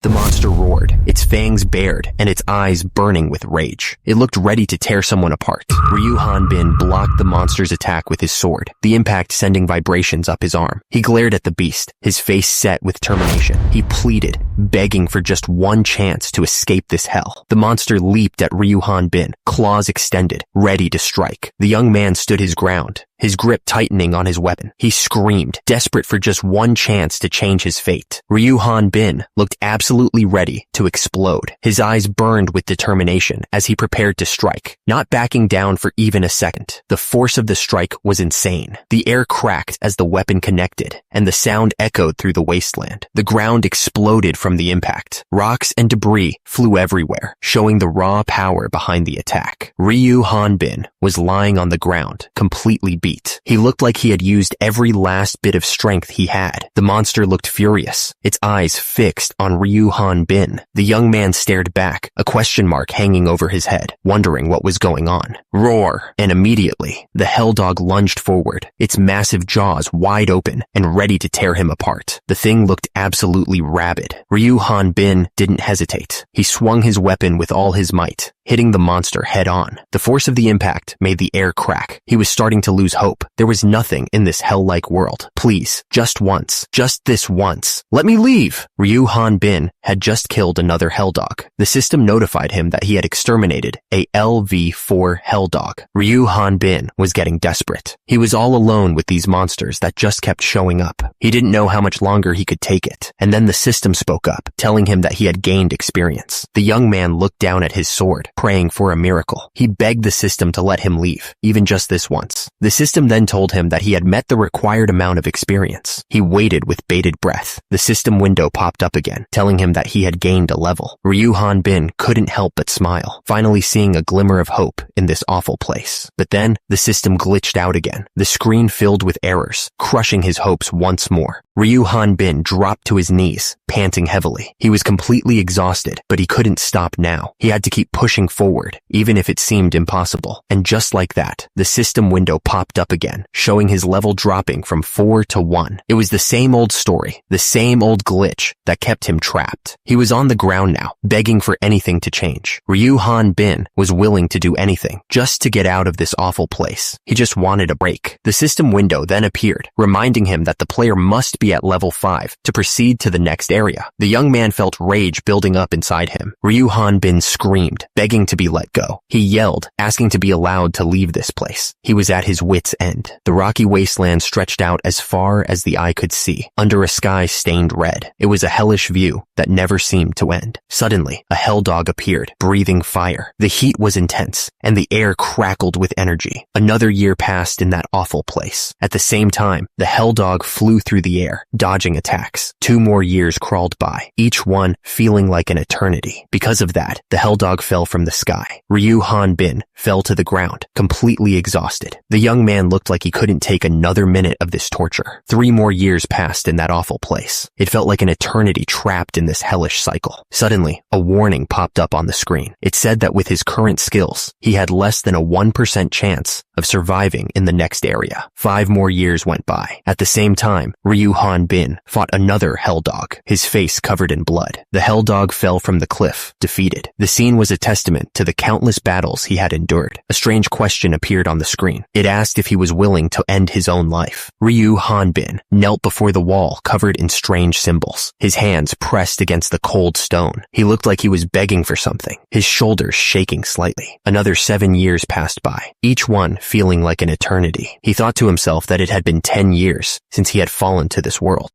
The monster roared, its fangs bared and its eyes burning with rage. It looked ready to tear someone apart. Ryu Hanbin blocked the monster's attack with his sword, the impact sending vibrations up his arm. He glared at the beast, his face set with determination. He pleaded, begging for just one chance to escape this hell. The monster leaped at Ryu Hanbin, claws extended, ready to strike. The young man stood his ground, his grip tightening on his weapon. He screamed, desperate for just one chance to change his fate. Ryu Hanbin looked absolutely ready to explode. His eyes burned with determination as he prepared to strike, not backing down for even a second. The force of the strike was insane. The air cracked as the weapon connected, and the sound echoed through the wasteland. The ground exploded from the impact. Rocks and debris flew everywhere, showing the raw power behind the attack. Ryu Hanbin was lying on the ground, completely beat. He looked like he had used every last bit of strength he had. The monster looked furious, its eyes fixed on Ryu Hanbin. The young man stared back, a question mark hanging over his head, wondering what was going on. Roar! And immediately, the hell dog lunged forward, its massive jaws wide open and ready to tear him apart. The thing looked absolutely rabid. Ryu Hanbin didn't hesitate. He swung his weapon with all his might, hitting the monster head on. The force of the impact made the air crack. He was starting to lose hope. There was nothing in this hell-like world. Please, just once, just this once, let me leave! Ryu Hanbin had just killed another hell dog. The system notified him that he had exterminated a LV-4 hell dog. Ryu Hanbin was getting desperate. He was all alone with these monsters that just kept showing up. He didn't know how much longer he could take it. And then the system spoke up, telling him that he had gained experience. The young man looked down at his sword, praying for a miracle. He begged the system to let him leave, even just this once. The system then told him that he had met the required amount of experience. He waited with bated breath. The system window popped up again, telling him that he had gained a level. Ryu Hanbin couldn't help but smile, finally seeing a glimmer of hope in this awful place. But then, the system glitched out again. The screen filled with errors, crushing his hopes once more. Ryu Hanbin dropped to his knees, panting heavily. He was completely exhausted, but he couldn't stop now. He had to keep pushing forward, even if it seemed impossible. And just like that, the system window popped up again, showing his level dropping from 4 to 1. It was the same old story, the same old glitch that kept him trapped. He was on the ground now, begging for anything to change. Ryu Hanbin was willing to do anything, just to get out of this awful place. He just wanted a break. The system window then appeared, reminding him that the player must be at level 5 to proceed to the next area. The young man felt rage building up inside him. Ryu Hanbin screamed, begging to be let go. He yelled, asking to be allowed to leave this place. He was at his wit's end. The rocky wasteland stretched out as far as the eye could see, under a sky stained red. It was a hellish view that never seemed to end. Suddenly, a hell dog appeared, breathing fire. The heat was intense, and the air crackled with energy. Another year passed in that awful place. At the same time, the hell dog flew through the air, dodging attacks. 2 more years crawled by, each one feeling like an eternity. Because of that, the hell dog fell from the sky. Ryu Hanbin fell to the ground, completely exhausted. The young man looked like he couldn't take another minute of this torture. 3 more years passed in that awful place. It felt like an eternity trapped in this hellish cycle. Suddenly, a warning popped up on the screen. It said that with his current skills, he had less than a 1% chance of surviving in the next area. 5 more years went by. At the same time, Ryu Hanbin fought another hell dog, his face covered in blood. The hell dog fell from the cliff, defeated. The scene was a testament to the countless battles he had endured. A strange question appeared on the screen. It asked if he was willing to end his own life. Ryu Hanbin knelt before the wall covered in strange symbols, his hands pressed against the cold stone. He looked like he was begging for something, his shoulders shaking slightly. Another 7 years passed by, each one feeling like an eternity. He thought to himself that it had been 10 years since he had fallen to this world.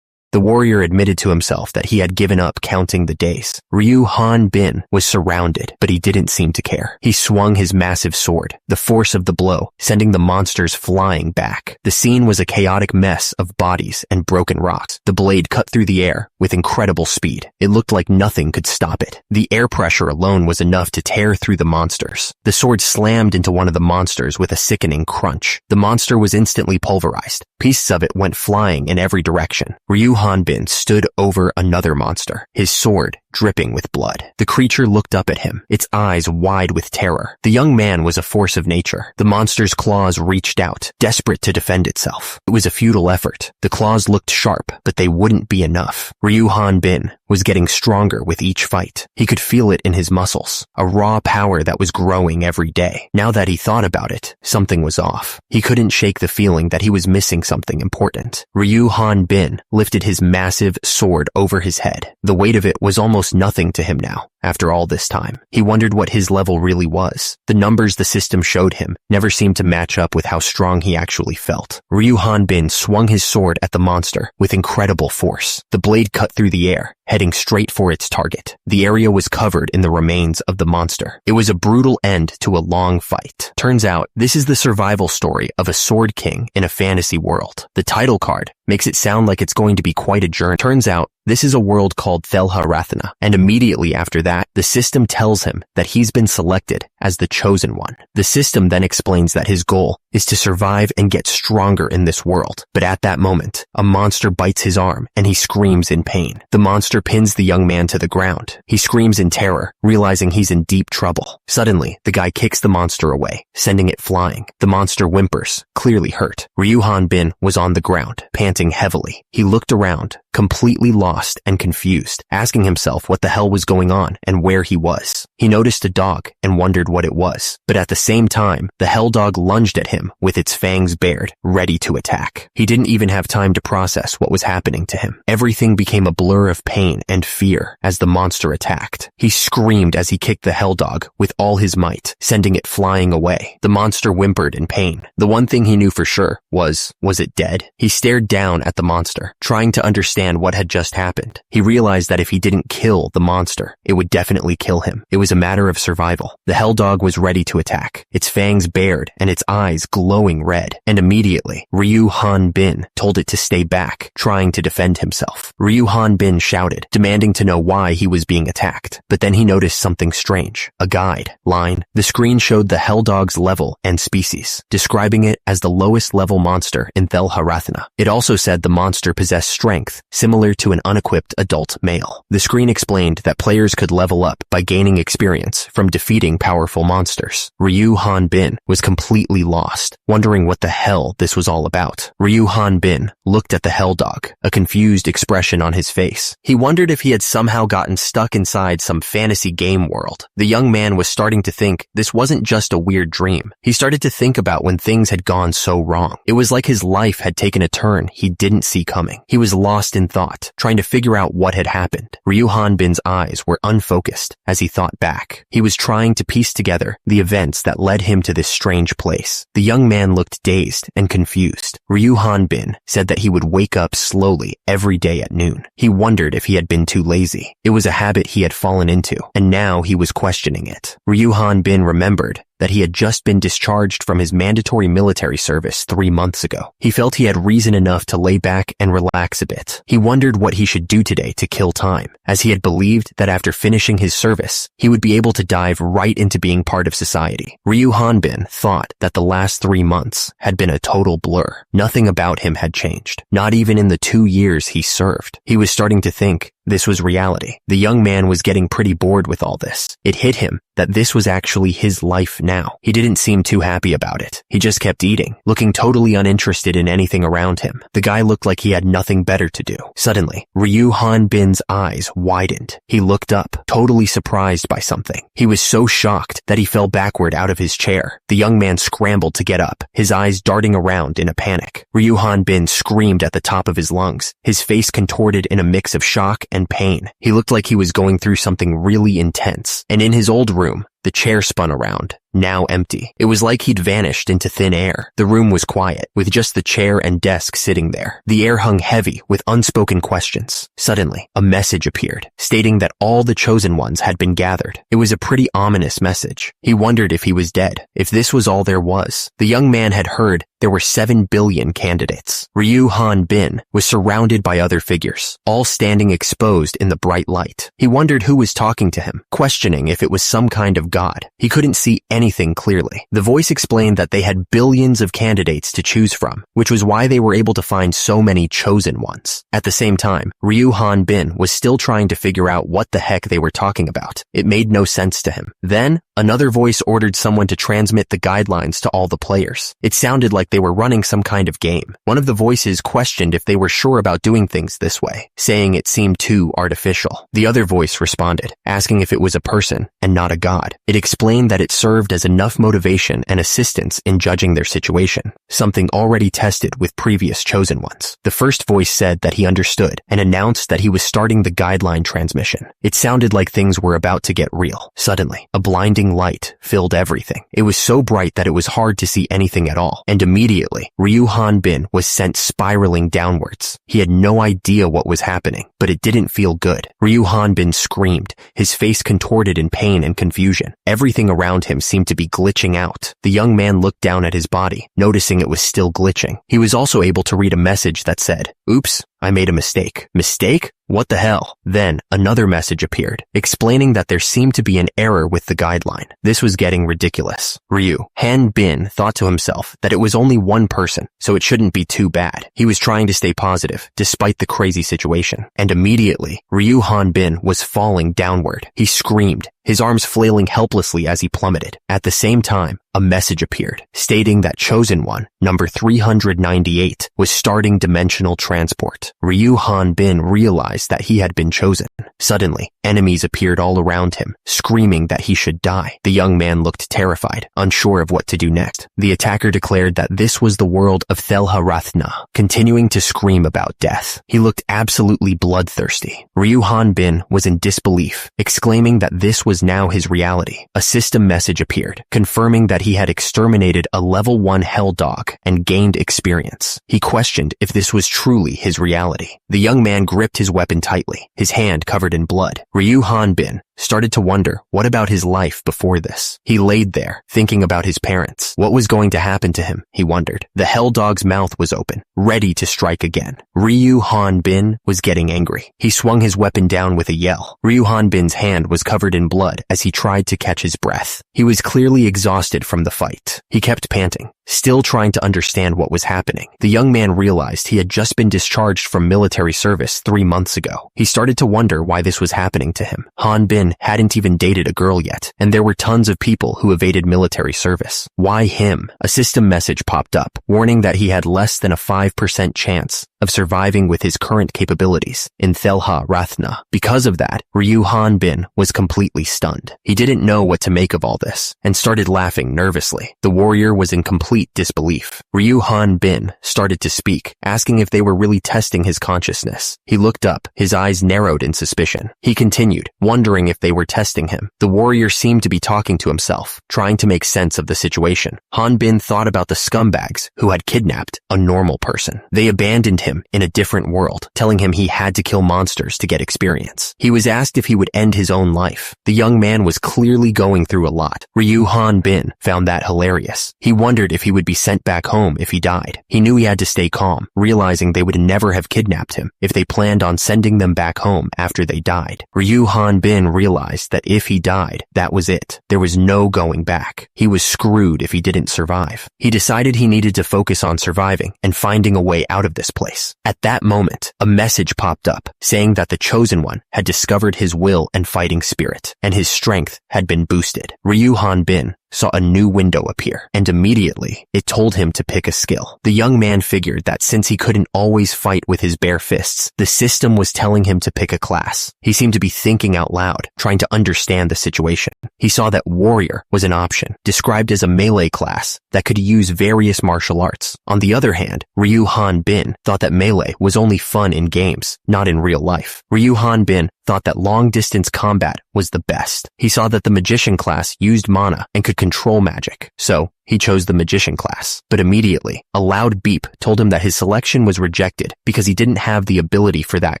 The warrior admitted to himself that he had given up counting the days. Ryu Hanbin was surrounded, but he didn't seem to care. He swung his massive sword, the force of the blow sending the monsters flying back. The scene was a chaotic mess of bodies and broken rocks. The blade cut through the air with incredible speed. It looked like nothing could stop it. The air pressure alone was enough to tear through the monsters. The sword slammed into one of the monsters with a sickening crunch. The monster was instantly pulverized. Pieces of it went flying in every direction. Ryu Hanbin stood over another monster, his sword dripping with blood. The creature looked up at him, its eyes wide with terror. The young man was a force of nature. The monster's claws reached out, desperate to defend itself. It was a futile effort. The claws looked sharp, but they wouldn't be enough. Ryu Hanbin was getting stronger with each fight. He could feel it in his muscles, a raw power that was growing every day. Now that he thought about it, something was off. He couldn't shake the feeling that he was missing something important. Ryu Hanbin lifted his massive sword over his head. The weight of it was almost nothing to him now. After all this time, he wondered what his level really was. The numbers the system showed him never seemed to match up with how strong he actually felt. Ryu Hanbin swung his sword at the monster with incredible force. The blade cut through the air, heading straight for its target. The area was covered in the remains of the monster. It was a brutal end to a long fight. Turns out, this is the survival story of a sword king in a fantasy world. The title card makes it sound like it's going to be quite a journey. Turns out, this is a world called Thelaratha, and immediately after that, the system tells him that he's been selected as the chosen one. The system then explains that his goal is to survive and get stronger in this world. But at that moment, a monster bites his arm and he screams in pain. The monster pins the young man to the ground. He screams in terror, realizing he's in deep trouble. Suddenly, the guy kicks the monster away, sending it flying. The monster whimpers, clearly hurt. Ryu Hanbin was on the ground, panting heavily. He looked around, completely lost and confused, asking himself what the hell was going on and where he was. He noticed a dog and wondered what it was, but at the same time, the hell dog lunged at him with its fangs bared, ready to attack. He didn't even have time to process what was happening to him. Everything became a blur of pain and fear as the monster attacked. He screamed as he kicked the hell dog with all his might, sending it flying away. The monster whimpered in pain. The one thing he knew for sure was it dead? He stared down at the monster, trying to understand what had just happened. He realized that if he didn't kill the monster, it would definitely kill him. It was a matter of survival. The hell dog was ready to attack, its fangs bared and its eyes glowing red. And immediately, Ryu Hanbin told it to stay back, trying to defend himself. Ryu Hanbin shouted, demanding to know why he was being attacked. But then he noticed something strange. A guide line. The screen showed the hell dog's level and species, describing it as the lowest level monster in Thelaratha. It also said the monster possessed strength similar to an unequipped adult male. The screen explained that players could level up by gaining experience from defeating powerful monsters. Ryu Hanbin was completely lost, wondering what the hell this was all about. Ryu Hanbin looked at the hell dog, a confused expression on his face. He wondered if he had somehow gotten stuck inside some fantasy game world. The young man was starting to think this wasn't just a weird dream. He started to think about when things had gone so wrong. It was like his life had taken a turn he didn't see coming. He was lost in thought, trying to figure out what had happened. Ryu Hanbin's eyes were unfocused as he thought back. He was trying to piece together the events that led him to this strange place. The young man looked dazed and confused. Ryu Hanbin said that he would wake up slowly every day at noon. He wondered if he had been too lazy. It was a habit he had fallen into, and now he was questioning it. Ryu Hanbin remembered that he had just been discharged from his mandatory military service 3 months ago. He felt he had reason enough to lay back and relax a bit. He wondered what he should do today to kill time, as he had believed that after finishing his service, he would be able to dive right into being part of society. Ryu Hanbin thought that the last 3 months had been a total blur. Nothing about him had changed, not even in the 2 years he served. He was starting to think this was reality. The young man was getting pretty bored with all this. It hit him that this was actually his life now. He didn't seem too happy about it. He just kept eating, looking totally uninterested in anything around him. The guy looked like he had nothing better to do. Suddenly, Ryu Hanbin's eyes widened. He looked up, totally surprised by something. He was so shocked that he fell backward out of his chair. The young man scrambled to get up, his eyes darting around in a panic. Ryu Hanbin screamed at the top of his lungs, his face contorted in a mix of shock and pain. He looked like he was going through something really intense. And in his old room, the chair spun around, now empty. It was like he'd vanished into thin air. The room was quiet, with just the chair and desk sitting there. The air hung heavy with unspoken questions. Suddenly, a message appeared, stating that all the chosen ones had been gathered. It was a pretty ominous message. He wondered if he was dead, if this was all there was. The young man had heard there were 7 billion candidates. Ryu Hanbin was surrounded by other figures, all standing exposed in the bright light. He wondered who was talking to him, questioning if it was some kind of god. He couldn't see anything clearly. The voice explained that they had billions of candidates to choose from, which was why they were able to find so many chosen ones. At the same time, Ryu Han-bin was still trying to figure out what the heck they were talking about. It made no sense to him. Then, another voice ordered someone to transmit the guidelines to all the players. It sounded like they were running some kind of game. One of the voices questioned if they were sure about doing things this way, saying it seemed too artificial. The other voice responded, asking if it was a person and not a god. It explained that it served as enough motivation and assistance in judging their situation, something already tested with previous chosen ones. The first voice said that he understood and announced that he was starting the guideline transmission. It sounded like things were about to get real. Suddenly, a blinding light filled everything. It was so bright that it was hard to see anything at all, and immediately, Ryu Han-bin was sent spiraling downwards. He had no idea what was happening, but it didn't feel good. Ryu Han-bin screamed, his face contorted in pain and confusion. Everything around him seemed to be glitching out. The young man looked down at his body, noticing it was still glitching. He was also able to read a message that said, "Oops, I made a mistake." Mistake? What the hell? Then, another message appeared, explaining that there seemed to be an error with the guideline. This was getting ridiculous. Ryu Han-bin thought to himself that it was only one person, so it shouldn't be too bad. He was trying to stay positive, despite the crazy situation. And immediately, Ryu Han-bin was falling downward. He screamed, his arms flailing helplessly as he plummeted. At the same time, a message appeared, stating that Chosen One, number 398, was starting dimensional transport. Ryu Han-bin realized that he had been chosen. Suddenly, enemies appeared all around him, screaming that he should die. The young man looked terrified, unsure of what to do next. The attacker declared that this was the world of Thelaratha, continuing to scream about death. He looked absolutely bloodthirsty. Ryu Han-bin was in disbelief, exclaiming that this was now his reality. A system message appeared, confirming that he had exterminated a level 1 hell dog and gained experience. He questioned if this was truly his reality. The young man gripped his weapon tightly, his hand covered in blood. Ryu Han-bin started to wonder, what about his life before this? He laid there, thinking about his parents. What was going to happen to him, he wondered. The hell dog's mouth was open, ready to strike again. Ryu Han-bin was getting angry. He swung his weapon down with a yell. Ryu Han-bin's hand was covered in blood as he tried to catch his breath. He was clearly exhausted from the fight. He kept panting, still trying to understand what was happening. The young man realized he had just been discharged from military service 3 months ago. He started to wonder why this was happening to him. Han-bin hadn't even dated a girl yet, and there were tons of people who evaded military service. Why him? A system message popped up, warning that he had less than a 5% chance of surviving with his current capabilities in Thelaratha. Because of that, Ryu Han-bin was completely stunned. He didn't know what to make of all this, and started laughing nervously. The warrior was in complete disbelief. Ryu Han-bin started to speak, asking if they were really testing his consciousness. He looked up, his eyes narrowed in suspicion. He continued, wondering if they were testing him. The warrior seemed to be talking to himself, trying to make sense of the situation. Han-bin thought about the scumbags who had kidnapped a normal person. They abandoned him in a different world, telling him he had to kill monsters to get experience. He was asked if he would end his own life. The young man was clearly going through a lot. Ryu Han-bin found that hilarious. He wondered if he would be sent back home if he died. He knew he had to stay calm, realizing they would never have kidnapped him if they planned on sending them back home after they died. Ryu Han-bin realized that if he died, that was it. There was no going back. He was screwed if he didn't survive. He decided he needed to focus on surviving and finding a way out of this place. At that moment, a message popped up saying that the Chosen One had discovered his will and fighting spirit, and his strength had been boosted. Ryu Han-bin saw a new window appear, and immediately, it told him to pick a skill. The young man figured that since he couldn't always fight with his bare fists, the system was telling him to pick a class. He seemed to be thinking out loud, trying to understand the situation. He saw that warrior was an option, described as a melee class that could use various martial arts. On the other hand, Ryu Han-bin thought that melee was only fun in games, not in real life. Ryu Han-bin thought that long-distance combat was the best. He saw that the magician class used mana and could control magic, so He chose the magician class, but immediately, a loud beep told him that his selection was rejected because he didn't have the ability for that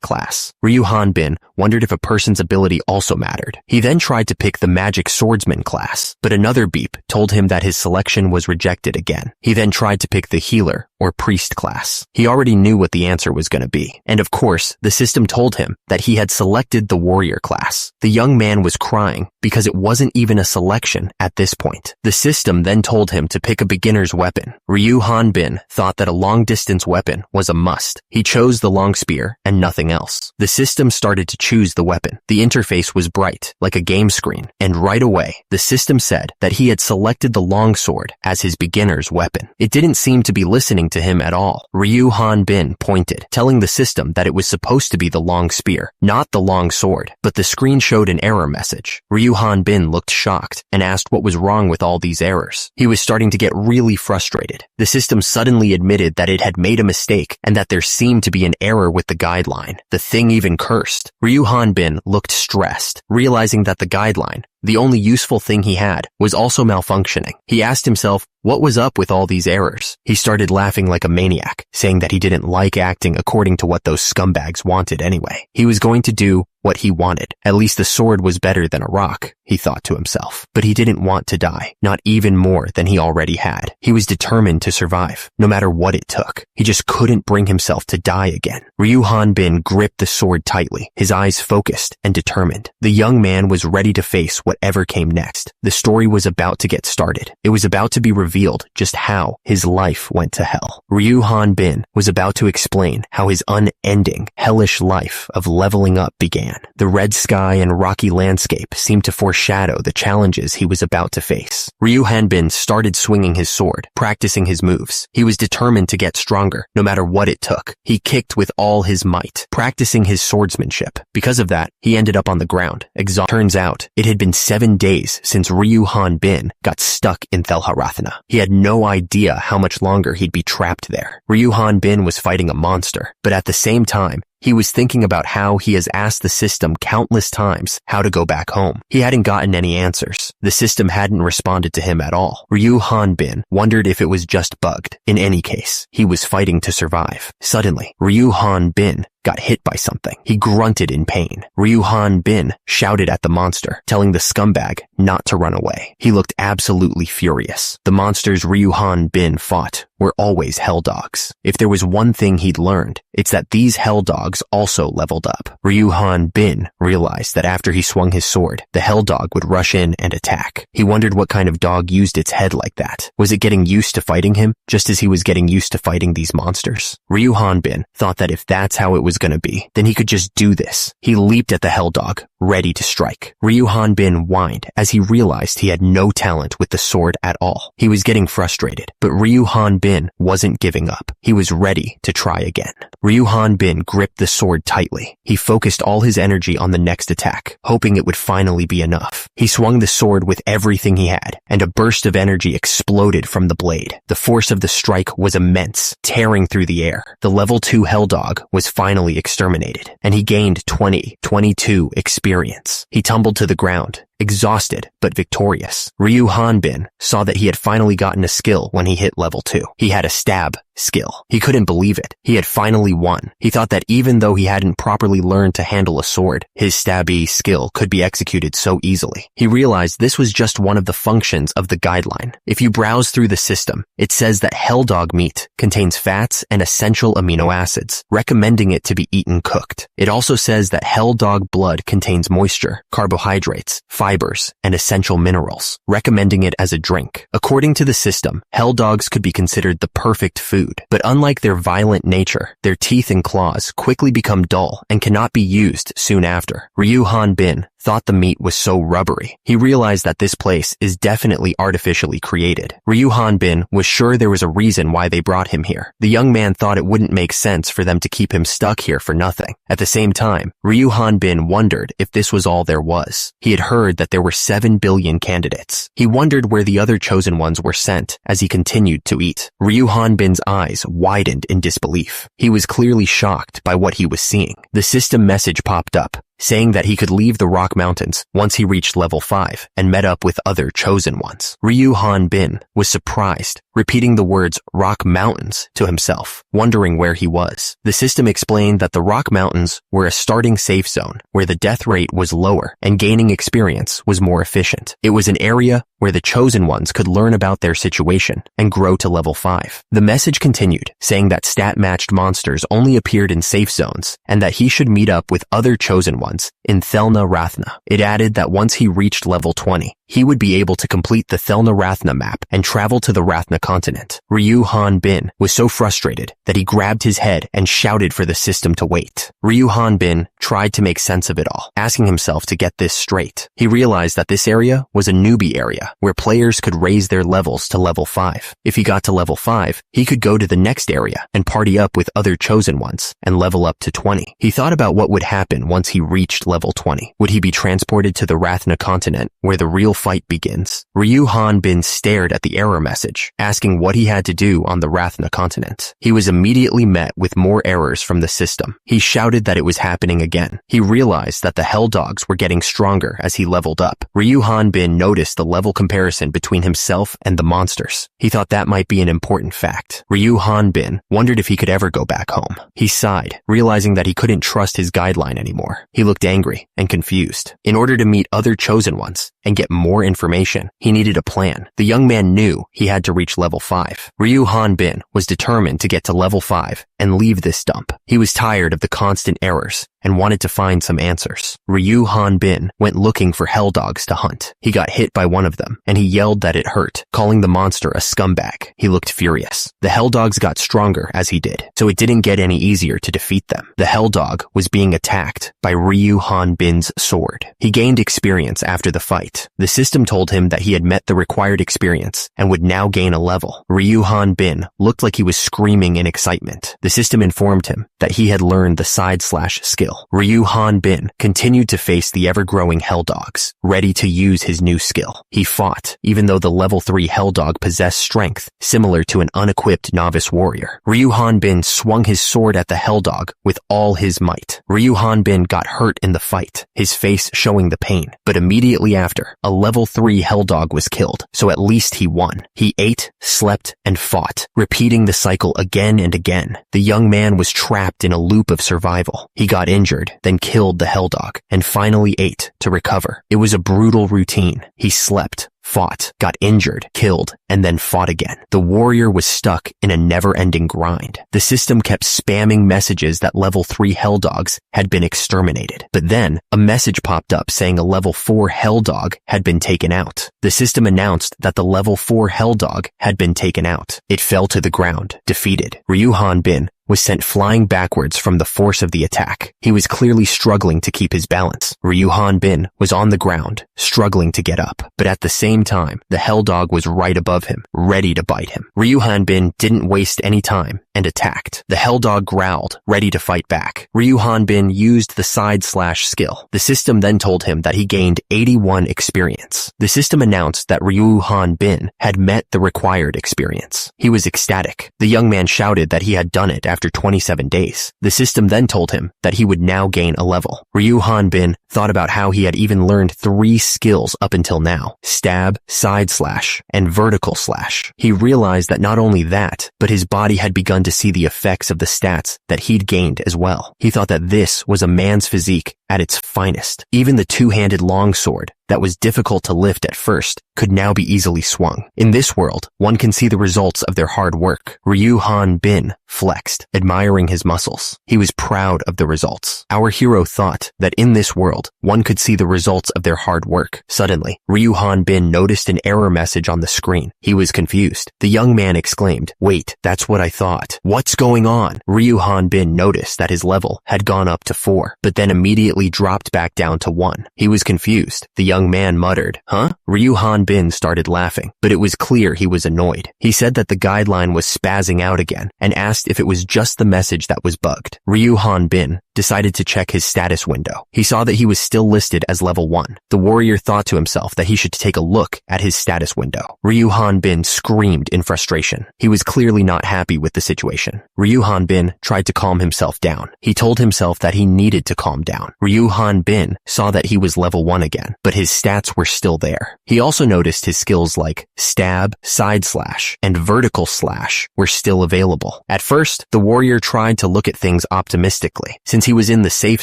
class. Ryu Hanbin wondered if a person's ability also mattered. He then tried to pick the magic swordsman class, but another beep told him that his selection was rejected again. He then tried to pick the healer or priest class. He already knew what the answer was going to be. And of course, the system told him that he had selected the warrior class. The young man was crying because it wasn't even a selection at this point. The system then told him to pick a beginner's weapon. Ryu Hanbin thought that a long-distance weapon was a must. He chose the long spear and nothing else. The system started to choose the weapon. The interface was bright, like a game screen, and right away, the system said that he had selected the long sword as his beginner's weapon. It didn't seem to be listening to him at all. Ryu Hanbin pointed, telling the system that it was supposed to be the long spear, not the long sword, but the screen showed an error message. Ryu Hanbin looked shocked and asked what was wrong with all these errors. He was starting to get really frustrated. The system suddenly admitted that it had made a mistake and that there seemed to be an error with the guideline. The thing even cursed. Ryu Hanbin looked stressed, realizing that the guideline, the only useful thing he had, was also malfunctioning. He asked himself, what was up with all these errors? He started laughing like a maniac, saying that he didn't like acting according to what those scumbags wanted anyway. He was going to do what he wanted. At least the sword was better than a rock, he thought to himself. But he didn't want to die, not even more than he already had. He was determined to survive, no matter what it took. He just couldn't bring himself to die again. Ryu Hanbin gripped the sword tightly, his eyes focused and determined. The young man was ready to face whatever came next. The story was about to get started. It was about to be revealed just how his life went to hell. Ryu Hanbin was about to explain how his unending, hellish life of leveling up began. The red sky and rocky landscape seemed to foreshadow the challenges he was about to face. Ryu Hanbin started swinging his sword, practicing his moves. He was determined to get stronger, no matter what it took. He kicked with all his might, practicing his swordsmanship. Because of that, he ended up on the ground, exhausted. Turns out, it had been 7 days since Ryu Hanbin got stuck in Thelaratha. He had no idea how much longer he'd be trapped there. Ryu Hanbin was fighting a monster, but at the same time, he was thinking about how he has asked the system countless times how to go back home. He hadn't gotten any answers. The system hadn't responded to him at all. Ryu Hanbin wondered if it was just bugged. In any case, he was fighting to survive. Suddenly, Ryu Hanbin got hit by something. He grunted in pain. Ryu Hanbin shouted at the monster, telling the scumbag not to run away. He looked absolutely furious. The monsters Ryu Hanbin fought were always hell dogs. If there was one thing he'd learned, it's that these hell dogs also leveled up. Ryu Hanbin realized that after he swung his sword, the hell dog would rush in and attack. He wondered what kind of dog used its head like that. Was it getting used to fighting him, just as he was getting used to fighting these monsters? Ryu Hanbin thought that if that's how it was going to be, then he could just do this. He leaped at the hell dog, ready to strike. Ryu Hanbin whined as he realized he had no talent with the sword at all. He was getting frustrated, but Ryu Hanbin wasn't giving up. He was ready to try again. Ryu Hanbin gripped the sword tightly. He focused all his energy on the next attack, hoping it would finally be enough. He swung the sword with everything he had, and a burst of energy exploded from the blade. The force of the strike was immense, tearing through the air. The level 2 hell dog was finally exterminated, and he gained 22 experience. He tumbled to the ground, exhausted but victorious. Ryu Hanbin saw that he had finally gotten a skill when he hit level 2. He had a stab skill. He couldn't believe it. He had finally won. He thought that even though he hadn't properly learned to handle a sword, his stabby skill could be executed so easily. He realized this was just one of the functions of the guideline. If you browse through the system, it says that hell dog meat contains fats and essential amino acids, recommending it to be eaten cooked. It also says that hell dog blood contains moisture, carbohydrates, fibers, and essential minerals, recommending it as a drink. According to the system, hell dogs could be considered the perfect food, but unlike their violent nature, their teeth and claws quickly become dull and cannot be used soon after. Ryu Hanbin thought the meat was so rubbery. He realized that this place is definitely artificially created. Ryu Hanbin was sure there was a reason why they brought him here. The young man thought it wouldn't make sense for them to keep him stuck here for nothing. At the same time, Ryu Hanbin wondered if this was all there was. He had heard that there were 7 billion candidates. He wondered where the other chosen ones were sent as he continued to eat. Ryu Hanbin's eyes widened in disbelief. He was clearly shocked by what he was seeing. The system message popped up. saying that he could leave the Rock Mountains once he reached level 5 and met up with other chosen ones. Ryu Han-bin was surprised, repeating the words Rock Mountains to himself, wondering where he was. The system explained that the Rock Mountains were a starting safe zone where the death rate was lower and gaining experience was more efficient. It was an area where the chosen ones could learn about their situation and grow to level 5. The message continued, saying that stat-matched monsters only appeared in safe zones and that he should meet up with other chosen ones in Thelaratha. It added that once he reached level 20, he would be able to complete the Thelaratha map and travel to the Rathna continent. Ryu Han-bin was so frustrated that he grabbed his head and shouted for the system to wait. Ryu Han-bin tried to make sense of it all, asking himself to get this straight. He realized that this area was a newbie area where players could raise their levels to level 5. If he got to level 5, he could go to the next area and party up with other chosen ones and level up to 20. He thought about what would happen once he reached level 20. Would he be transported to the Rathna continent where the real fight begins? Ryu Han-bin stared at the error message, asking what he had to do on the Rathna continent. He was immediately met with more errors from the system. He shouted that it was happening again. He realized that the Hell Dogs were getting stronger as he leveled up. Ryu Han-bin noticed the level comparison between himself and the monsters. He thought that might be an important fact. Ryu Han-bin wondered if he could ever go back home. He sighed, realizing that he couldn't trust his guideline anymore. He looked angry and confused. In order to meet other chosen ones and get more information, he needed a plan. The young man knew he had to reach level 5. Ryu Han-bin was determined to get to level 5 and leave this dump. He was tired of the constant errors and wanted to find some answers. Ryu Han-bin went looking for hell dogs to hunt. He got hit by one of them, and he yelled that it hurt, calling the monster a scumbag. He looked furious. The hell dogs got stronger as he did, so it didn't get any easier to defeat them. The hell dog was being attacked by Ryu Han-bin's sword. He gained experience after the fight. The system told him that he had met the required experience and would now gain a level. Ryu Han-bin looked like he was screaming in excitement. The system informed him that he had learned the side-slash skill. Ryu Han-bin continued to face the ever-growing hell dogs, ready to use his new skill. He fought, even though the level 3 hell dog possessed strength similar to an unequipped novice warrior. Ryu Han-bin swung his sword at the hell dog with all his might. Ryu Han-bin got hurt in the fight, his face showing the pain. But immediately after, a level 3 hell dog was killed, so at least he won. He ate, slept, and fought, repeating the cycle again and again. The young man was trapped in a loop of survival. He got injured, then killed the hell dog, and finally ate to recover. It was a brutal routine. He slept, fought, got injured, killed, and then fought again. The warrior was stuck in a never-ending grind. The system kept spamming messages that level 3 hell dogs had been exterminated. But then, a message popped up saying a level 4 hell dog had been taken out. The system announced that the level 4 hell dog had been taken out. It fell to the ground, defeated. Ryu Han-bin was sent flying backwards from the force of the attack. He was clearly struggling to keep his balance. Ryu Han-bin was on the ground, struggling to get up. But at the same time, the hell dog was right above him, ready to bite him. Ryu Han-bin didn't waste any time and attacked. The hell dog growled, ready to fight back. Ryu Han-bin used the side-slash skill. The system then told him that he gained 81 experience. The system announced that Ryu Han-bin had met the required experience. He was ecstatic. The young man shouted that he had done it after 27 days. The system then told him that he would now gain a level. Ryu Han-bin thought about how he had even learned 3 skills up until now: stab, side slash, and vertical slash. He realized that not only that, but his body had begun to see the effects of the stats that he'd gained as well. He thought that this was a man's physique at its finest. Even the two-handed longsword that was difficult to lift at first could now be easily swung. In this world, one can see the results of their hard work. Ryu Han-bin flexed, admiring his muscles. He was proud of the results. Our hero thought that in this world, one could see the results of their hard work. Suddenly, Ryu Han-bin noticed an error message on the screen. He was confused. The young man exclaimed, "Wait, that's what I thought. What's going on?" Ryu Han-bin noticed that his level had gone up to 4, but then immediately dropped back down to 1. He was confused. The young man muttered, "Huh?" Ryu Han-bin started laughing, but it was clear he was annoyed. He said that the guideline was spazzing out again and asked if it was just the message that was bugged. Ryu Han-bin decided to check his status window. He saw that he was still listed as level 1. The warrior thought to himself that he should take a look at his status window. Ryu Han-bin screamed in frustration. He was clearly not happy with the situation. Ryu Han-bin tried to calm himself down. He told himself that he needed to calm down. Ryu Han Bin saw that he was level 1 again, but his stats were still there. He also noticed his skills like stab, side slash, and vertical slash were still available. At first, the warrior tried to look at things optimistically. Since he was in the safe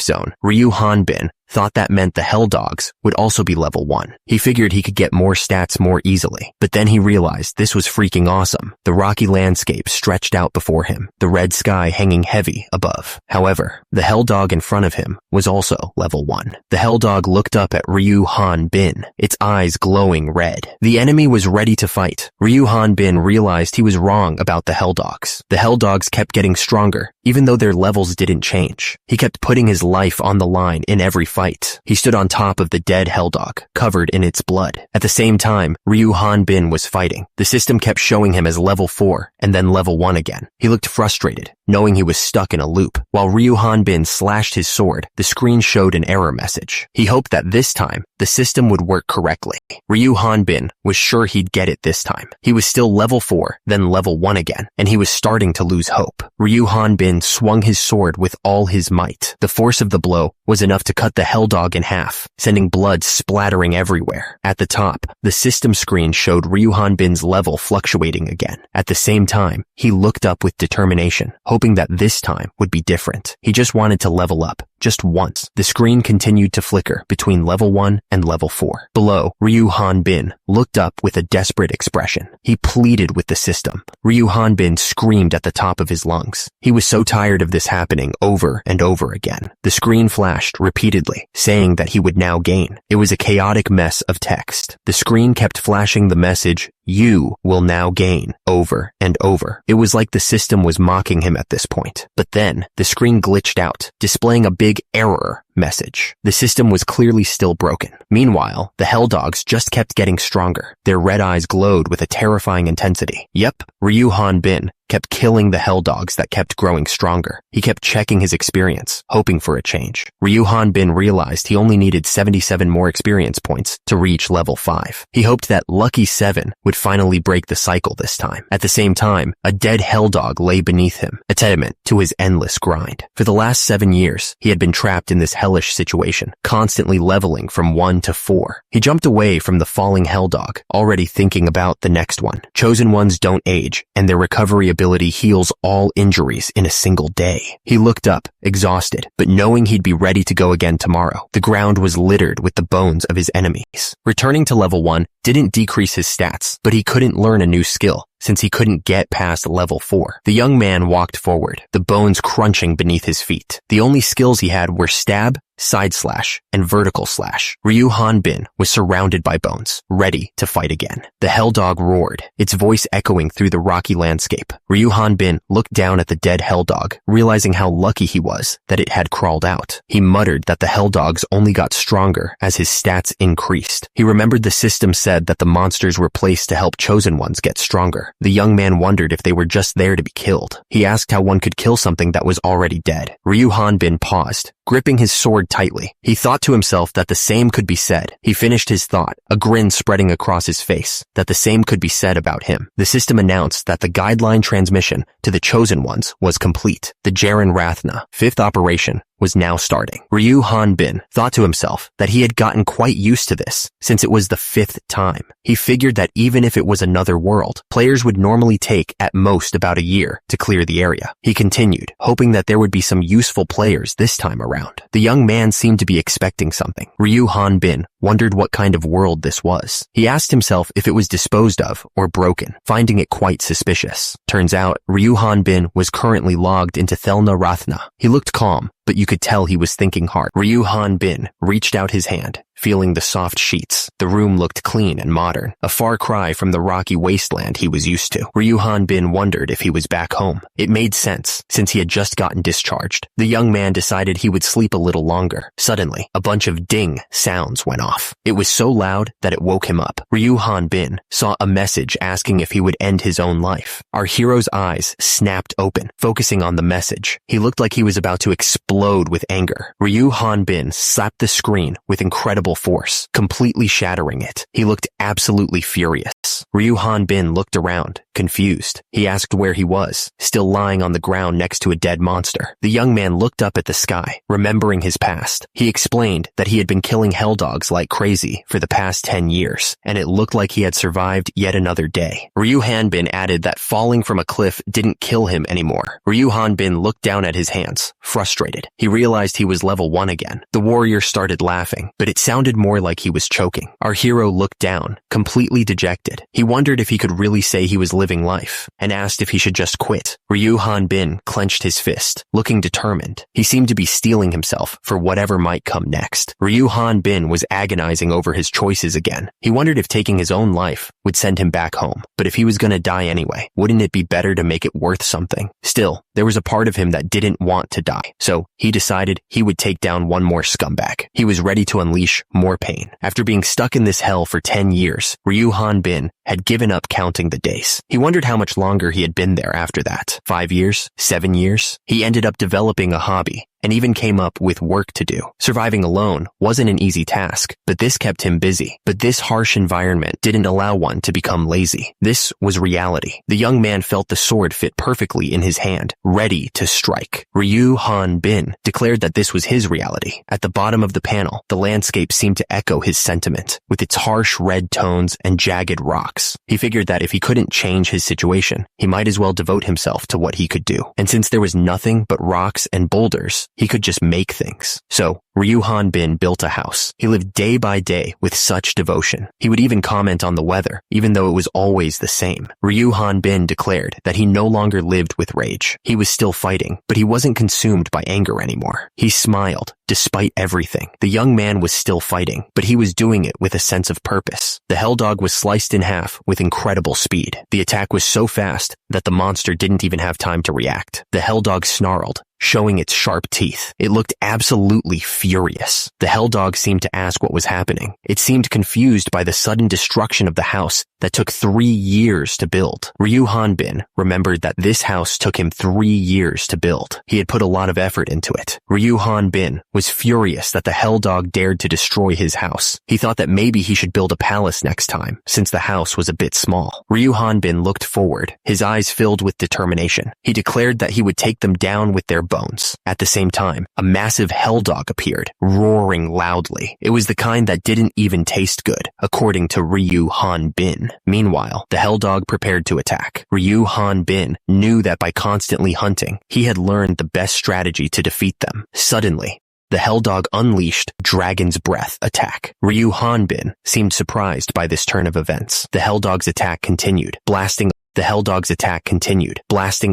zone, Ryu Han Bin thought that meant the Hell Dogs would also be level 1. He figured he could get more stats more easily, but then he realized this was freaking awesome. The rocky landscape stretched out before him, the red sky hanging heavy above. However, the Hell Dog in front of him was also level 1. The Hell Dog looked up at Ryu Han Bin, its eyes glowing red. The enemy was ready to fight. Ryu Han Bin realized he was wrong about the Hell Dogs. The Hell Dogs kept getting stronger, even though their levels didn't change. He kept putting his life on the line in every fight. He stood on top of the dead Hell Dog, covered in its blood. At the same time, Ryu Han Bin was fighting. The system kept showing him as level 4 and then level 1 again. He looked frustrated, knowing he was stuck in a loop. While Ryu Han Bin slashed his sword, the screen showed an error message. He hoped that this time, the system would work correctly. Ryu Han Bin was sure he'd get it this time. He was still level 4, then level 1 again, and he was starting to lose hope. Ryu Han Bin swung his sword with all his might. The force of the blow was enough to cut the Hell Dog in half, sending blood splattering everywhere. At the top, the system screen showed Ryu Han Bin's level fluctuating again. At the same time, he looked up with determination, hoping that this time would be different. He just wanted to level up, just once. The screen continued to flicker between level 1 and level 4. Below, Ryu Han Bin looked up with a desperate expression. He pleaded with the system. Ryu Han Bin screamed at the top of his lungs. He was so tired of this happening over and over again. The screen flashed repeatedly, saying that he would now gain. It was a chaotic mess of text. The screen kept flashing the message, "You will now gain," over and over. It was like the system was mocking him at this point. But then, the screen glitched out, displaying a big error message. The system was clearly still broken. Meanwhile, the Hell Dogs just kept getting stronger. Their red eyes glowed with a terrifying intensity. Yep, Ryu Han Bin kept killing the Hell Dogs that kept growing stronger. He kept checking his experience, hoping for a change. Ryu Han Bin realized he only needed 77 more experience points to reach level 5. He hoped that lucky 7 would finally break the cycle this time. At the same time, a dead Hell Dog lay beneath him, a testament to his endless grind. For the last 7 years, he had been trapped in this hellish situation, constantly leveling from 1 to 4. He jumped away from the falling Hell Dog, already thinking about the next one. Chosen ones don't age, and their recovery ability heals all injuries in a single day. He looked up, exhausted, but knowing he'd be ready to go again tomorrow. The ground was littered with the bones of his enemies. Returning to level 1 didn't decrease his stats, but he couldn't learn a new skill, since he couldn't get past level 4. The young man walked forward, the bones crunching beneath his feet. The only skills he had were stab, side slash, and vertical slash. Ryu Han Bin was surrounded by bones, ready to fight again. The Hell Dog roared, its voice echoing through the rocky landscape. Ryu Han Bin looked down at the dead Hell Dog, realizing how lucky he was that it had crawled out. He muttered that the Hell Dogs only got stronger as his stats increased. He remembered the system said that the monsters were placed to help chosen ones get stronger. The young man wondered if they were just there to be killed. He asked how one could kill something that was already dead. Ryu Han Bin paused, gripping his sword tightly. He thought to himself that the same could be said. He finished his thought, a grin spreading across his face, that the same could be said about him. The system announced that the guideline transmission to the chosen ones was complete. The Jaren Rathna 5th operation was now starting. Ryu Han Bin thought to himself that he had gotten quite used to this, since it was the 5th time. He figured that even if it was another world, players would normally take at most about a year to clear the area. He continued, hoping that there would be some useful players this time around. The young man seemed to be expecting something. Ryu Han Bin wondered what kind of world this was. He asked himself if it was disposed of or broken, finding it quite suspicious. Turns out, Ryu Han Bin was currently logged into Thelaratha. He looked calm, but you could tell he was thinking hard. Ryu Han Bin reached out his hand, feeling the soft sheets. The room looked clean and modern, a far cry from the rocky wasteland he was used to. Ryu Han Bin wondered if he was back home. It made sense, since he had just gotten discharged. The young man decided he would sleep a little longer. Suddenly, a bunch of ding sounds went off. It was so loud that it woke him up. Ryu Han Bin saw a message asking if he would end his own life. Our hero's eyes snapped open, focusing on the message. He looked like he was about to explode with anger. Ryu Han Bin slapped the screen with incredible incredible force, completely shattering it. He looked absolutely furious. Ryu Hanbin looked around, confused. He asked where he was, still lying on the ground next to a dead monster. The young man looked up at the sky, remembering his past. He explained that he had been killing hell dogs like crazy for the past 10 years, and it looked like he had survived yet another day. Ryu Hanbin added that falling from a cliff didn't kill him anymore. Ryu Hanbin looked down at his hands, frustrated. He realized he was level 1 again. The warrior started laughing, but it sounded more like he was choking. Our hero looked down, completely dejected. He wondered if he could really say he was living life, and asked if he should just quit. Ryu Hanbin clenched his fist, looking determined. He seemed to be steeling himself for whatever might come next. Ryu Hanbin was agonizing over his choices again. He wondered if taking his own life would send him back home, but if he was gonna die anyway, wouldn't it be better to make it worth something? Still, there was a part of him that didn't want to die, so he decided he would take down one more scumbag. He was ready to unleash more pain. After being stuck in this hell for 10 years, Ryu Hanbin had given up counting the days. He wondered how much longer he had been there after that. 5 years? 7 years? He ended up developing a hobby, and even came up with work to do. Surviving alone wasn't an easy task, but this kept him busy. But this harsh environment didn't allow one to become lazy. This was reality. The young man felt the sword fit perfectly in his hand, ready to strike. Ryu Hanbin declared that this was his reality. At the bottom of the panel, the landscape seemed to echo his sentiment, with its harsh red tones and jagged rocks. He figured that if he couldn't change his situation, he might as well devote himself to what he could do. And since there was nothing but rocks and boulders, he could just make things. So, Ryu Hanbin built a house. He lived day by day with such devotion. He would even comment on the weather, even though it was always the same. Ryu Hanbin declared that he no longer lived with rage. He was still fighting, but he wasn't consumed by anger anymore. He smiled, despite everything. The young man was still fighting, but he was doing it with a sense of purpose. The hell dog was sliced in half with incredible speed. The attack was so fast that the monster didn't even have time to react. The hell dog snarled, showing its sharp teeth. It looked absolutely furious. The hell dog seemed to ask what was happening. It seemed confused by the sudden destruction of the house that took 3 years to build. Ryu Hanbin remembered that this house took him 3 years to build. He had put a lot of effort into it. Ryu Hanbin was furious that the hell dog dared to destroy his house. He thought that maybe he should build a palace next time, since the house was a bit small. Ryu Hanbin looked forward, his eyes filled with determination. He declared that he would take them down with their bones. At the same time, a massive hell dog appeared, roaring loudly. It was the kind that didn't even taste good, according to Ryu Hanbin. Meanwhile, the hell dog prepared to attack. Ryu Hanbin knew that by constantly hunting, he had learned the best strategy to defeat them. Suddenly, the hell dog unleashed Dragon's Breath attack. Ryu Hanbin seemed surprised by this turn of events. The hell dog's attack continued, blasting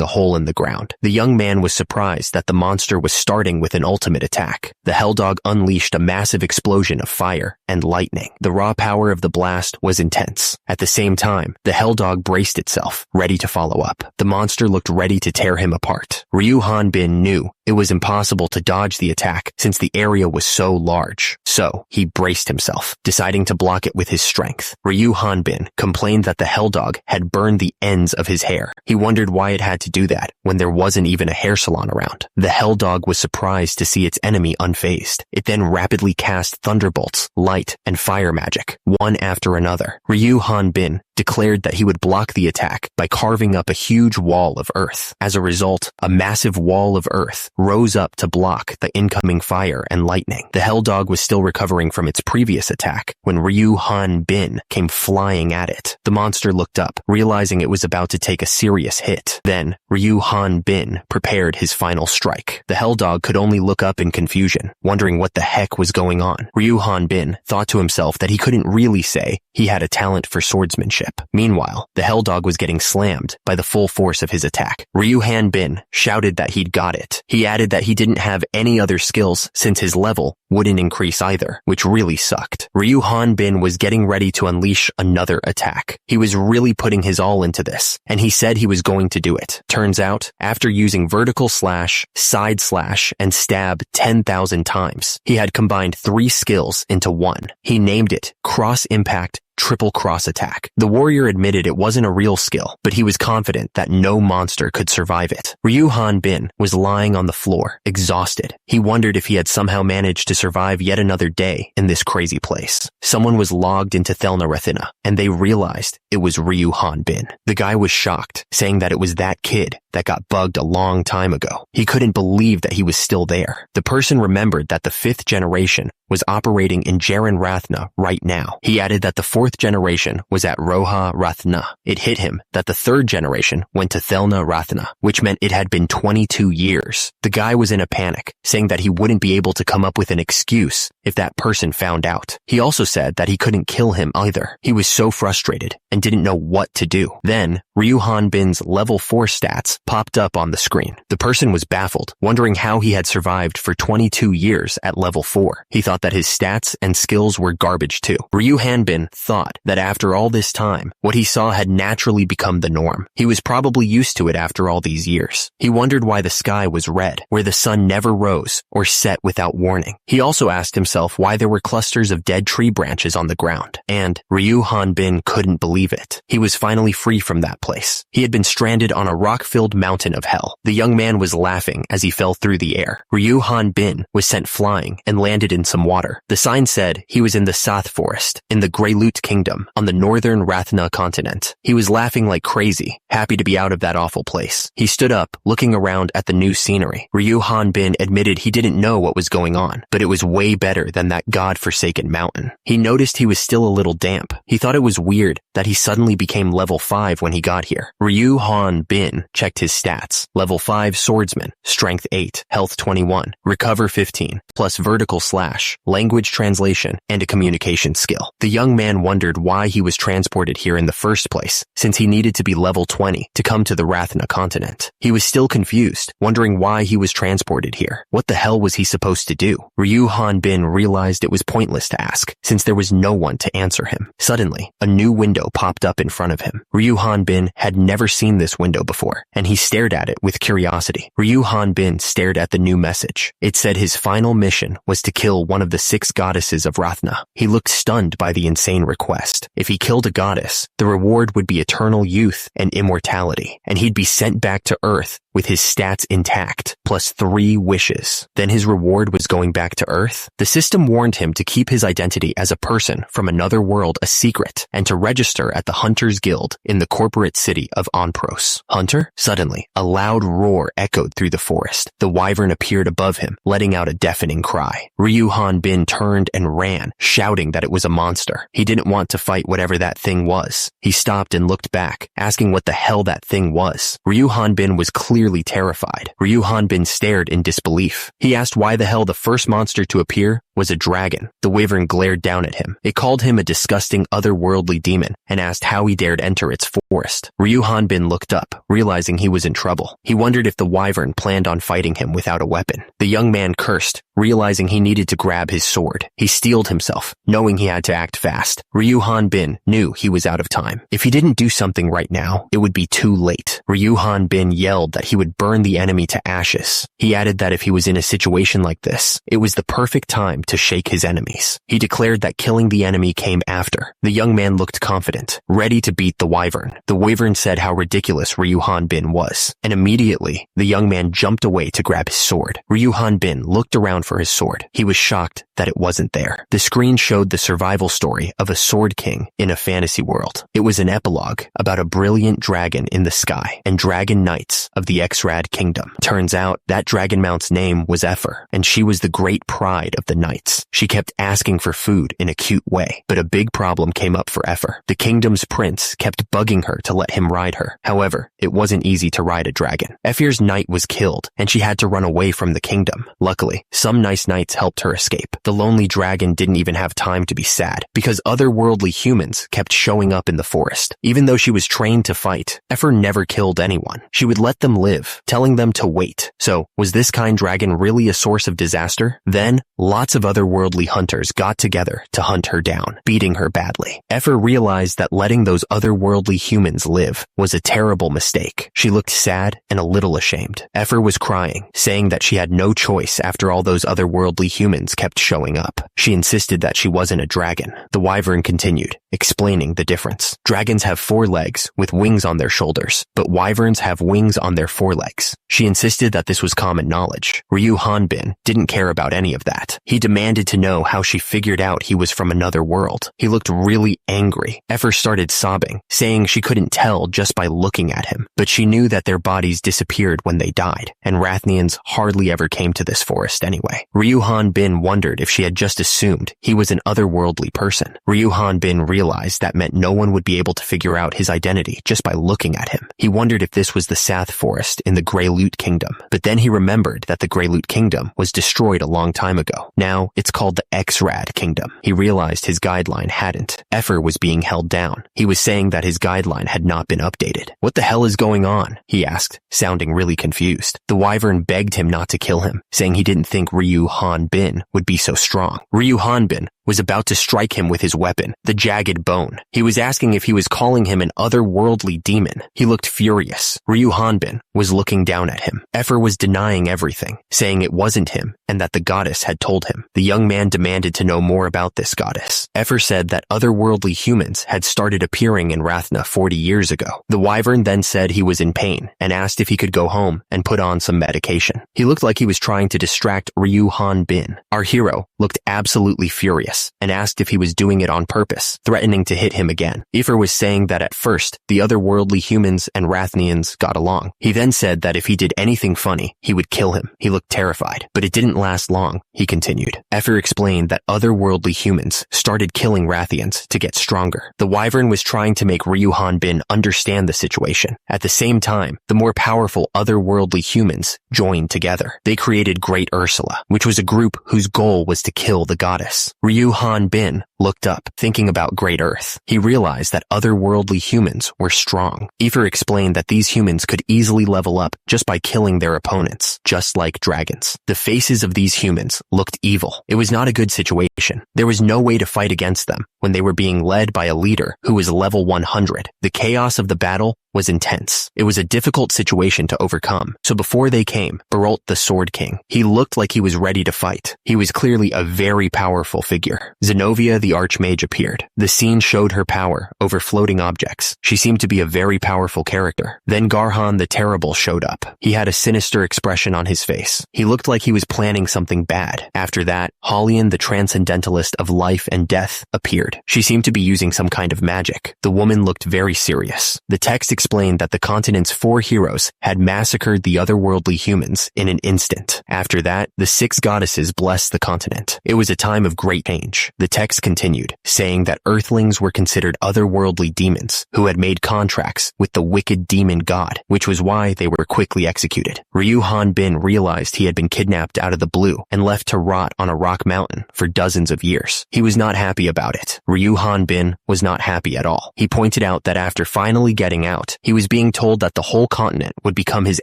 a hole in the ground. The young man was surprised that the monster was starting with an ultimate attack. The hell dog unleashed a massive explosion of fire and lightning. The raw power of the blast was intense. At the same time, the hell dog braced itself, ready to follow up. The monster looked ready to tear him apart. Ryu Hanbin knew it was impossible to dodge the attack since the area was so large. So, he braced himself, deciding to block it with his strength. Ryu Hanbin complained that the hell dog had burned the ends of his hair. He wondered why it had to do that when there wasn't even a hair salon around. The hell dog was surprised to see its enemy unfazed. It then rapidly cast thunderbolts, light, and fire magic, one after another. Ryu Hanbin declared that he would block the attack by carving up a huge wall of earth. As a result, a massive wall of earth rose up to block the incoming fire and lightning. The hell dog was still recovering from its previous attack when Ryu Hanbin came flying at it. The monster looked up, realizing it was about to take a serious hit. Then, Ryu Hanbin prepared his final strike. The hell dog could only look up in confusion, wondering what the heck was going on. Ryu Hanbin thought to himself that he couldn't really say he had a talent for swordsmanship. Meanwhile, the hell dog was getting slammed by the full force of his attack. Ryu Hanbin shouted that he'd got it. He added that he didn't have any other skills since his level wouldn't increase either, which really sucked. Ryu Hanbin was getting ready to unleash another attack. He was really putting his all into this, and he said he was going to do it. Turns out, after using vertical slash, side slash, and stab 10,000 times, he had combined 3 skills into one. He named it Cross Impact triple cross attack. The warrior admitted it wasn't a real skill, but he was confident that no monster could survive it. Ryu Hanbin was lying on the floor, exhausted. He wondered if he had somehow managed to survive yet another day in this crazy place. Someone was logged into Thelaratha, and they realized it was Ryu Hanbin. The guy was shocked, saying that it was that kid that got bugged a long time ago. He couldn't believe that he was still there. The person remembered that the 5th generation was operating in Jaren Rathna right now. He added that the 4th generation was at Roha Rathna. It hit him that the 3rd generation went to Thelna Rathna, which meant it had been 22 years. The guy was in a panic, saying that he wouldn't be able to come up with an excuse if that person found out. He also said that he couldn't kill him either. He was so frustrated and didn't know what to do. Then, Ryu Hanbin's level 4 stats popped up on the screen. The person was baffled, wondering how he had survived for 22 years at level 4. He thought that his stats and skills were garbage too. Ryu Hanbin thought that after all this time, what he saw had naturally become the norm. He was probably used to it after all these years. He wondered why the sky was red, where the sun never rose or set without warning. He also asked himself why there were clusters of dead tree branches on the ground, and Ryu Hanbin couldn't believe it. He was finally free from that place. He had been stranded on a rock-filled mountain of hell. The young man was laughing as he fell through the air. Ryu Hanbin was sent flying and landed in some water. The sign said he was in the Sath Forest, in the Greyloot Kingdom, on the northern Rathna continent. He was laughing like crazy, happy to be out of that awful place. He stood up, looking around at the new scenery. Ryu Hanbin admitted he didn't know what was going on, but it was way better than that god-forsaken mountain. He noticed he was still a little damp. He thought it was weird that he suddenly became level 5 when he got here. Ryu Hanbin checked his stats. Level 5 swordsman, strength 8, health 21, recover 15, plus vertical slash, language translation, and a communication skill. The young man wondered why he was transported here in the first place, since he needed to be level 20 to come to the Rathna continent. He was still confused, wondering why he was transported here. What the hell was he supposed to do? Ryu Hanbin realized it was pointless to ask, since there was no one to answer him. Suddenly, a new window popped up in front of him. Ryu Hanbin had never seen this window before, and he stared at it with curiosity. Ryu Hanbin stared at the new message. It said his final mission was to kill one of the 6 goddesses of Rathna. He looked stunned by the insane request. If he killed a goddess, the reward would be eternal youth and immortality, and he'd be sent back to Earth with his stats intact, plus 3 wishes. Then his reward was going back to Earth? The system warned him to keep his identity as a person from another world a secret, and to register at the Hunters Guild in the corporate city of Onpros. Hunter? Suddenly, a loud roar echoed through the forest. The wyvern appeared above him, letting out a deafening cry. Ryu Hanbin turned and ran, shouting that it was a monster. He didn't want to fight whatever that thing was. He stopped and looked back, asking what the hell that thing was. Ryu Hanbin was clearly terrified. Ryu Hanbin stared in disbelief. He asked why the hell the first monster to appear was a dragon. The wyvern glared down at him. It called him a disgusting otherworldly demon and asked how he dared enter its forest. Ryu Hanbin looked up, realizing he was in trouble. He wondered if the wyvern planned on fighting him without a weapon. The young man cursed, realizing he needed to grab his sword. He steeled himself, knowing he had to act fast. Ryu Hanbin knew he was out of time. If he didn't do something right now, it would be too late. Ryu Hanbin yelled that he would burn the enemy to ashes. He added that if he was in a situation like this, it was the perfect time to shake his enemies. He declared that killing the enemy came after. The young man looked confident, ready to beat the wyvern. The wyvern said how ridiculous Ryu Hanbin was, and immediately, the young man jumped away to grab his sword. Ryu Hanbin looked around for his sword. He was shocked that it wasn't there. The screen showed the survival story of a sword king in a fantasy world. It was an epilogue about a brilliant dragon in the sky and dragon knights of the Xrad kingdom. Turns out that dragon mount's name was Ephor, and she was the great pride of the knights. She kept asking for food in a cute way, but a big problem came up for Ephor. The kingdom's prince kept bugging her to let him ride her. However, it wasn't easy to ride a dragon. Ephor's knight was killed, and she had to run away from the kingdom. Luckily, some nice knights helped her escape. The lonely dragon didn't even have time to be sad, because otherworldly humans kept showing up in the forest. Even though she was trained to fight, Ephor never killed anyone. She would let them live, telling them to wait. So, was this kind dragon really a source of disaster? Then, lots of of otherworldly hunters got together to hunt her down, beating her badly. Efer realized that letting those otherworldly humans live was a terrible mistake. She looked sad and a little ashamed. Efer was crying, saying that she had no choice after all those otherworldly humans kept showing up. She insisted that she wasn't a dragon. The wyvern continued, explaining the difference. Dragons have 4 legs with wings on their shoulders, but wyverns have wings on their forelegs. She insisted that this was common knowledge. Ryu Hanbin didn't care about any of that. He demanded to know how she figured out he was from another world. He looked really angry. Efer started sobbing, saying she couldn't tell just by looking at him, but she knew that their bodies disappeared when they died, and Rathnians hardly ever came to this forest anyway. Ryu Hanbin wondered if she had just assumed he was an otherworldly person. Ryu Hanbin realized that meant no one would be able to figure out his identity just by looking at him. He wondered if this was the Sath Forest in the Grey Loot Kingdom, but then he remembered that the Grey Loot Kingdom was destroyed a long time ago. Now it's called the X-Rad Kingdom. He realized his guideline hadn't. Efer was being held down. He was saying that his guideline had not been updated. What the hell is going on? He asked, sounding really confused. The wyvern begged him not to kill him, saying he didn't think Ryu Hanbin would be so strong. Ryu Hanbin was about to strike him with his weapon, the jagged bone. He was asking if he was calling him an otherworldly demon. He looked furious. Ryu Hanbin was looking down at him. Efer was denying everything, saying it wasn't him and that the goddess had told him. The young man demanded to know more about this goddess. Efer said that otherworldly humans had started appearing in Rathna 40 years ago. The wyvern then said he was in pain and asked if he could go home and put on some medication. He looked like he was trying to distract Ryu Hanbin. Our hero looked absolutely furious and asked if he was doing it on purpose, threatening to hit him again. Efer was saying that at first, the otherworldly humans and Rathnians got along. He then said that if he did anything funny, he would kill him. He looked terrified, but it didn't last long. He continued. Efer explained that otherworldly humans started killing Rathians to get stronger. The wyvern was trying to make Ryu Hanbin understand the situation. At the same time, the more powerful otherworldly humans joined together. They created Great Ursula, which was a group whose goal was to kill the goddess. Ryu Hanbin looked up, thinking about Great Earth. He realized that otherworldly humans were strong. Efer explained that these humans could easily level up just by killing their opponents, just like dragons. The faces of these humans looked evil. It was not a good situation. There was no way to fight against them when they were being led by a leader who was level 100. The chaos of the battle was intense. It was a difficult situation to overcome. So before they came, Barolt the Sword King. He looked like he was ready to fight. He was clearly a very powerful figure. Zenobia the Archmage appeared. The scene showed her power over floating objects. She seemed to be a very powerful character. Then Garhan the Terrible showed up. He had a sinister expression on his face. He looked like he was planning something bad. After that, Holian the Transcendentalist of Life and Death appeared. She seemed to be using some kind of magic. The woman looked very serious. The text explained that the continent's 4 heroes had massacred the otherworldly humans in an instant. After that, the 6 goddesses blessed the continent. It was a time of great change. The text continued, saying that Earthlings were considered otherworldly demons who had made contracts with the wicked demon god, which was why they were quickly executed. Ryu Hanbin realized he had been kidnapped out of the blue and left to rot on a rock mountain for dozens of years. He was not happy about it. Ryu Hanbin was not happy at all. He pointed out that after finally getting out, he was being told that the whole continent would become his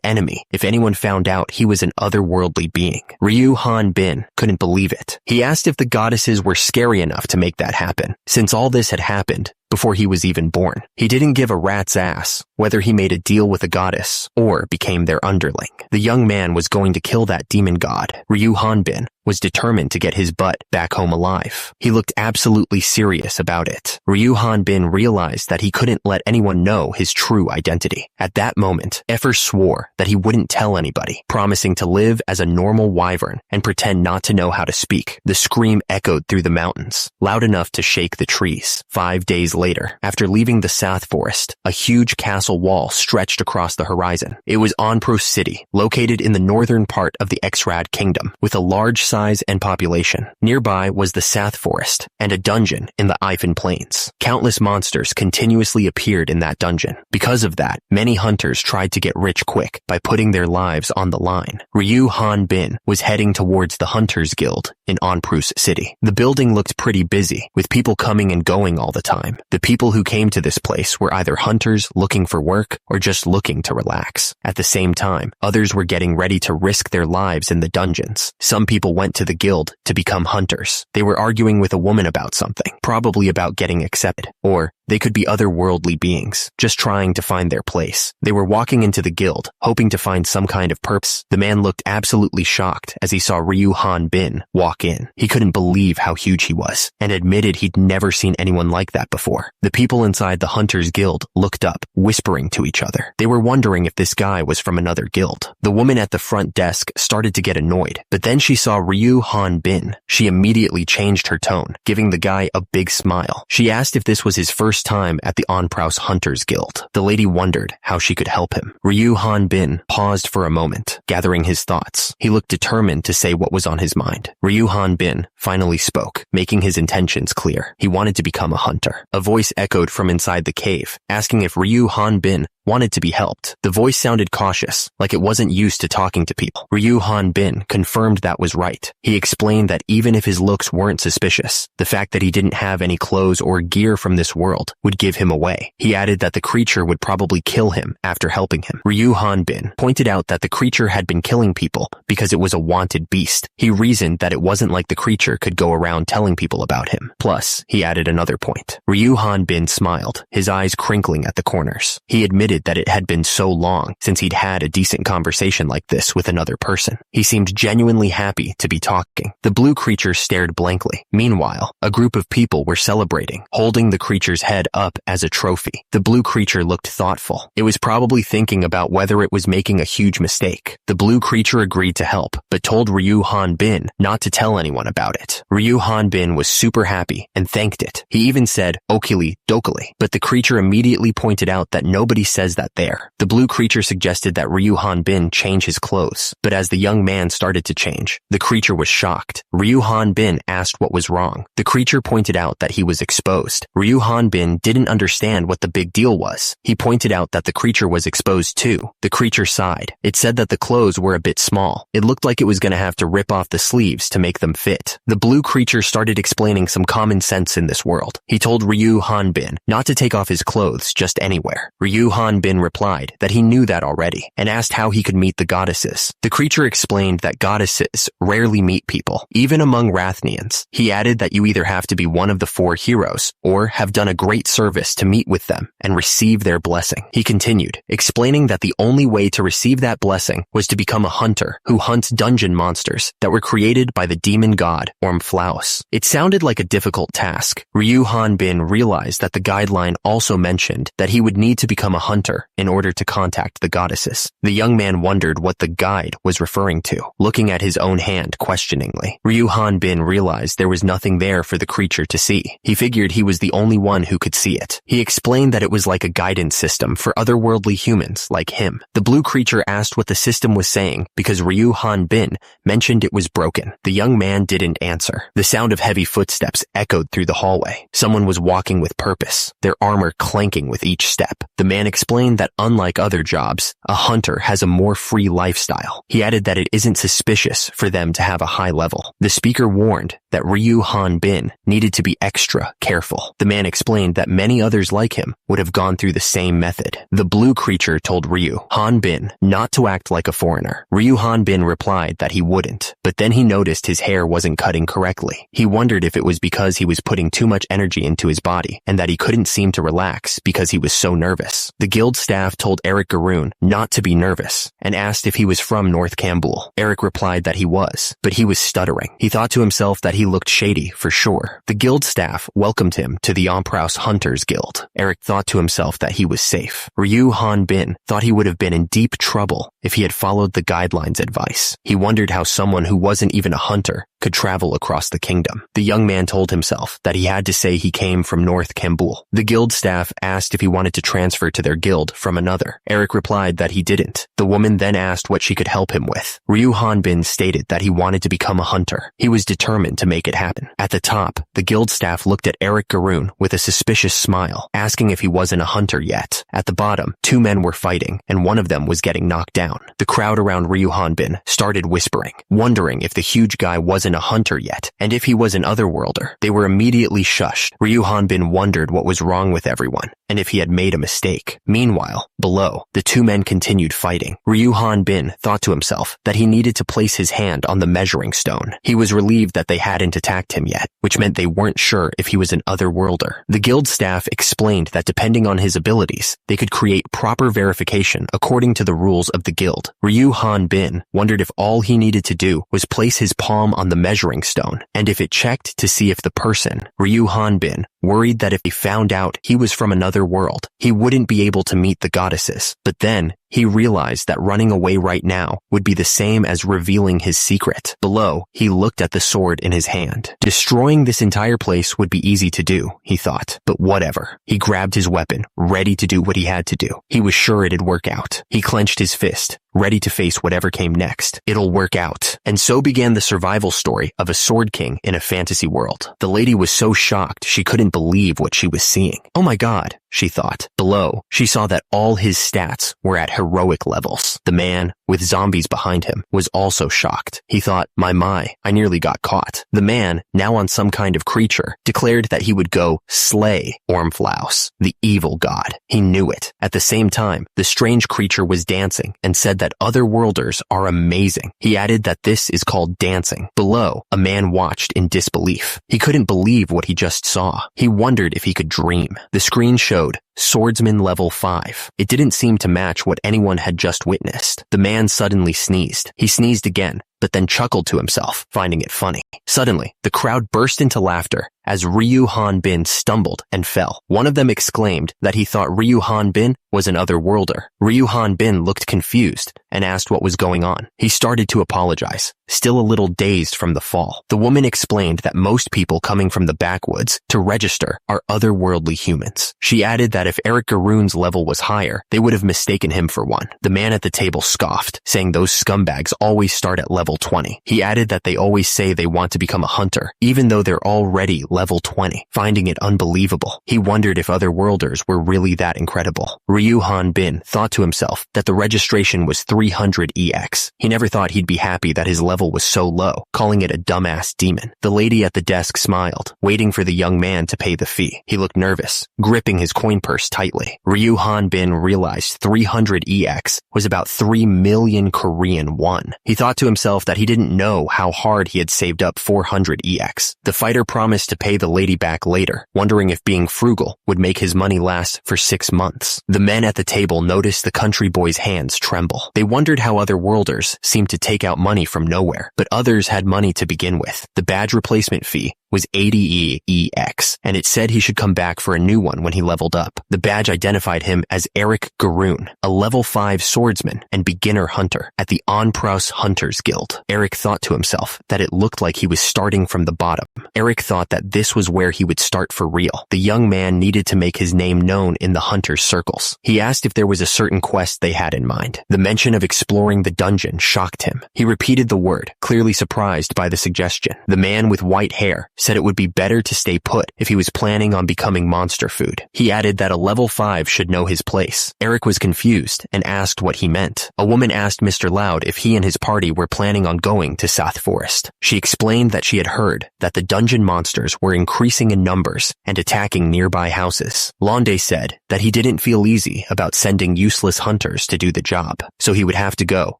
enemy if anyone found out he was an otherworldly being. Ryu Hanbin couldn't believe it. He asked if the goddesses were scary enough to make that happen, since all this had happened before he was even born. He didn't give a rat's ass whether he made a deal with a goddess or became their underling. The young man was going to kill that demon god. Ryu Hanbin was determined to get his butt back home alive. He looked absolutely serious about it. Ryu Hanbin realized that he couldn't let anyone know his true identity. At that moment, Efer swore that he wouldn't tell anybody, promising to live as a normal wyvern and pretend not to know how to speak. The scream echoed through the mountains, loud enough to shake the trees. 5 days later, after leaving the South Forest, a huge castle wall stretched across the horizon. It was Onpros City, located in the northern part of the X-Rad Kingdom, with a large size and population. Nearby was the South Forest and a dungeon in the Ifan Plains. Countless monsters continuously appeared in that dungeon. Because of that, many hunters tried to get rich quick by putting their lives on the line. Ryu Hanbin was heading towards the Hunters Guild in Onpros City. The building looked pretty busy, with people coming and going all the time. The people who came to this place were either hunters looking for work or just looking to relax. At the same time, others were getting ready to risk their lives in the dungeons. Some people went went to the guild to become hunters. They were arguing with a woman about something, probably about getting accepted, or they could be otherworldly beings, just trying to find their place. They were walking into the guild, hoping to find some kind of purpose. The man looked absolutely shocked as he saw Ryu Han Bin walk in. He couldn't believe how huge he was, and admitted he'd never seen anyone like that before. The people inside the Hunters Guild looked up, whispering to each other. They were wondering if this guy was from another guild. The woman at the front desk started to get annoyed, but then she saw Ryu Han Bin. She immediately changed her tone, giving the guy a big smile. She asked if this was his first time at the Onpraus Hunters Guild. The lady wondered how she could help him. Ryu Han Bin paused for a moment, gathering his thoughts. He looked determined to say what was on his mind. Ryu Han Bin finally spoke, making his intentions clear. He wanted to become a hunter. A voice echoed from inside the cave, asking if Ryu Han Bin wanted to be helped. The voice sounded cautious, like it wasn't used to talking to people. Ryu Han Bin confirmed that was right. He explained that even if his looks weren't suspicious, the fact that he didn't have any clothes or gear from this world would give him away. He added that the creature would probably kill him after helping him. Ryu Han Bin pointed out that the creature had been killing people because it was a wanted beast. He reasoned that it wasn't like the creature could go around telling people about him. Plus, he added another point. Ryu Han Bin smiled, his eyes crinkling at the corners. He admitted that it had been so long since he'd had a decent conversation like this with another person. He seemed genuinely happy to be talking. The blue creature stared blankly. Meanwhile, a group of people were celebrating, holding the creature's head up as a trophy. The blue creature looked thoughtful. It was probably thinking about whether it was making a huge mistake. The blue creature agreed to help, but told Ryu Han Bin not to tell anyone about it. Ryu Han Bin was super happy and thanked it. He even said, "Okili dokili," but the creature immediately pointed out that nobody says that there. The blue creature suggested that Ryu Han Bin change his clothes, but as the young man started to change, the creature was shocked. Ryu Han Bin asked what was wrong. The creature pointed out that he was exposed. Ryu Han Bin didn't understand what the big deal was. He pointed out that the creature was exposed too. The creature sighed. It said that the clothes were a bit small. It looked like it was going to have to rip off the sleeves to make them fit. The blue creature started explaining some common sense in this world. He told Ryu Han Bin not to take off his clothes just anywhere. Ryu Han Bin replied that he knew that already and asked how he could meet the goddesses. The creature explained that goddesses rarely meet people, even among Rathnians. He added that you either have to be one of the 4 heroes or have done a great service to meet with them and receive their blessing. He continued, explaining that the only way to receive that blessing was to become a hunter who hunts dungeon monsters that were created by the demon god Ormflaus. It sounded like a difficult task. Ryu Han Bin realized that the guideline also mentioned that he would need to become a hunter in order to contact the goddesses. The young man wondered what the guide was referring to, looking at his own hand questioningly. Ryu Han Bin realized there was nothing there for the creature to see. He figured he was the only one who could see it. He explained that it was like a guidance system for otherworldly humans like him. The blue creature asked what the system was saying because Ryu Han Bin mentioned it was broken. The young man didn't answer. The sound of heavy footsteps echoed through the hallway. Someone was walking with purpose, their armor clanking with each step. The man explained that unlike other jobs, a hunter has a more free lifestyle. He added that it isn't suspicious for them to have a high level. The speaker warned that Ryu Han Bin needed to be extra careful. The man explained that many others like him would have gone through the same method. The blue creature told Ryu Han Bin not to act like a foreigner. Ryu Han Bin replied that he wouldn't, but then he noticed his hair wasn't cutting correctly. He wondered if it was because he was putting too much energy into his body and that he couldn't seem to relax because he was so nervous. The guild staff told Eric Garoon not to be nervous and asked if he was from North Kambul. Eric replied that he was, but he was stuttering. He thought to himself that he looked shady for sure. The guild staff welcomed him to the Onpraus Hunters Guild. Eric thought to himself that he was safe. Ryu Han Bin thought he would have been in deep trouble if he had followed the guidelines' advice. He wondered how someone who wasn't even a hunter could travel across the kingdom. The young man told himself that he had to say he came from North Kambul. The guild staff asked if he wanted to transfer to their guild from another. Eric replied that he didn't. The woman then asked what she could help him with. Ryu Han Bin stated that he wanted to become a hunter. He was determined to make it happen. At the top, the guild staff looked at Eric Garoon with a suspicious smile, asking if he wasn't a hunter yet. At the bottom, 2 men were fighting, and one of them was getting knocked down. The crowd around Ryu Han Bin started whispering, wondering if the huge guy wasn't a hunter yet, and if he was an otherworlder. They were immediately shushed. Ryu Han Bin wondered what was wrong with everyone. and if he had made a mistake. Meanwhile, below, the two men continued fighting. Ryu Han-bin thought to himself that he needed to place his hand on the measuring stone. He was relieved that they hadn't attacked him yet, which meant they weren't sure if he was an otherworlder. The guild staff explained that depending on his abilities, they could create proper verification according to the rules of the guild. Ryu Han-bin wondered if all he needed to do was place his palm on the measuring stone, and if it checked to see if the person, Ryu Han-bin, worried that if he found out he was from another world, he wouldn't be able to meet the goddesses. But then, he realized that running away right now would be the same as revealing his secret. Below, he looked at the sword in his hand. Destroying this entire place would be easy to do, he thought. But whatever. He grabbed his weapon, ready to do what he had to do. He was sure it'd work out. He clenched his fist, ready to face whatever came next. It'll work out. And so began the survival story of a sword king in a fantasy world. The lady was so shocked she couldn't believe what she was seeing. Oh my god, she thought. Below, she saw that all his stats were at heroic levels. The man, with zombies behind him, was also shocked. He thought, my, I nearly got caught. The man, now on some kind of creature, declared that he would go slay Ormflaus, the evil god. He knew it. At the same time, the strange creature was dancing and said that otherworlders are amazing. He added that this is called dancing. Below, a man watched in disbelief. He couldn't believe what he just saw. He wondered if he could dream. The screen showed Swordsman level 5. It didn't seem to match what anyone had just witnessed. The man suddenly sneezed. He sneezed again, but then chuckled to himself, finding it funny. Suddenly, the crowd burst into laughter as Ryu Han-bin stumbled and fell. One of them exclaimed that he thought Ryu Han-bin was an otherworlder. Ryu Han-bin looked confused and asked what was going on. He started to apologize, still a little dazed from the fall. The woman explained that most people coming from the backwoods to register are otherworldly humans. She added that if Eric Garoon's level was higher, they would have mistaken him for one. The man at the table scoffed, saying those scumbags always start at level 20. He added that they always say they want to become a hunter, even though they're already level 20, finding it unbelievable. He wondered if otherworlders were really that incredible. Ryu Han-bin thought to himself that the registration was 300 EX. He never thought he'd be happy that his level was so low, calling it a dumbass demon. The lady at the desk smiled, waiting for the young man to pay the fee. He looked nervous, gripping his coin purse tightly. Ryu Han-bin realized 300 EX was about 3 million Korean won. He thought to himself that he didn't know how hard he had saved up 400 EX. The fighter promised to pay the lady back later, wondering if being frugal would make his money last for 6 months. The men at the table noticed the country boy's hands tremble. They wondered how other worlders seemed to take out money from nowhere, but others had money to begin with. The badge replacement fee was 80 EX, and it said he should come back for a new one when he leveled up. The badge identified him as Eric Garoon, a level 5 swordsman and beginner hunter at the Onpraus Hunters Guild. Eric thought to himself that it looked like he was starting from the bottom. Eric thought that this was where he would start for real. The young man needed to make his name known in the hunters' circles. He asked if there was a certain quest they had in mind. The mention of exploring the dungeon shocked him. He repeated the word, clearly surprised by the suggestion. The man with white hair said it would be better to stay put if he was planning on becoming monster food. He added that a level 5 should know his place. Eric was confused and asked what he meant. A woman asked Mr. Loud if he and his party were planning on going to South Forest. She explained that she had heard that the dungeon monsters were increasing in numbers and attacking nearby houses. Londe said that he didn't feel easy about sending useless hunters to do the job, so he would have to go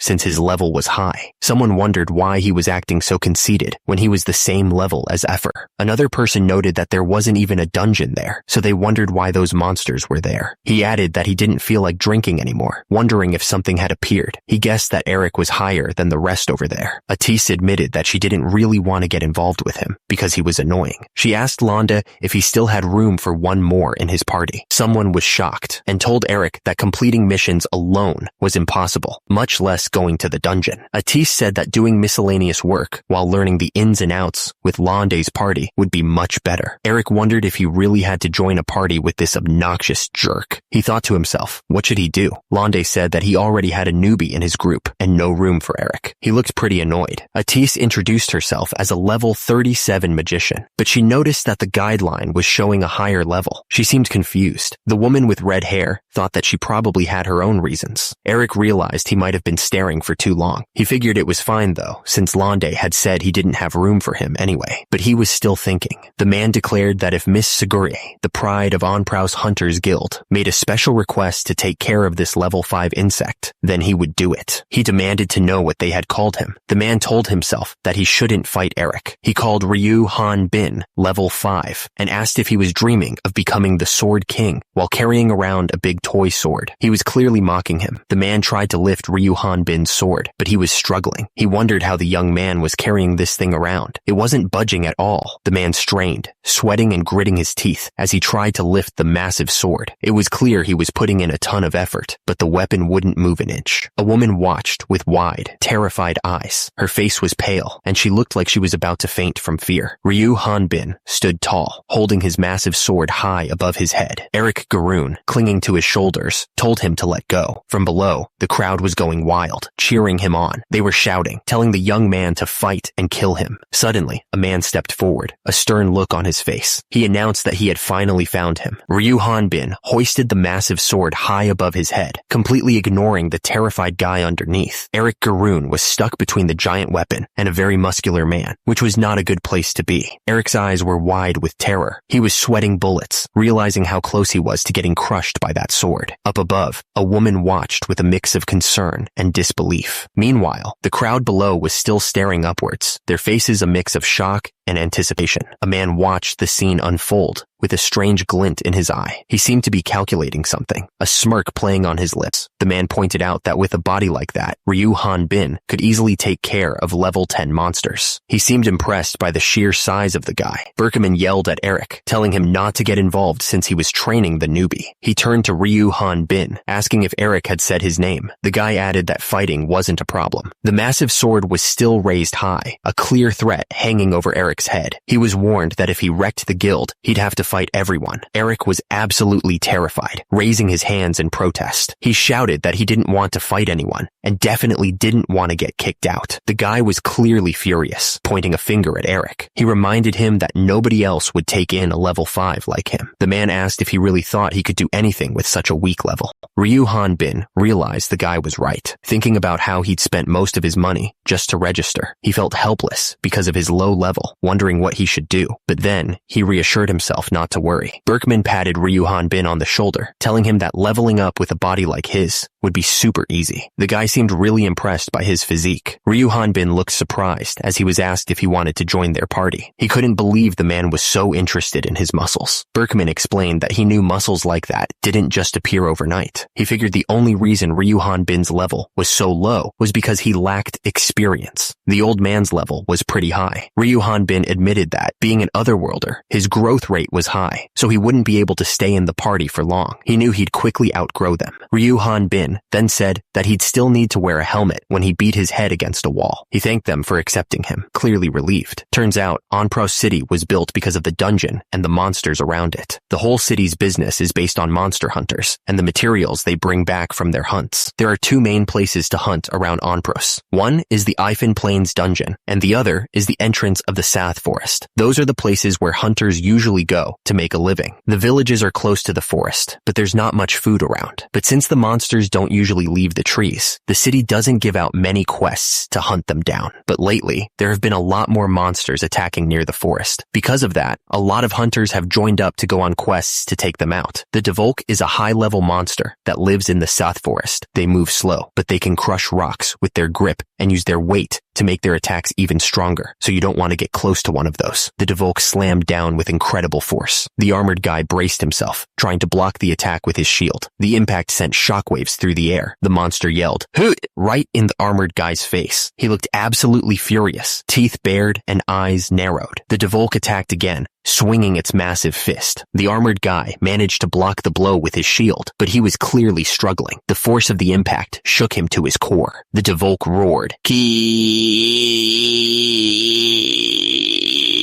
since his level was high. Someone wondered why he was acting so conceited when he was the same level as Effer. Another person noted that there wasn't even a dungeon there, so they wondered why those monsters were there. He added that he didn't feel like drinking anymore, wondering if something had appeared. He guessed that Eric was higher than the rest over there. Artis admitted that she didn't really want to get involved with him because he was annoying. She asked Londa if he still had room for one more in his party. Someone was shocked and told Eric that completing missions alone was impossible, much less going to the dungeon. Artis said that doing miscellaneous work while learning the ins and outs with Londe's party would be much better. Eric wondered if he really had to join a party with this obnoxious jerk. He thought to himself, what should he do? Londe said that he already had a newbie in his group and no room for Eric. He looked pretty annoyed. Artis introduced herself as a level 37 magician, but she noticed that the guideline was showing a higher level. She seemed confused. The woman with red hair thought that she probably had her own reasons. Eric realized he might have been staring for too long. He figured it was fine though, since Londe had said he didn't have room for him anyway, but he was was still thinking. The man declared that if Miss Segure, the pride of Onprow's Hunters Guild, made a special request to take care of this level 5 insect, then he would do it. He demanded to know what they had called him. The man told himself that he shouldn't fight Eric. He called Ryu Han Bin level 5 and asked if he was dreaming of becoming the Sword King while carrying around a big toy sword. He was clearly mocking him. The man tried to lift Ryu Han Bin's sword, but he was struggling. He wondered how the young man was carrying this thing around. It wasn't budging at all. The man strained, sweating and gritting his teeth as he tried to lift the massive sword. It was clear he was putting in a ton of effort, but the weapon wouldn't move an inch. A woman watched with wide, terrified eyes. Her face was pale, and she looked like she was about to faint from fear. Ryu Han Bin stood tall, holding his massive sword high above his head. Eric Garoon, clinging to his shoulders, told him to let go. From below, the crowd was going wild, cheering him on. They were shouting, telling the young man to fight and kill him. Suddenly, a man stepped forward, a stern look on his face. He announced that he had finally found him. Ryu Han Bin hoisted the massive sword high above his head, completely ignoring the terrified guy underneath. Eric Garoon was stuck between the giant weapon and a very muscular man, which was not a good place to be. Eric's eyes were wide with terror. He was sweating bullets, realizing how close he was to getting crushed by that sword. Up above, a woman watched with a mix of concern and disbelief. Meanwhile, the crowd below was still staring upwards, their faces a mix of shock and anticipation. A man watched the scene unfold with a strange glint in his eye. He seemed to be calculating something, a smirk playing on his lips. The man pointed out that with a body like that, Ryu Han Bin could easily take care of level 10 monsters. He seemed impressed by the sheer size of the guy. Berkman yelled at Eric, telling him not to get involved since he was training the newbie. He turned to Ryu Han Bin, asking if Eric had said his name. The guy added that fighting wasn't a problem. The massive sword was still raised high, a clear threat hanging over Eric's head. He was warned that if he wrecked the guild, he'd have to fight everyone. Eric was absolutely terrified, raising his hands in protest. He shouted that he didn't want to fight anyone and definitely didn't want to get kicked out. The guy was clearly furious, pointing a finger at Eric. He reminded him that nobody else would take in a level 5 like him. The man asked if he really thought he could do anything with such a weak level. Ryu Han Bin realized the guy was right. Thinking about how he'd spent most of his money just to register, he felt helpless because of his low level, wondering what he should do. But then, he reassured himself not to worry. Berkman patted Ryu Han Bin on the shoulder, telling him that leveling up with a body like his would be super easy. The guy seemed really impressed by his physique. Ryu Han Bin looked surprised as he was asked if he wanted to join their party. He couldn't believe the man was so interested in his muscles. Berkman explained that he knew muscles like that didn't just appear overnight. He figured the only reason Ryu Han Bin's level was so low was because he lacked experience. The old man's level was pretty high. Ryu Han Bin admitted that, being an otherworlder, his growth rate was high, so he wouldn't be able to stay in the party for long. He knew he'd quickly outgrow them. Ryu Han Bin then said that he'd still need to wear a helmet when he beat his head against a wall. He thanked them for accepting him, clearly relieved. Turns out, Onpro City was built because of the dungeon and the monsters around it. The whole city's business is based on monster hunters and the materials they bring back from their hunts. There are two main places to hunt around Onpros. One is the Ifan Plains dungeon, and the other is the entrance of the Sath Forest. Those are the places where hunters usually go to make a living. The villages are close to the forest, but there's not much food around. But since the monsters don't usually leave the trees, the city doesn't give out many quests to hunt them down. But lately, there have been a lot more monsters attacking near the forest. Because of that, a lot of hunters have joined up to go on quests to take them out. The Devulk is a high-level monster that lives in the Sath Forest. They move slow, but they can crush rocks with their grip and use their weight to make their attacks even stronger, so you don't want to get close to one of those. The Devulk slammed down with incredible force. The armored guy braced himself, trying to block the attack with his shield. The impact sent shockwaves through the air. The monster yelled, "Hoot!" right in the armored guy's face. He looked absolutely furious, teeth bared and eyes narrowed. The Devulk attacked again, swinging its massive fist. The armored guy managed to block the blow with his shield, but he was clearly struggling. The force of the impact shook him to his core. The Devulk roared, "Ki!"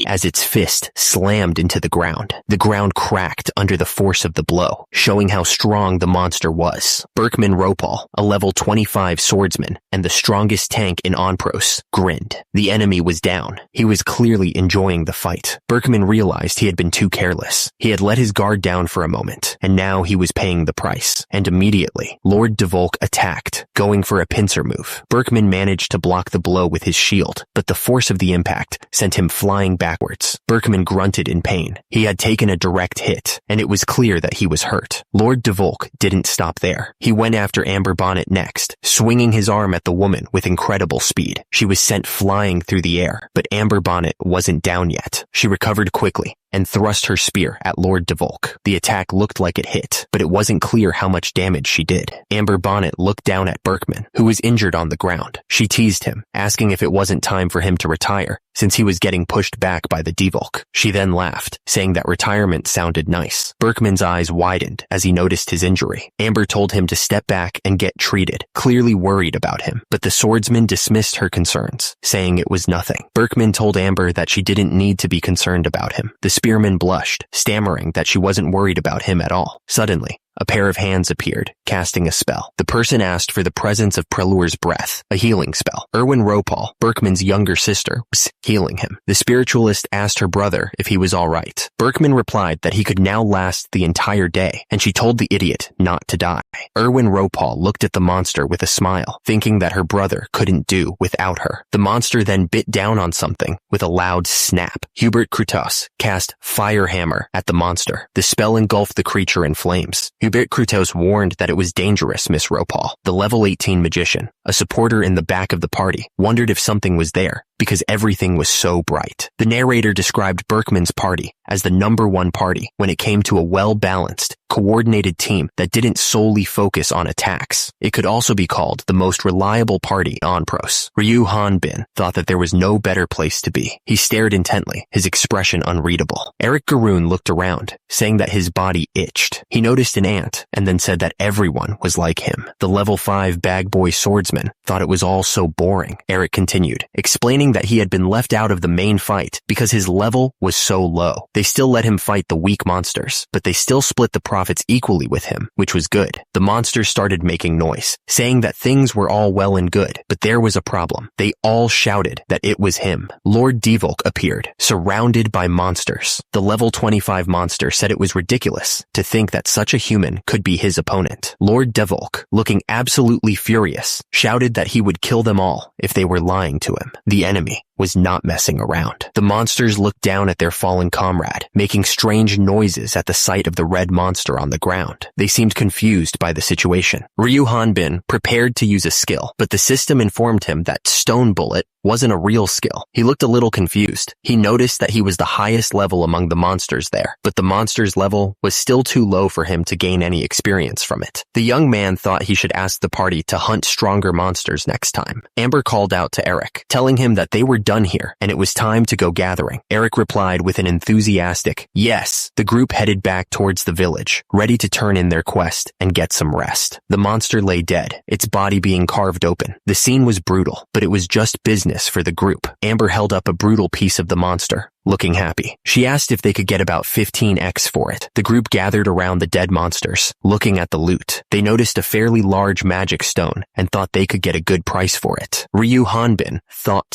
as its fist slammed into the ground. The ground cracked under the force of the blow, showing how strong the monster was. Berkman Ropal, a level 25 swordsman and the strongest tank in Onpros, grinned. The enemy was down. He was clearly enjoying the fight. Berkman realized realized he had been too careless. He had let his guard down for a moment, and now he was paying the price. And immediately, Lord Devulk attacked, going for a pincer move. Berkman managed to block the blow with his shield, but the force of the impact sent him flying backwards. Berkman grunted in pain. He had taken a direct hit, and it was clear that he was hurt. Lord Devulk didn't stop there. He went after Amber Bonnet next, swinging his arm at the woman with incredible speed. She was sent flying through the air, but Amber Bonnet wasn't down yet. She recovered quickly and thrust her spear at Lord Devulk. The attack looked like it hit, but it wasn't clear how much damage she did. Amber Bonnet looked down at Berkman, who was injured on the ground. She teased him, asking if it wasn't time for him to retire, since he was getting pushed back by the Devulk. She then laughed, saying that retirement sounded nice. Berkman's eyes widened as he noticed his injury. Amber told him to step back and get treated, clearly worried about him, but the swordsman dismissed her concerns, saying it was nothing. Berkman told Amber that she didn't need to be concerned about him. The spearman blushed, stammering that she wasn't worried about him at all. Suddenly, a pair of hands appeared, casting a spell. The person asked for the presence of Prelur's breath, a healing spell. Erwin Ropal, Berkman's younger sister, was healing him. The spiritualist asked her brother if he was all right. Berkman replied that he could now last the entire day, and she told the idiot not to die. Erwin Ropal looked at the monster with a smile, thinking that her brother couldn't do without her. The monster then bit down on something with a loud snap. Hubert Krutos cast Fire Hammer at the monster. The spell engulfed the creature in flames. Hubert Krutos warned that it was dangerous, Miss Ropal. The level 18 magician, a supporter in the back of the party, wondered if something was there, because everything was so bright. The narrator described Berkman's party as the #1 party when it came to a well-balanced, coordinated team that didn't solely focus on attacks. It could also be called the most reliable party on Pros. Ryu Han-bin thought that there was no better place to be. He stared intently, his expression unreadable. Eric Garoon looked around, saying that his body itched. He noticed an ant, and then said that everyone was like him. The level 5 bag boy swordsman thought it was all so boring. Eric continued, explaining that he had been left out of the main fight because his level was so low. They still let him fight the weak monsters, but they still split the profits equally with him, which was good. The monsters started making noise, saying that things were all well and good, but there was a problem. They all shouted that it was him. Lord Devulk appeared, surrounded by monsters. The level 25 monster said it was ridiculous to think that such a human could be his opponent. Lord Devulk, looking absolutely furious, shouted that he would kill them all if they were lying to him. The enemy was not messing around. The monsters looked down at their fallen comrade, making strange noises at the sight of the red monster on the ground. They seemed confused by the situation. Ryu Han-bin prepared to use a skill, but the system informed him that Stone Bullet wasn't a real skill. He looked a little confused. He noticed that he was the highest level among the monsters there, but the monster's level was still too low for him to gain any experience from it. The young man thought he should ask the party to hunt stronger monsters next time. Amber called out to Eric, telling him that they were done here and it was time to go gathering. Eric replied with an enthusiastic yes. The group headed back towards the village, ready to turn in their quest and get some rest. The monster lay dead, its body being carved open. The scene was brutal, but it was just business for the group. Amber held up a brutal piece of the monster, looking happy. She asked if they could get about 15x for it. The group gathered around the dead monsters, looking at the loot. They noticed a fairly large magic stone and thought they could get a good price for it. Ryu Han-bin thought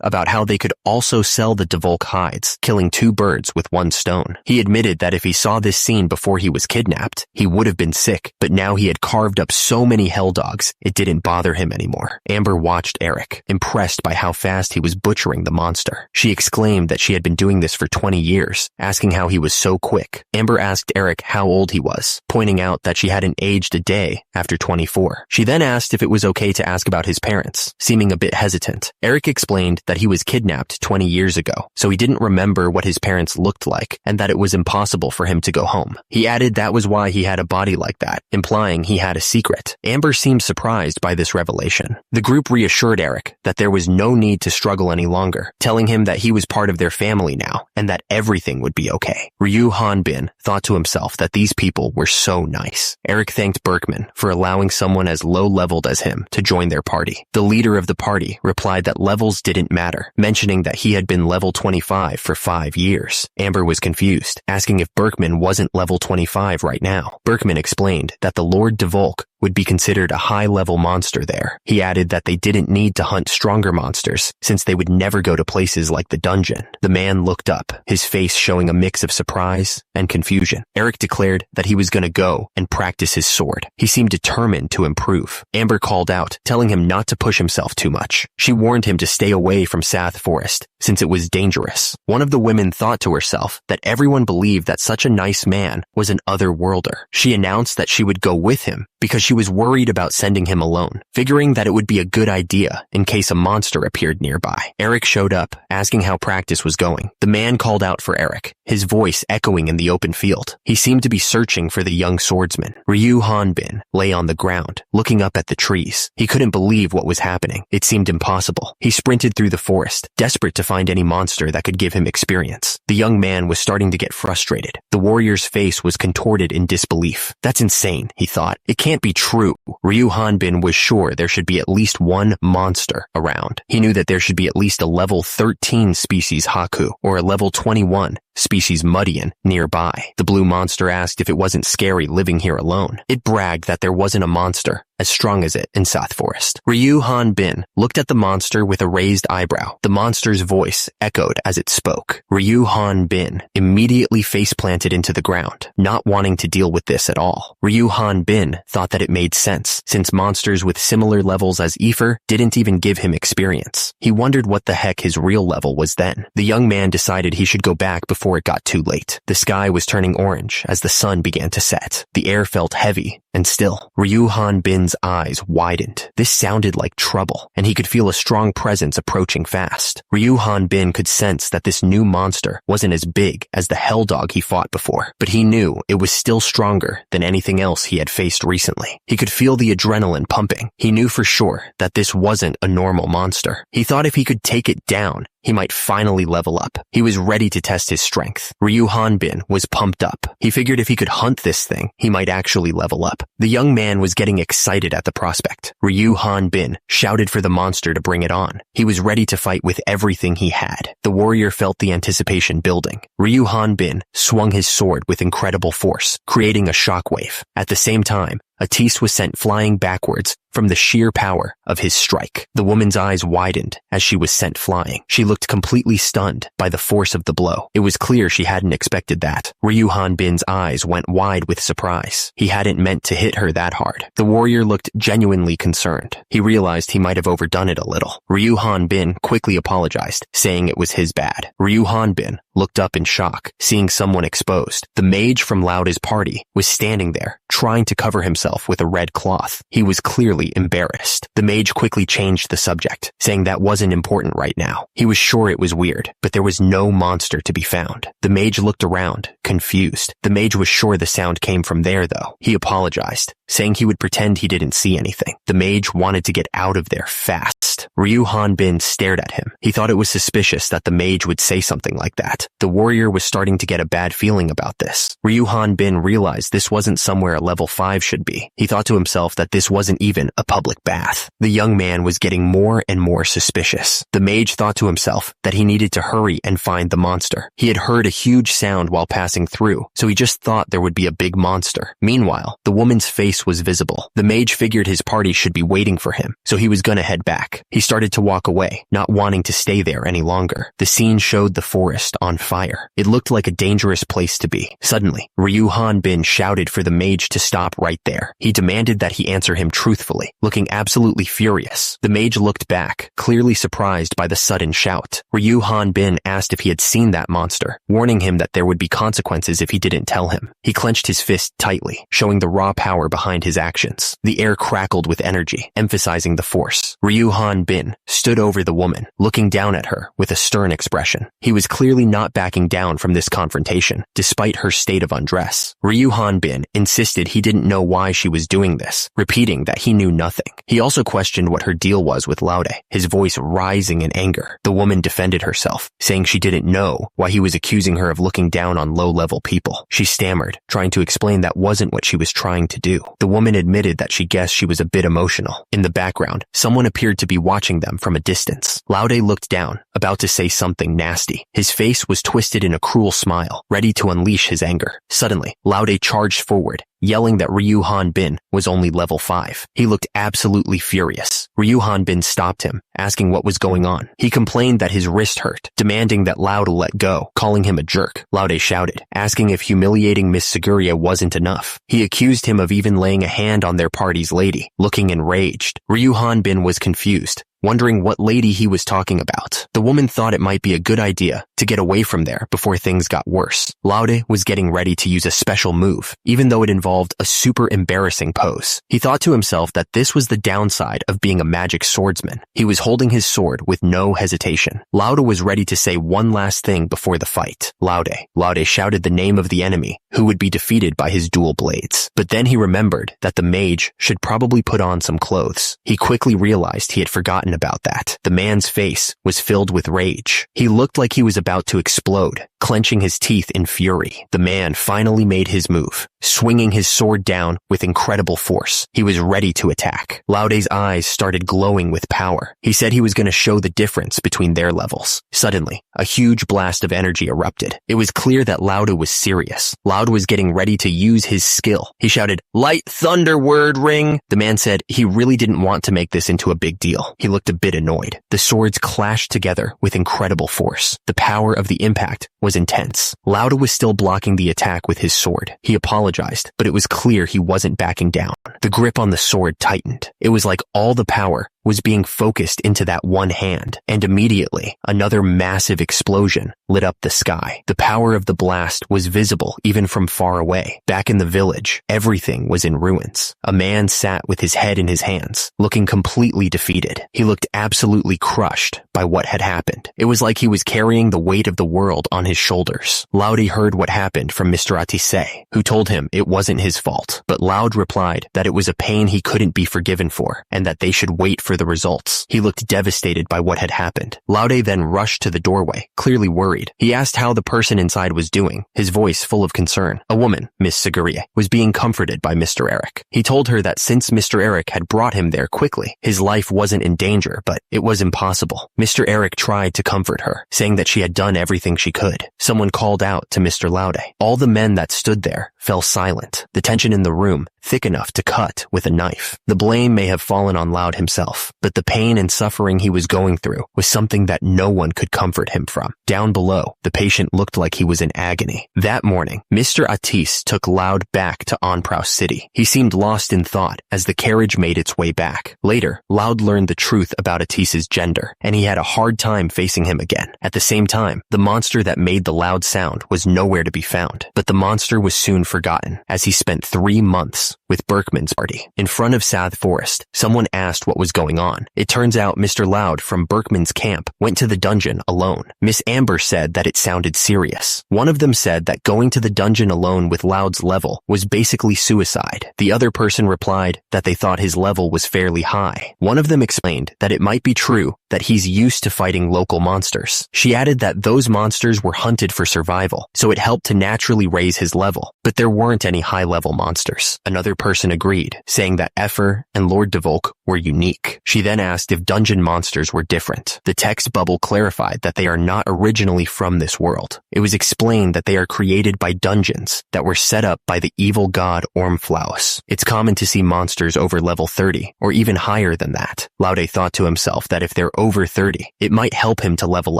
about how they could also sell the Devulk hides, killing 2 birds with 1 stone. He admitted that if he saw this scene before he was kidnapped, he would have been sick, but now he had carved up so many hell dogs, it didn't bother him anymore. Amber watched Eric, impressed by how fast he was butchering the monster. She exclaimed that she had been doing this for 20 years, asking how he was so quick. Amber asked Eric how old he was, pointing out that she hadn't aged a day after 24. She then asked if it was okay to ask about his parents, seeming a bit hesitant. Eric explained that he was kidnapped 20 years ago, so he didn't remember what his parents looked like and that it was impossible for him to go home. He added that was why he had a body like that, implying he had a secret. Amber seemed surprised by this revelation. The group reassured Eric that there was no need to struggle any longer, telling him that he was part of their family now and that everything would be okay. Ryu Han-bin thought to himself that these people were so nice. Eric thanked Berkman for allowing someone as low-leveled as him to join their party. The leader of the party replied that levels didn't matter, mentioning that he had been level 25 for 5 years. Amber was confused, asking if Berkman wasn't level 25 right now. Berkman explained that the Lord Devulk would be considered a high-level monster there. He added that they didn't need to hunt stronger monsters, since they would never go to places like the dungeon. The man looked up, his face showing a mix of surprise and confusion. Eric declared that he was going to go and practice his sword. He seemed determined to improve. Amber called out, telling him not to push himself too much. She warned him to stay away from Sath Forest, since it was dangerous. One of the women thought to herself that everyone believed that such a nice man was an otherworlder. She announced that she would go with him because she was worried about sending him alone, figuring that it would be a good idea in case a monster appeared nearby. Eric showed up, asking how practice was going. The man called out for Eric, his voice echoing in the open field. He seemed to be searching for the young swordsman. Ryu Hanbin lay on the ground, looking up at the trees. He couldn't believe what was happening. It seemed impossible. He sprinted through the forest, desperate to find any monster that could give him experience. The young man was starting to get frustrated. The warrior's face was contorted in disbelief. That's insane, he thought. It can't be true. Ryu Hanbin was sure there should be at least one monster around. He knew that there should be at least a level 13 species Haku or a level 21 species Mudian nearby. The blue monster asked if it wasn't scary living here alone. It bragged that there wasn't a monster as strong as it in Sath Forest. Ryu Hanbin looked at the monster with a raised eyebrow. The monster's voice echoed as it spoke. Ryu Hanbin immediately face-planted into the ground, not wanting to deal with this at all. Ryu Hanbin thought that it made sense, since monsters with similar levels as Aether didn't even give him experience. He wondered what the heck his real level was then. The young man decided he should go back before it got too late. The sky was turning orange as the sun began to set. The air felt heavy and still. Ryu Hanbin's eyes widened. This sounded like trouble, and he could feel a strong presence approaching fast. Ryu Hanbin could sense that this new monster wasn't as big as the hell dog he fought before, but he knew it was still stronger than anything else he had faced recently. He could feel the adrenaline pumping. He knew for sure that this wasn't a normal monster. He thought if he could take it down, he might finally level up. He was ready to test his strength. Ryu Hanbin was pumped up. He figured if he could hunt this thing, he might actually level up. The young man was getting excited at the prospect. Ryu Hanbin shouted for the monster to bring it on. He was ready to fight with everything he had. The warrior felt the anticipation building. Ryu Hanbin swung his sword with incredible force, creating a shockwave. At the same time, Artis was sent flying backwards from the sheer power of his strike. The woman's eyes widened as she was sent flying. She looked completely stunned by the force of the blow. It was clear she hadn't expected that. Ryu Hanbin's eyes went wide with surprise. He hadn't meant to hit her that hard. The warrior looked genuinely concerned. He realized he might have overdone it a little. Ryu Hanbin quickly apologized, saying it was his bad. Ryu Hanbin looked up in shock, seeing someone exposed. The mage from Lauda's party was standing there, trying to cover himself with a red cloth. He was clearly embarrassed. The mage quickly changed the subject, saying that wasn't important right now. He was sure it was weird, but there was no monster to be found. The mage looked around, confused. The mage was sure the sound came from there, though. He apologized, saying he would pretend he didn't see anything. The mage wanted to get out of there fast. Ryu Hanbin stared at him. He thought it was suspicious that the mage would say something like that. The warrior was starting to get a bad feeling about this. Ryu Hanbin realized this wasn't somewhere a level 5 should be. He thought to himself that this wasn't even a public bath. The young man was getting more and more suspicious. The mage thought to himself that he needed to hurry and find the monster. He had heard a huge sound while passing through, so he just thought there would be a big monster. Meanwhile, the woman's face was visible. The mage figured his party should be waiting for him, so he was gonna head back. He started to walk away, not wanting to stay there any longer. The scene showed the forest on fire. It looked like a dangerous place to be. Suddenly, Ryu Hanbin shouted for the mage to stop right there. He demanded that he answer him truthfully, looking absolutely furious. The mage looked back, clearly surprised by the sudden shout. Ryu Hanbin asked if he had seen that monster, warning him that there would be consequences if he didn't tell him. He clenched his fist tightly, showing the raw power behind his actions. The air crackled with energy, emphasizing the force. Ryu Hanbin stood over the woman, looking down at her with a stern expression. He was clearly not backing down from this confrontation, despite her state of undress. Ryu Hanbin insisted he didn't know why she was doing this, repeating that he knew nothing. He also questioned what her deal was with Laude, his voice rising in anger. The woman defended herself, saying she didn't know why he was accusing her of looking down on low-level people. She stammered, trying to explain that wasn't what she was trying to do. The woman admitted that she guessed she was a bit emotional. In the background, someone appeared to be watching them from a distance. Laude looked down, about to say something nasty. His face was twisted in a cruel smile, ready to unleash his anger. Suddenly, Laude charged forward, yelling that Ryu Hanbin was only level 5. He looked absolutely furious. Ryu Hanbin stopped him, asking what was going on. He complained that his wrist hurt, demanding that Laude let go, calling him a jerk. Laude shouted, asking if humiliating Miss Seguria wasn't enough. He accused him of even laying a hand on their party's lady, looking enraged. Ryu Hanbin was confused, wondering what lady he was talking about. The woman thought it might be a good idea to get away from there before things got worse. Laude was getting ready to use a special move, even though it involved a super embarrassing pose. He thought to himself that this was the downside of being a magic swordsman. He was holding his sword with no hesitation. Laude was ready to say one last thing before the fight. Laude shouted the name of the enemy, who would be defeated by his dual blades. But then he remembered that the mage should probably put on some clothes. He quickly realized he had forgotten about that. The man's face was filled with rage. He looked like he was about to explode, clenching his teeth in fury. The man finally made his move, swinging his sword down with incredible force. He was ready to attack. Laude's eyes started glowing with power. He said he was going to show the difference between their levels. Suddenly, a huge blast of energy erupted. It was clear that Laude was serious. Laude was getting ready to use his skill. He shouted, "Light thunder word ring!" The man said he really didn't want to make this into a big deal. He looked a bit annoyed. The swords clashed together with incredible force. The power of the impact was intense. Laude was still blocking the attack with his sword. He apologized, but it was clear he wasn't backing down. The grip on the sword tightened. It was like all the power was being focused into that one hand, and immediately another massive explosion lit up the sky. The power of the blast was visible even from far away. Back in the village, everything was in ruins. A man sat with his head in his hands, looking completely defeated. He looked absolutely crushed by what had happened. It was like he was carrying the weight of the world on his shoulders. Laude heard what happened from Mr. Atisse, who told him it wasn't his fault, but Laude replied that it was a pain he couldn't be forgiven for, and that they should wait for the results. He looked devastated by what had happened. Laude then rushed to the doorway, clearly worried. He asked how the person inside was doing, his voice full of concern. A woman, Miss Seguria, was being comforted by Mr. Eric. He told her that since Mr. Eric had brought him there quickly, his life wasn't in danger, but it was impossible. Mr. Eric tried to comfort her, saying that she had done everything she could. Someone called out to Mr. Laude. All the men that stood there fell silent, the tension in the room thick enough to cut with a knife. The blame may have fallen on Laude himself, but the pain and suffering he was going through was something that no one could comfort him from. Down below, the patient looked like he was in agony. That morning, Mr. Artis took Laude back to Onprow City. He seemed lost in thought as the carriage made its way back. Later, Laude learned the truth about Artis's gender, and he had a hard time facing him again. At the same time, the monster that made the loud sound was nowhere to be found, but the monster was soon forgotten as he spent 3 months with Berkman's party. In front of South Forest, someone asked what was going on. It turns out Mr. Laude from Berkman's camp went to the dungeon alone. Miss Amber said that it sounded serious. One of them said that going to the dungeon alone with Laude's level was basically suicide. The other person replied that they thought his level was fairly high. One of them explained that it might be true that he's used to fighting local monsters. She added that those monsters were hunted for survival, so it helped to naturally raise his level, but there weren't any high-level monsters. Another person agreed, saying that Effer and Lord Devulk were unique. She then asked if dungeon monsters were different. The text bubble clarified that they are not originally from this world. It was explained that they are created by dungeons that were set up by the evil god Ormflaus. It's common to see monsters over level 30, or even higher than that. Laude thought to himself that if they're over 30, it might help him to level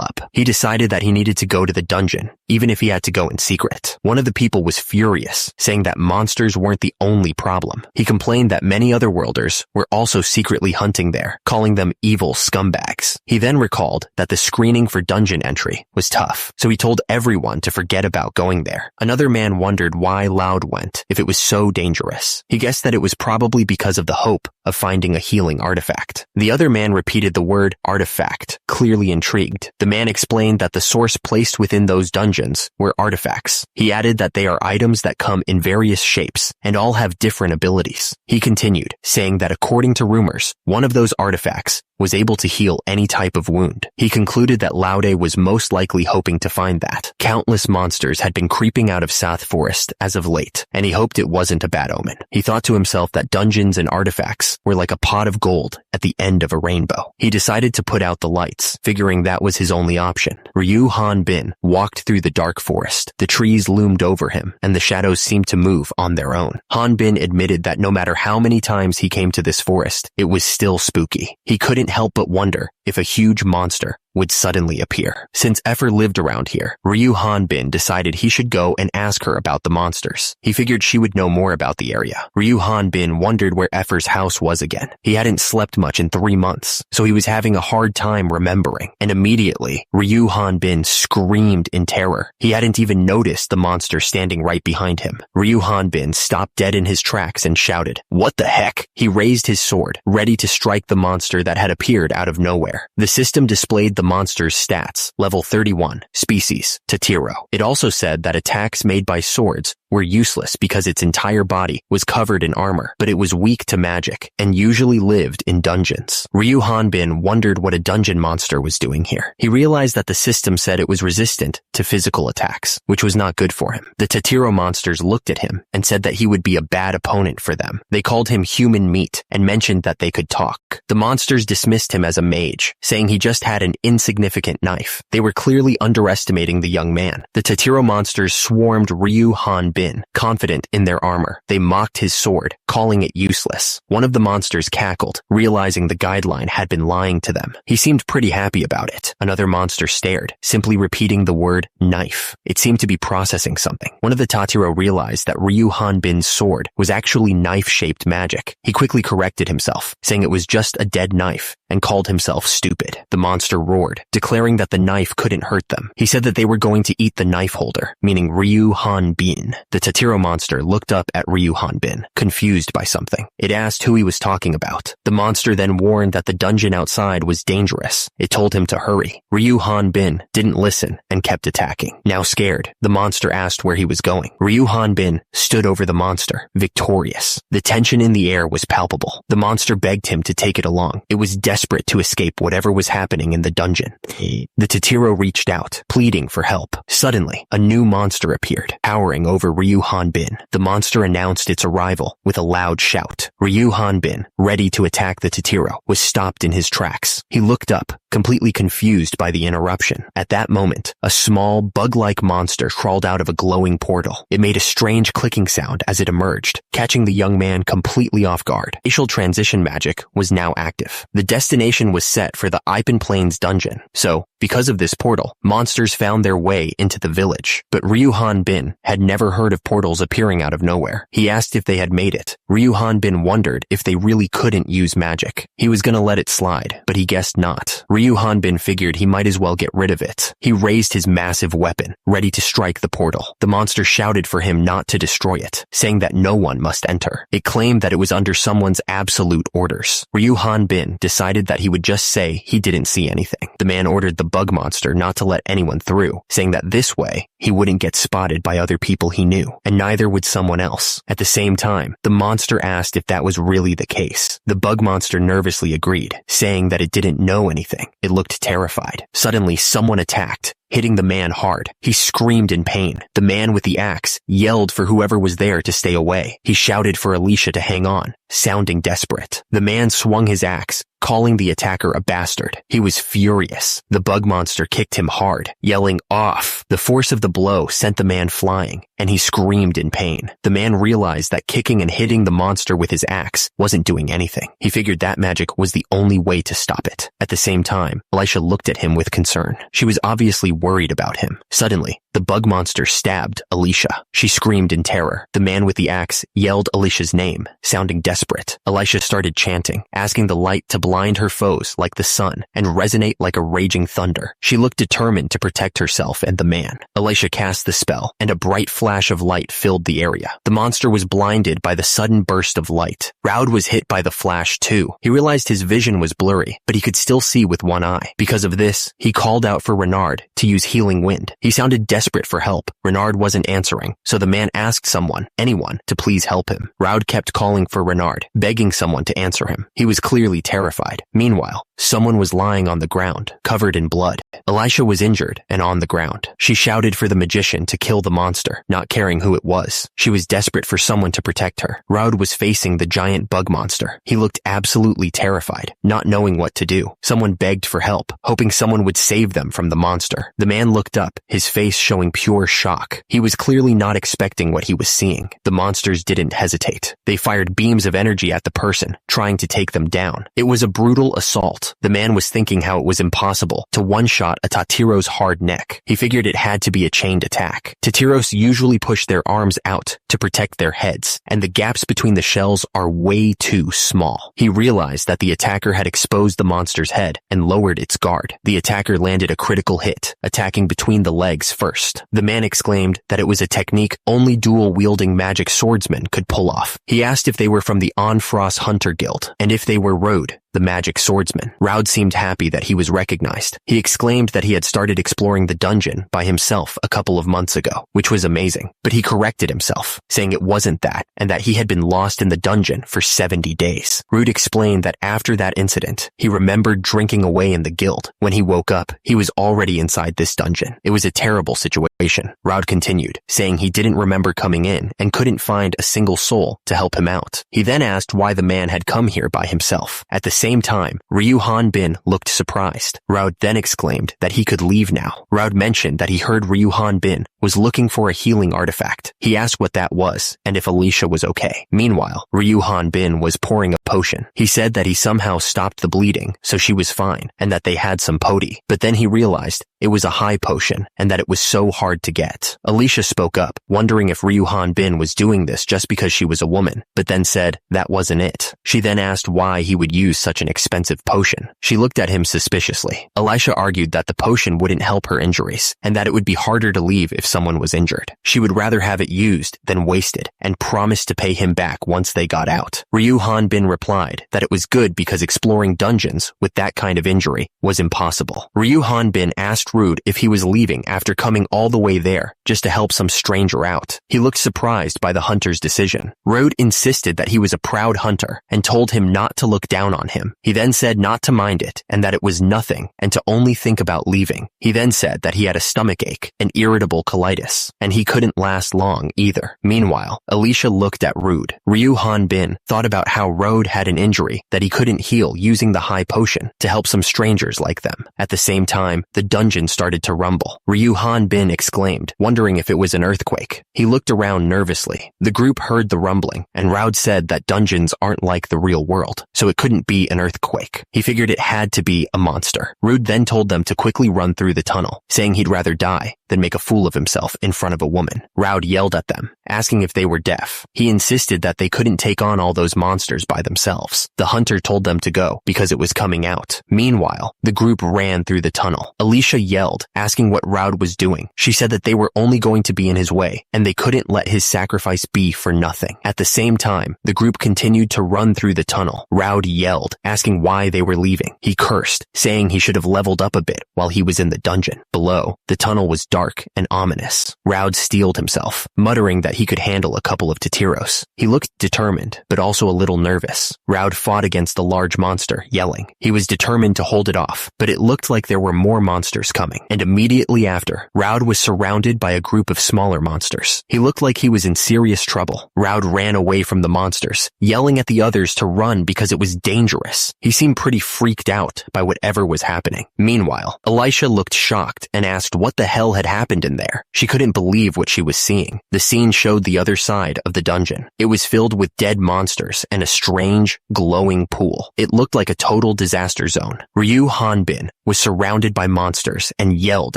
up. He decided that he needed to go to the dungeon, even if he had to go in secret. One of the people was furious, saying that monsters weren't the only problem. He complained that many other worlders were also secretly hunting there, calling them evil scumbags. He then recalled that the screening for dungeon entry was tough, so he told everyone to forget about going there. Another man wondered why Laude went if it was so dangerous. He guessed that it was probably because of the hope of finding a healing artifact. The other man repeated the word artifact, clearly intrigued. The man explained that the source placed within those dungeons were artifacts. He added that they are items that come in various shapes and all have different abilities. He continued, saying that according to rumors, one of those artifacts was able to heal any type of wound. He concluded that Laude was most likely hoping to find that. Countless monsters had been creeping out of South Forest as of late, and he hoped it wasn't a bad omen. He thought to himself that dungeons and artifacts were like a pot of gold at the end of a rainbow. He decided to put out the lights, figuring that was his only option. Ryu Han Bin walked through the dark forest. The trees loomed over him, and the shadows seemed to move on their own. Han Bin admitted that no matter how many times he came to this forest, it was still spooky. He couldn't help but wonder if a huge monster would suddenly appear. Since Effer lived around here, Ryu Han Bin decided he should go and ask her about the monsters. He figured she would know more about the area. Ryu Han Bin wondered where Effer's house was again. He hadn't slept much in 3 months, so he was having a hard time remembering. And immediately, Ryu Han Bin screamed in terror. He hadn't even noticed the monster standing right behind him. Ryu Han Bin stopped dead in his tracks and shouted, "What the heck?" He raised his sword, ready to strike the monster that had appeared out of nowhere. The system displayed the monster's stats, level 31, species, Tatiro. It also said that attacks made by swords were useless because its entire body was covered in armor, but it was weak to magic and usually lived in dungeons. Ryu Han Bin wondered what a dungeon monster was doing here. He realized that the system said it was resistant to physical attacks, which was not good for him. The Tatiro monsters looked at him and said that he would be a bad opponent for them. They called him human meat and mentioned that they could talk. The monsters dismissed him as a mage, saying he just had an insignificant knife. They were clearly underestimating the young man. The Tatiro monsters swarmed Ryu Han Bin, confident in their armor. They mocked his sword, calling it useless. One of the monsters cackled, realizing the guideline had been lying to them. He seemed pretty happy about it. Another monster stared, simply repeating the word knife. It seemed to be processing something. One of the Tatiro realized that Ryu Han Bin's sword was actually knife-shaped magic. He quickly corrected himself, saying it was just a dead knife, and called himself stupid. The monster roared, declaring that the knife couldn't hurt them. He said that they were going to eat the knife holder, meaning Ryu Han Bin. The Tatiro monster looked up at Ryu Han Bin, confused by something. It asked who he was talking about. The monster then warned that the dungeon outside was dangerous. It told him to hurry. Ryu Han Bin didn't listen and kept attacking. Now scared, the monster asked where he was going. Ryu Han Bin stood over the monster, victorious. The tension in the air was palpable. The monster begged him to take it along. It was desperate to escape whatever was happening in the dungeon. The Tatiro reached out, pleading for help. Suddenly, a new monster appeared, towering over Ryu Han Bin. The monster announced its arrival with a loud shout. Ryu Han Bin, ready to attack the Tatiro, was stopped in his tracks. He looked up, completely confused by the interruption. At that moment, a small, bug-like monster crawled out of a glowing portal. It made a strange clicking sound as it emerged, catching the young man completely off guard. Facial transition magic was now active. The destination was set for the Ipan Plains dungeon, so, because of this portal, monsters found their way into the village. But Ryu Han Bin had never heard of portals appearing out of nowhere. He asked if they had made it. Ryu Han Bin wondered if they really couldn't use magic. He was gonna let it slide, but he guessed not. Ryu Han Bin figured he might as well get rid of it. He raised his massive weapon, ready to strike the portal. The monster shouted for him not to destroy it, saying that no one must enter. It claimed that it was under someone's absolute orders. Ryu Han Bin decided that he would just say he didn't see anything. The man ordered the bug monster not to let anyone through, saying that this way, he wouldn't get spotted by other people he knew, and neither would someone else. At the same time, the monster asked if that was really the case. The bug monster nervously agreed, saying that it didn't know anything. It looked terrified. Suddenly, someone attacked, hitting the man hard. He screamed in pain. The man with the axe yelled for whoever was there to stay away. He shouted for Alicia to hang on, sounding desperate. The man swung his axe, calling the attacker a bastard. He was furious. The bug monster kicked him hard, yelling off. The force of the blow sent the man flying, and he screamed in pain. The man realized that kicking and hitting the monster with his axe wasn't doing anything. He figured that magic was the only way to stop it. At the same time, Alicia looked at him with concern. She was obviously worried about him. Suddenly, the bug monster stabbed Alicia. She screamed in terror. The man with the axe yelled Alicia's name, sounding desperate. Alicia started chanting, asking the light to blind her foes like the sun and resonate like a raging thunder. She looked determined to protect herself and the man. Alicia Elisha cast the spell, and a bright flash of light filled the area. The monster was blinded by the sudden burst of light. Raud was hit by the flash too. He realized his vision was blurry, but he could still see with one eye. Because of this, he called out for Renard to use healing wind. He sounded desperate for help. Renard wasn't answering, so the man asked anyone, to please help him. Raud kept calling for Renard, begging someone to answer him. He was clearly terrified. Meanwhile, someone was lying on the ground, covered in blood. Elisha was injured and on the ground. She shouted for the magician to kill the monster, not caring who it was. She was desperate for someone to protect her. Raud was facing the giant bug monster. He looked absolutely terrified, not knowing what to do. Someone begged for help, hoping someone would save them from the monster. The man looked up, his face showing pure shock. He was clearly not expecting what he was seeing. The monsters didn't hesitate. They fired beams of energy at the person, trying to take them down. It was a brutal assault. The man was thinking how it was impossible to one-shot a Tatiro's hard neck. He figured it had to be a chained attack. Tatiros usually push their arms out to protect their heads, and the gaps between the shells are way too small. He realized that the attacker had exposed the monster's head and lowered its guard. The attacker landed a critical hit, attacking between the legs first. The man exclaimed that it was a technique only dual-wielding magic swordsmen could pull off. He asked if they were from the Onfrost Hunter Guild, and if they were Raud, the magic swordsman. Raud seemed happy that he was recognized. He exclaimed that he had started exploring the dungeon by himself a couple of months ago, which was amazing. But he corrected himself, saying it wasn't that, and that he had been lost in the dungeon for 70 days. Raud explained that after that incident, he remembered drinking away in the guild. When he woke up, he was already inside this dungeon. It was a terrible situation. Raud continued, saying he didn't remember coming in and couldn't find a single soul to help him out. He then asked why the man had come here by himself. At the same time, Ryu Hanbin looked surprised. Raud then exclaimed that he could leave now. Raud mentioned that he heard Ryu Hanbin was looking for a healing artifact. He asked what that was and if Alicia was okay. Meanwhile, Ryu Hanbin was pouring a potion. He said that he somehow stopped the bleeding, so she was fine, and that they had some poti. But then he realized it was a high potion and that it was so hard to get. Alicia spoke up, wondering if Ryu Hanbin was doing this just because she was a woman, but then said that wasn't it. She then asked why he would use such an expensive potion. She looked at him suspiciously. Alicia argued that the potion wouldn't help her injuries, and that it would be harder to leave if someone was injured. She would rather have it used than wasted, and promised to pay him back once they got out. Ryu Hanbin replied that it was good because exploring dungeons with that kind of injury was impossible. Ryu Hanbin asked Raud if he was leaving after coming all the way there just to help some stranger out. He looked surprised by the hunter's decision. Raud insisted that he was a proud hunter and told him not to look down on him. He then said not to mind it and that it was nothing and to only think about leaving. He then said that he had a stomach ache and irritable colitis, and he couldn't last long either. Meanwhile, Alicia looked at Raud. Ryu Hanbin thought about how Raud had an injury that he couldn't heal using the high potion to help some strangers like them. At the same time, the dungeon started to rumble. Ryu Hanbin exclaimed, wondering if it was an earthquake. He looked around nervously. The group heard the rumbling, and Raud said that dungeons aren't like the real world, so it couldn't be an earthquake. He figured it had to be a monster. Raud then told them to quickly run through the tunnel, saying he'd rather die than make a fool of himself in front of a woman. Raud yelled at them, asking if they were deaf. He insisted that they couldn't take on all those monsters by themselves. The hunter told them to go because it was coming out. Meanwhile, the group ran through the tunnel. Alicia yelled, asking what Raud was doing. She said that they were only going to be in his way, and they couldn't let his sacrifice be for nothing. At the same time, the group continued to run through the tunnel. Raud yelled, asking why they were leaving. He cursed, saying he should have leveled up a bit while he was in the dungeon. Below, the tunnel was dark and ominous. Raud steeled himself, muttering that he could handle a couple of Tatiros. He looked determined, but also a little nervous. Raud fought against the large monster, yelling. He was determined to hold it off, but it looked like there were more monsters coming, and immediately after, Raud was surrounded by a group of smaller monsters. He looked like he was in serious trouble. Raud ran away from the monsters, yelling at the others to run because it was dangerous. He seemed pretty freaked out by whatever was happening. Meanwhile, Alicia looked shocked and asked what the hell had happened in there. She couldn't believe what she was seeing. The scene showed showed the other side of the dungeon. It was filled with dead monsters and a strange, glowing pool. It looked like a total disaster zone. Ryu Hanbin was surrounded by monsters and yelled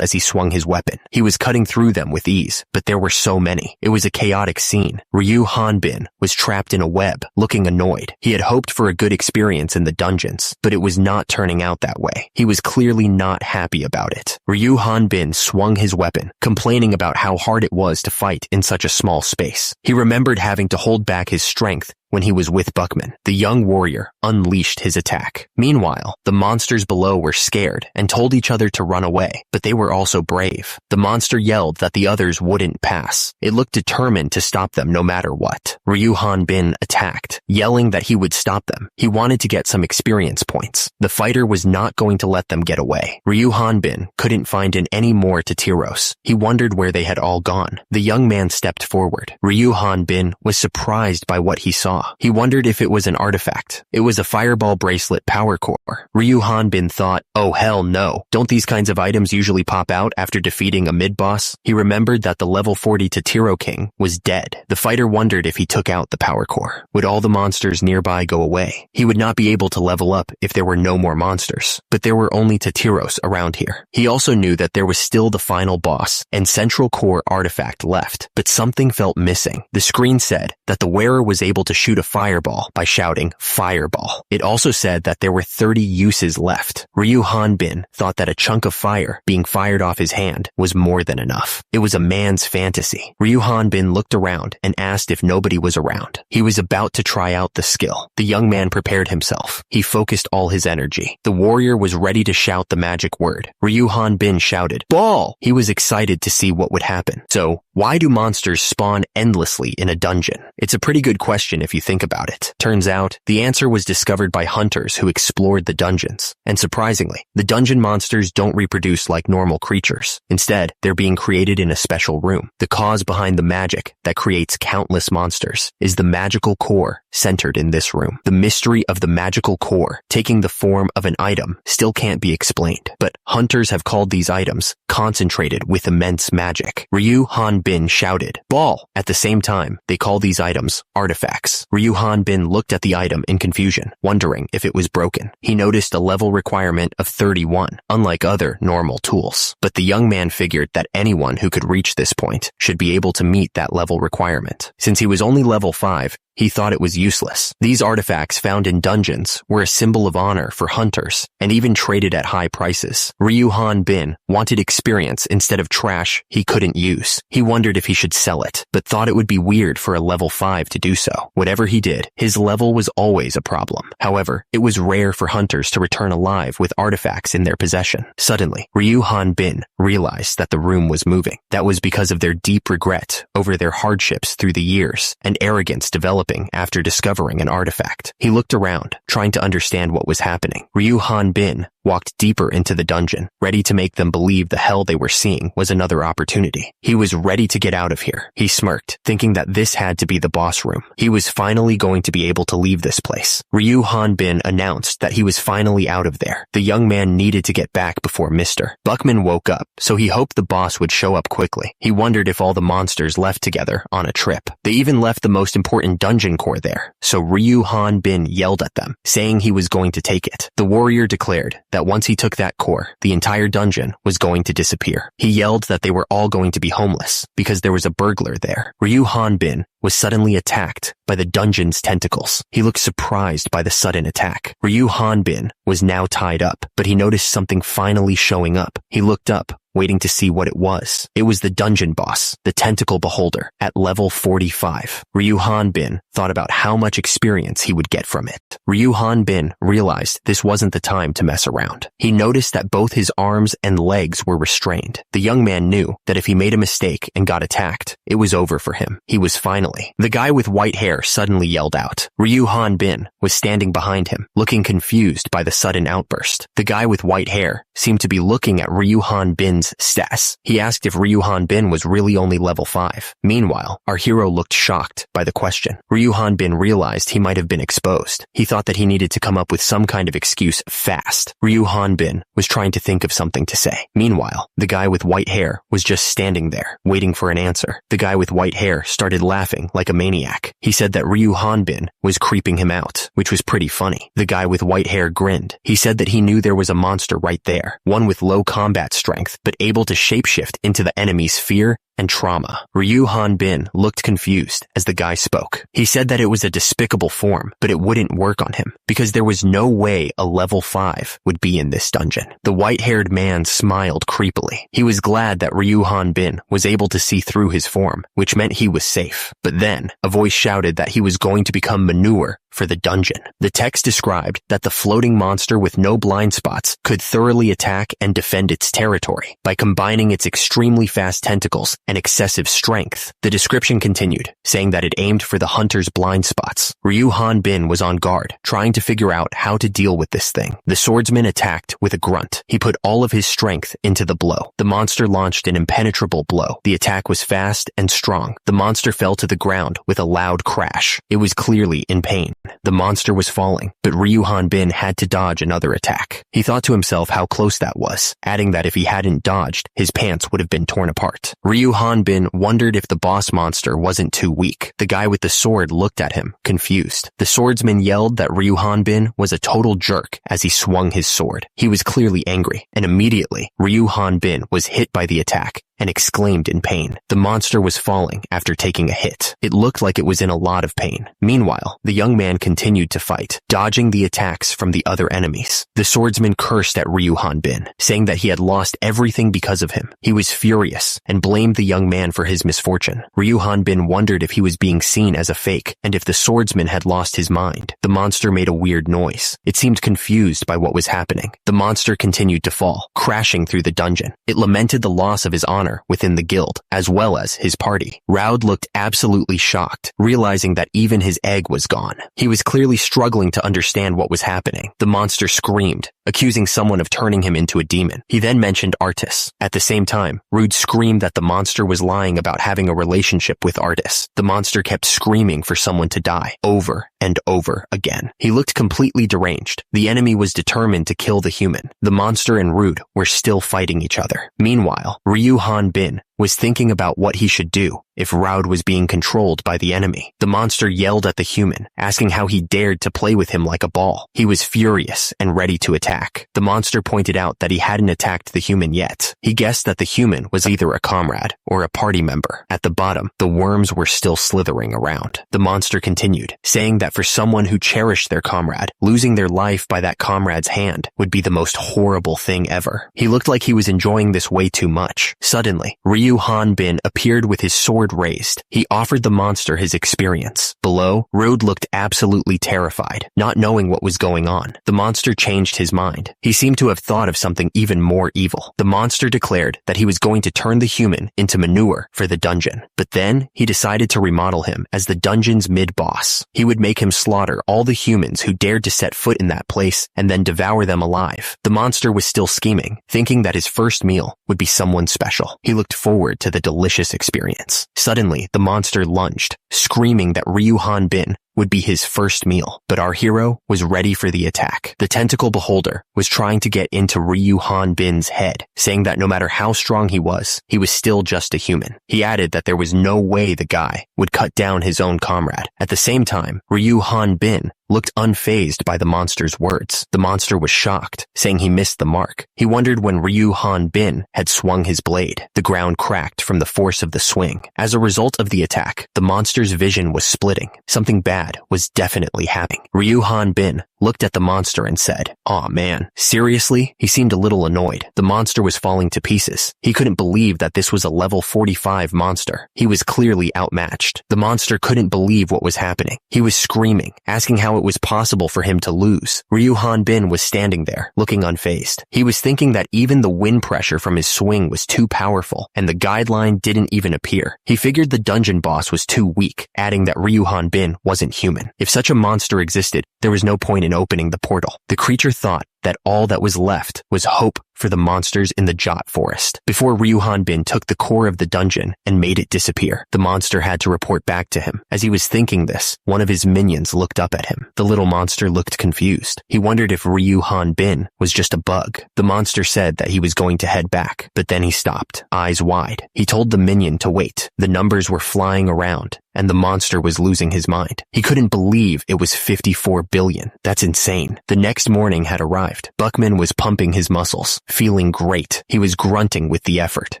as he swung his weapon. He was cutting through them with ease, but there were so many. It was a chaotic scene. Ryu Hanbin was trapped in a web, looking annoyed. He had hoped for a good experience in the dungeons, but it was not turning out that way. He was clearly not happy about it. Ryu Hanbin swung his weapon, complaining about how hard it was to fight in such a small space. He remembered having to hold back his strength when he was with Buckman. The young warrior unleashed his attack. Meanwhile, the monsters below were scared and told each other to run away, but they were also brave. The monster yelled that the others wouldn't pass. It looked determined to stop them no matter what. Ryu Hanbin attacked, yelling that he would stop them. He wanted to get some experience points. The fighter was not going to let them get away. Ryu Hanbin couldn't find any more to Tyros. He wondered where they had all gone. The young man stepped forward. Ryu Hanbin was surprised by what he saw. He wondered if it was an artifact. It was a fireball bracelet power core. Ryu Hanbin thought, oh hell no, don't these kinds of items usually pop out after defeating a mid-boss? He remembered that the level 40 Totiro King was dead. The fighter wondered if he took out the power core. Would all the monsters nearby go away? He would not be able to level up if there were no more monsters, but there were only Totiros around here. He also knew that there was still the final boss and central core artifact left, but something felt missing. The screen said that the wearer was able to shoot a fireball by shouting fireball. It also said that there were 30 uses left. Ryu Hanbin thought that a chunk of fire being fired off his hand was more than enough. It was a man's fantasy. Ryu Hanbin looked around and asked if nobody was around. He was about to try out the skill. The young man prepared himself. He focused all his energy. The warrior was ready to shout the magic word. Ryu Hanbin shouted, "Ball!" He was excited to see what would happen. So, why do monsters spawn endlessly in a dungeon? It's a pretty good question if you think about it. Turns out, the answer was discovered by hunters who explored the dungeons. And surprisingly, the dungeon monsters don't reproduce like normal creatures. Instead, they're being created in a special room. The cause behind the magic that creates countless monsters is the magical core centered in this room. The mystery of the magical core taking the form of an item still can't be explained, but hunters have called these items concentrated with immense magic. Ryu Hanbin shouted, "Ball!" At the same time, they call these items artifacts. Ryu Hanbin looked at the item in confusion, wondering if it was broken. He noticed a level requirement of 31, unlike other normal tools. But the young man figured that anyone who could reach this point should be able to meet that level requirement. Since he was only level 5, he thought it was useless. These artifacts found in dungeons were a symbol of honor for hunters and even traded at high prices. Ryu Hanbin wanted experience instead of trash he couldn't use. He wondered if he should sell it, but thought it would be weird for a level 5 to do so. Whatever he did, his level was always a problem. However, it was rare for hunters to return alive with artifacts in their possession. Suddenly, Ryu Hanbin realized that the room was moving. That was because of their deep regret over their hardships through the years and arrogance developing after discovering an artifact. He looked around, trying to understand what was happening. Ryu Hanbin walked deeper into the dungeon, ready to make them believe the hell they were seeing was another opportunity. He was ready to get out of here. He smirked, thinking that this had to be the boss room. He was finally going to be able to leave this place. Ryu Hanbin announced that he was finally out of there. The young man needed to get back before Mr. Buckman woke up, so he hoped the boss would show up quickly. He wondered if all the monsters left together on a trip. They even left the most important dungeon core there, so Ryu Hanbin yelled at them, saying he was going to take it. The warrior declared that once he took that core, the entire dungeon was going to disappear. He yelled that they were all going to be homeless because there was a burglar there. Ryu Hanbin was suddenly attacked by the dungeon's tentacles. He looked surprised by the sudden attack. Ryu Hanbin was now tied up, but he noticed something finally showing up. He looked up, waiting to see what it was. It was the dungeon boss, the tentacle beholder, at level 45. Ryu Hanbin thought about how much experience he would get from it. Ryu Hanbin realized this wasn't the time to mess around. He noticed that both his arms and legs were restrained. The young man knew that if he made a mistake and got attacked, it was over for him. He was finally. The guy with white hair hair suddenly yelled out. Ryu Hanbin was standing behind him, looking confused by the sudden outburst. The guy with white hair seemed to be looking at Ryu Hanbin's stats. He asked if Ryu Hanbin was really only level 5. Meanwhile, our hero looked shocked by the question. Ryu Hanbin realized he might have been exposed. He thought that he needed to come up with some kind of excuse fast. Ryu Hanbin was trying to think of something to say. Meanwhile, the guy with white hair was just standing there, waiting for an answer. The guy with white hair started laughing like a maniac. He said that Ryu Hanbin was creeping him out, which was pretty funny. The guy with white hair grinned. He said that he knew there was a monster right there, one with low combat strength, but able to shapeshift into the enemy's fear and trauma. Ryu Hanbin looked confused as the guy spoke. He said that it was a despicable form, but it wouldn't work on him, because there was no way a level 5 would be in this dungeon. The white-haired man smiled creepily. He was glad that Ryu Hanbin was able to see through his form, which meant he was safe. But then, a voice shouted that he was going to become manure for the dungeon. The text described that the floating monster with no blind spots could thoroughly attack and defend its territory by combining its extremely fast tentacles and excessive strength. The description continued, saying that it aimed for the hunter's blind spots. Ryu Hanbin was on guard, trying to figure out how to deal with this thing. The swordsman attacked with a grunt. He put all of his strength into the blow. The monster launched an impenetrable blow. The attack was fast and strong. The monster fell to the ground with a loud crash. It was clearly in pain. The monster was falling, but Ryu Hanbin had to dodge another attack. He thought to himself how close that was, adding that if he hadn't dodged, his pants would have been torn apart. Ryu Hanbin wondered if the boss monster wasn't too weak. The guy with the sword looked at him, confused. The swordsman yelled that Ryu Hanbin was a total jerk as he swung his sword. He was clearly angry, and immediately, Ryu Hanbin was hit by the attack and exclaimed in pain. The monster was falling after taking a hit. It looked like it was in a lot of pain. Meanwhile, the young man continued to fight, dodging the attacks from the other enemies. The swordsman cursed at Ryu Hanbin, saying that he had lost everything because of him. He was furious and blamed the young man for his misfortune. Ryu Hanbin wondered if he was being seen as a fake and if the swordsman had lost his mind. The monster made a weird noise. It seemed confused by what was happening. The monster continued to fall, crashing through the dungeon. It lamented the loss of his honor within the guild, as well as his party. Raud looked absolutely shocked, realizing that even his egg was gone. He was clearly struggling to understand what was happening. The monster screamed, accusing someone of turning him into a demon. He then mentioned Artis. At the same time, Raud screamed that the monster was lying about having a relationship with Artis. The monster kept screaming for someone to die, over and over again. He looked completely deranged. The enemy was determined to kill the human. The monster and Raud were still fighting each other. Meanwhile, Ryu Hanbin was thinking about what he should do if Raud was being controlled by the enemy. The monster yelled at the human, asking how he dared to play with him like a ball. He was furious and ready to attack. The monster pointed out that he hadn't attacked the human yet. He guessed that the human was either a comrade or a party member. At the bottom, the worms were still slithering around. The monster continued, saying that for someone who cherished their comrade, losing their life by that comrade's hand would be the most horrible thing ever. He looked like he was enjoying this way too much. Suddenly, Ryu Hanbin appeared with his sword raised. He offered the monster his experience. Below, Raud looked absolutely terrified, not knowing what was going on. The monster changed his mind. He seemed to have thought of something even more evil. The monster declared that he was going to turn the human into manure for the dungeon. But then, he decided to remodel him as the dungeon's mid-boss. He would make him slaughter all the humans who dared to set foot in that place and then devour them alive. The monster was still scheming, thinking that his first meal would be someone special. He looked forward to the delicious experience. Suddenly, the monster lunged, screaming that Ryu Hanbin would be his first meal, but our hero was ready for the attack. The tentacle beholder was trying to get into Ryu Hanbin's head, saying that no matter how strong he was still just a human. He added that there was no way the guy would cut down his own comrade. At the same time, Ryu Hanbin looked unfazed by the monster's words. The monster was shocked, saying he missed the mark. He wondered when Ryu Hanbin had swung his blade. The ground cracked from the force of the swing. As a result of the attack, the monster's vision was splitting. Something bad was definitely happening. Ryu Hanbin looked at the monster and said, "Aw man, seriously?" He seemed a little annoyed. The monster was falling to pieces. He couldn't believe that this was a level 45 monster. He was clearly outmatched. The monster couldn't believe what was happening. He was screaming, asking how how it was possible for him to lose. Ryu Hanbin was standing there, looking unfazed. He was thinking that even the wind pressure from his swing was too powerful, and the guideline didn't even appear. He figured the dungeon boss was too weak, adding that Ryu Hanbin wasn't human. If such a monster existed, there was no point in opening the portal. The creature thought that all that was left was hope for the monsters in the Jot Forest. Before Ryu Hanbin took the core of the dungeon and made it disappear, the monster had to report back to him. As he was thinking this, one of his minions looked up at him. The little monster looked confused. He wondered if Ryu Hanbin was just a bug. The monster said that he was going to head back, but then he stopped, eyes wide. He told the minion to wait. The numbers were flying around, and the monster was losing his mind. He couldn't believe it was 54 billion. That's insane. The next morning had arrived. Buckman was pumping his muscles, feeling great. He was grunting with the effort.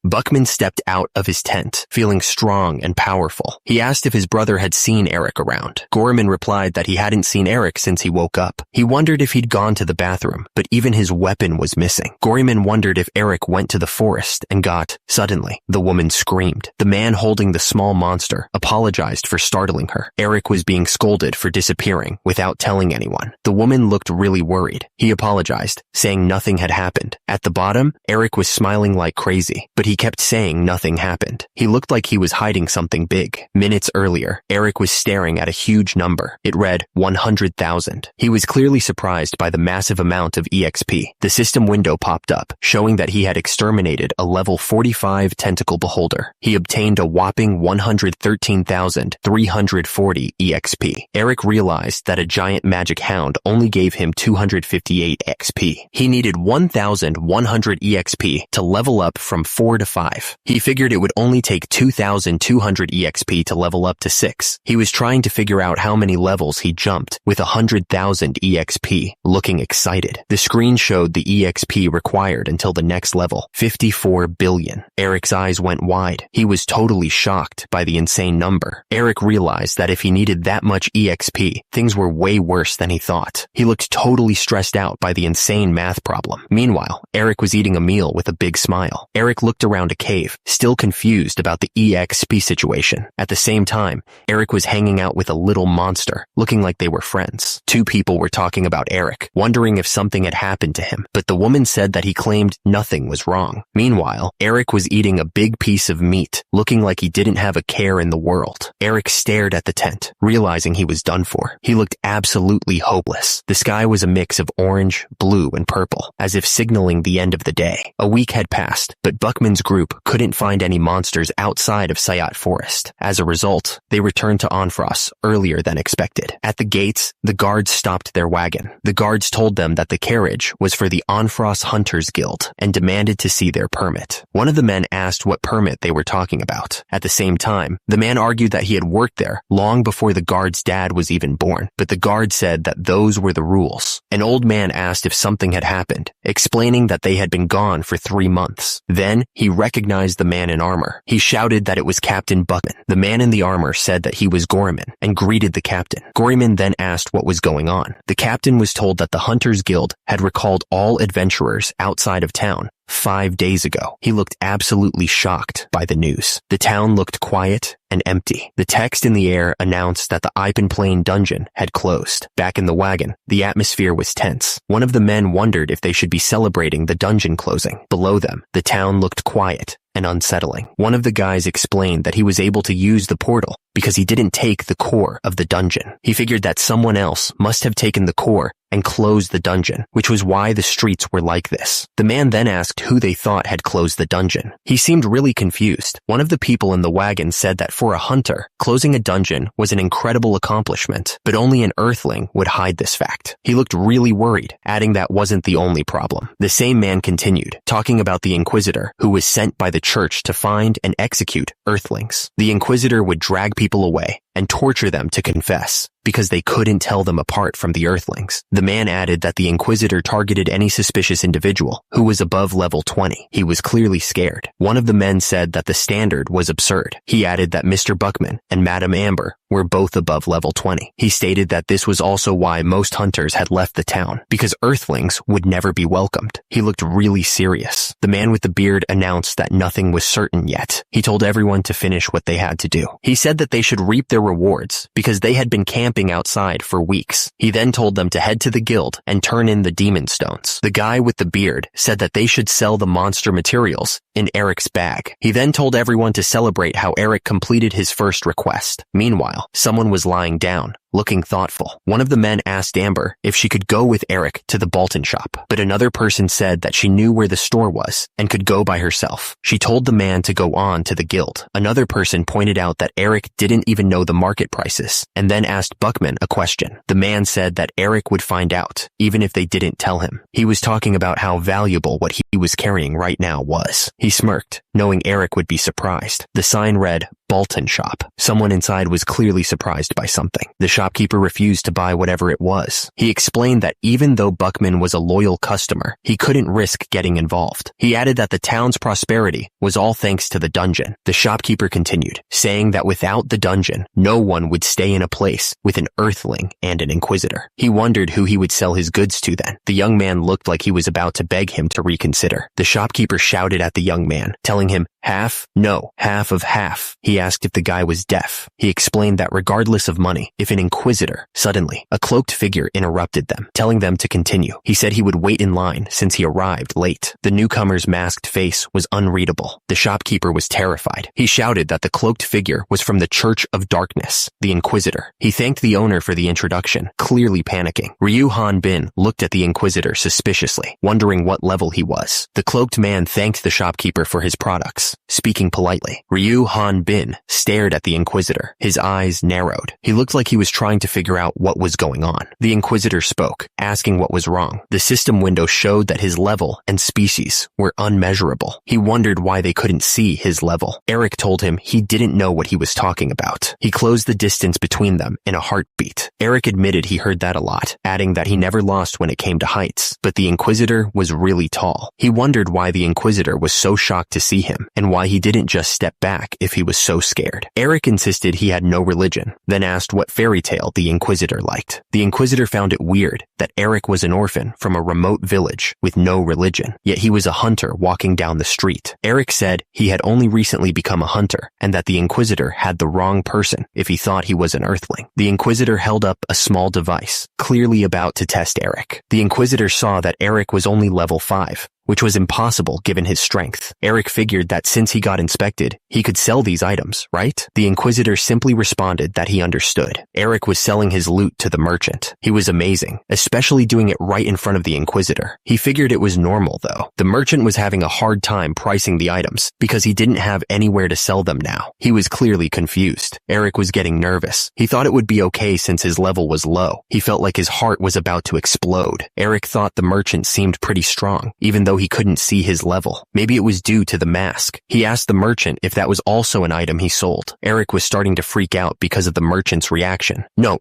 Buckman stepped out of his tent, feeling strong and powerful. He asked if his brother had seen Eric around. Gorman replied that he hadn't seen Eric since he woke up. He wondered if he'd gone to the bathroom, but even his weapon was missing. Gorman wondered if Eric went to the forest and got... Suddenly, the woman screamed. The man holding the small monster apologized for startling her. Eric was being scolded for disappearing without telling anyone. The woman looked really worried. He apologized, saying nothing had happened. At the bottom, Eric was smiling like crazy, but he kept saying nothing happened. He looked like he was hiding something big. Minutes earlier, Eric was staring at a huge number. It read 100,000. He was clearly surprised by the massive amount of EXP. The system window popped up, showing that he had exterminated a level 45 tentacle beholder. He obtained a whopping 113,340 EXP. Eric realized that a giant magic hound only gave him 258 XP. He needed 1,100 EXP to level up from 4 to 5. He figured it would only take 2,200 EXP to level up to 6. He was trying to figure out how many levels he jumped with 100,000 EXP, looking excited. The screen showed the EXP required until the next level, 54 billion. Eric's eyes went wide. He was totally shocked by the insane number. Eric realized that if he needed that much EXP, things were way worse than he thought. He looked totally stressed out by the insane math problem. Meanwhile, Eric was eating a meal with a big smile. Eric looked around a cave, still confused about the EXP situation. At the same time, Eric was hanging out with a little monster, looking like they were friends. Two people were talking about Eric, wondering if something had happened to him, but the woman said that he claimed nothing was wrong. Meanwhile, Eric was eating a big piece of meat, looking like he didn't have a care in the world. Eric stared at the tent, realizing he was done for. He looked absolutely hopeless. The sky was a mix of orange, blue, and purple, as if signaling the end of the day. A week had passed, but Buckman's group couldn't find any monsters outside of Sayat Forest. As a result, they returned to Onfros earlier than expected. At the gates, the guards stopped their wagon. The guards told them that the carriage was for the Onfros Hunters Guild and demanded to see their permit. One of the men asked what permit they were talking about. At the same time, the man argued that he had worked there long before the guard's dad was even born, but the guard said that those were the rules. An old man asked if something had happened, explaining that they had been gone for 3 months. Then, he recognized the man in armor. He shouted that it was Captain Buckman. The man in the armor said that he was Gorman and greeted the captain. Gorman then asked what was going on. The captain was told that the Hunters Guild had recalled all adventurers outside of town 5 days ago. He looked absolutely shocked by the news. The town looked quiet and empty. The text in the air announced that the Ipen Plain dungeon had closed. Back in the wagon, the atmosphere was tense. One of the men wondered if they should be celebrating the dungeon closing. Below them, the town looked quiet and unsettling. One of the guys explained that he was able to use the portal because he didn't take the core of the dungeon. He figured that someone else must have taken the core and closed the dungeon, which was why the streets were like this. The man then asked who they thought had closed the dungeon. He seemed really confused. One of the people in the wagon said that for a hunter, closing a dungeon was an incredible accomplishment, but only an Earthling would hide this fact. He looked really worried, adding that wasn't the only problem. The same man continued, talking about the Inquisitor, who was sent by the church to find and execute Earthlings. The Inquisitor would drag people away and torture them to confess, because they couldn't tell them apart from the Earthlings. The man added that the Inquisitor targeted any suspicious individual who was above level 20. He was clearly scared. One of the men said that the standard was absurd. He added that Mr. Buckman and Madame Amber were both above level 20. He stated that this was also why most hunters had left the town, because Earthlings would never be welcomed. He looked really serious. The man with the beard announced that nothing was certain yet. He told everyone to finish what they had to do. He said that they should reap their rewards because they had been camping camping outside for weeks. He then told them to head to the guild and turn in the demon stones. The guy with the beard said that they should sell the monster materials in Eric's bag. He then told everyone to celebrate how Eric completed his first request. Meanwhile, someone was lying down, looking thoughtful. One of the men asked Amber if she could go with Eric to the Bolton shop, but another person said that she knew where the store was and could go by herself. She told the man to go on to the guild. Another person pointed out that Eric didn't even know the market prices and then asked Buckman a question. The man said that Eric would find out, even if they didn't tell him. He was talking about how valuable what he was carrying right now was. He smirked, knowing Eric would be surprised. The sign read, Bolton shop. Someone inside was clearly surprised by something. The shopkeeper refused to buy whatever it was. He explained that even though Buckman was a loyal customer, he couldn't risk getting involved. He added that the town's prosperity was all thanks to the dungeon. The shopkeeper continued, saying that without the dungeon, no one would stay in a place with an Earthling and an Inquisitor. He wondered who he would sell his goods to then. The young man looked like he was about to beg him to reconsider. The shopkeeper shouted at the young man, telling him, half? No, half of half. He asked if the guy was deaf. He explained that regardless of money, if an Inquisitor, suddenly, a cloaked figure interrupted them, telling them to continue. He said he would wait in line since he arrived late. The newcomer's masked face was unreadable. The shopkeeper was terrified. He shouted that the cloaked figure was from the Church of Darkness, the Inquisitor. He thanked the owner for the introduction, clearly panicking. Ryu Han Bin looked at the Inquisitor suspiciously, wondering what level he was. The cloaked man thanked the shopkeeper for his products, speaking politely. Ryu Han Bin stared at the Inquisitor. His eyes narrowed. He looked like he was trying to figure out what was going on. The Inquisitor spoke, asking what was wrong. The system window showed that his level and species were unmeasurable. He wondered why they couldn't see his level. Eric told him he didn't know what he was talking about. He closed the distance between them in a heartbeat. Eric admitted he heard that a lot, adding that he never lost when it came to heights. But the Inquisitor was really tall. He wondered why the Inquisitor was so shocked to see him, and why he didn't just step back if he was so scared. Eric insisted he had no religion, then asked what fairy tale the Inquisitor liked. The Inquisitor found it weird that Eric was an orphan from a remote village with no religion, yet he was a hunter walking down the street. Eric said he had only recently become a hunter, and that the Inquisitor had the wrong person if he thought he was an Earthling. The Inquisitor held up a small device, clearly about to test Eric. The Inquisitor saw that Eric was only level 5, which was impossible given his strength. Eric figured that since he got inspected, he could sell these items, right? The Inquisitor simply responded that he understood. Eric was selling his loot to the merchant. He was amazing, especially doing it right in front of the Inquisitor. He figured it was normal, though. The merchant was having a hard time pricing the items because he didn't have anywhere to sell them now. He was clearly confused. Eric was getting nervous. He thought it would be okay since his level was low. He felt like his heart was about to explode. Eric thought the merchant seemed pretty strong, even though he couldn't see his level. Maybe it was due to the mask. He asked the merchant if that was also an item he sold. Eric was starting to freak out because of the merchant's reaction. No,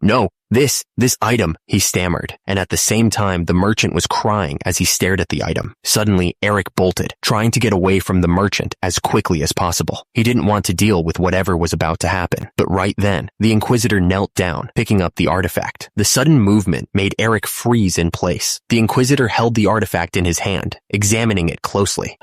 this item, he stammered, and at the same time the merchant was crying as he stared at the item. Suddenly, Eric bolted, trying to get away from the merchant as quickly as possible. He didn't want to deal with whatever was about to happen. But right then, the Inquisitor knelt down, picking up the artifact. The sudden movement made Eric freeze in place. The Inquisitor held the artifact in his hand, examining it closely.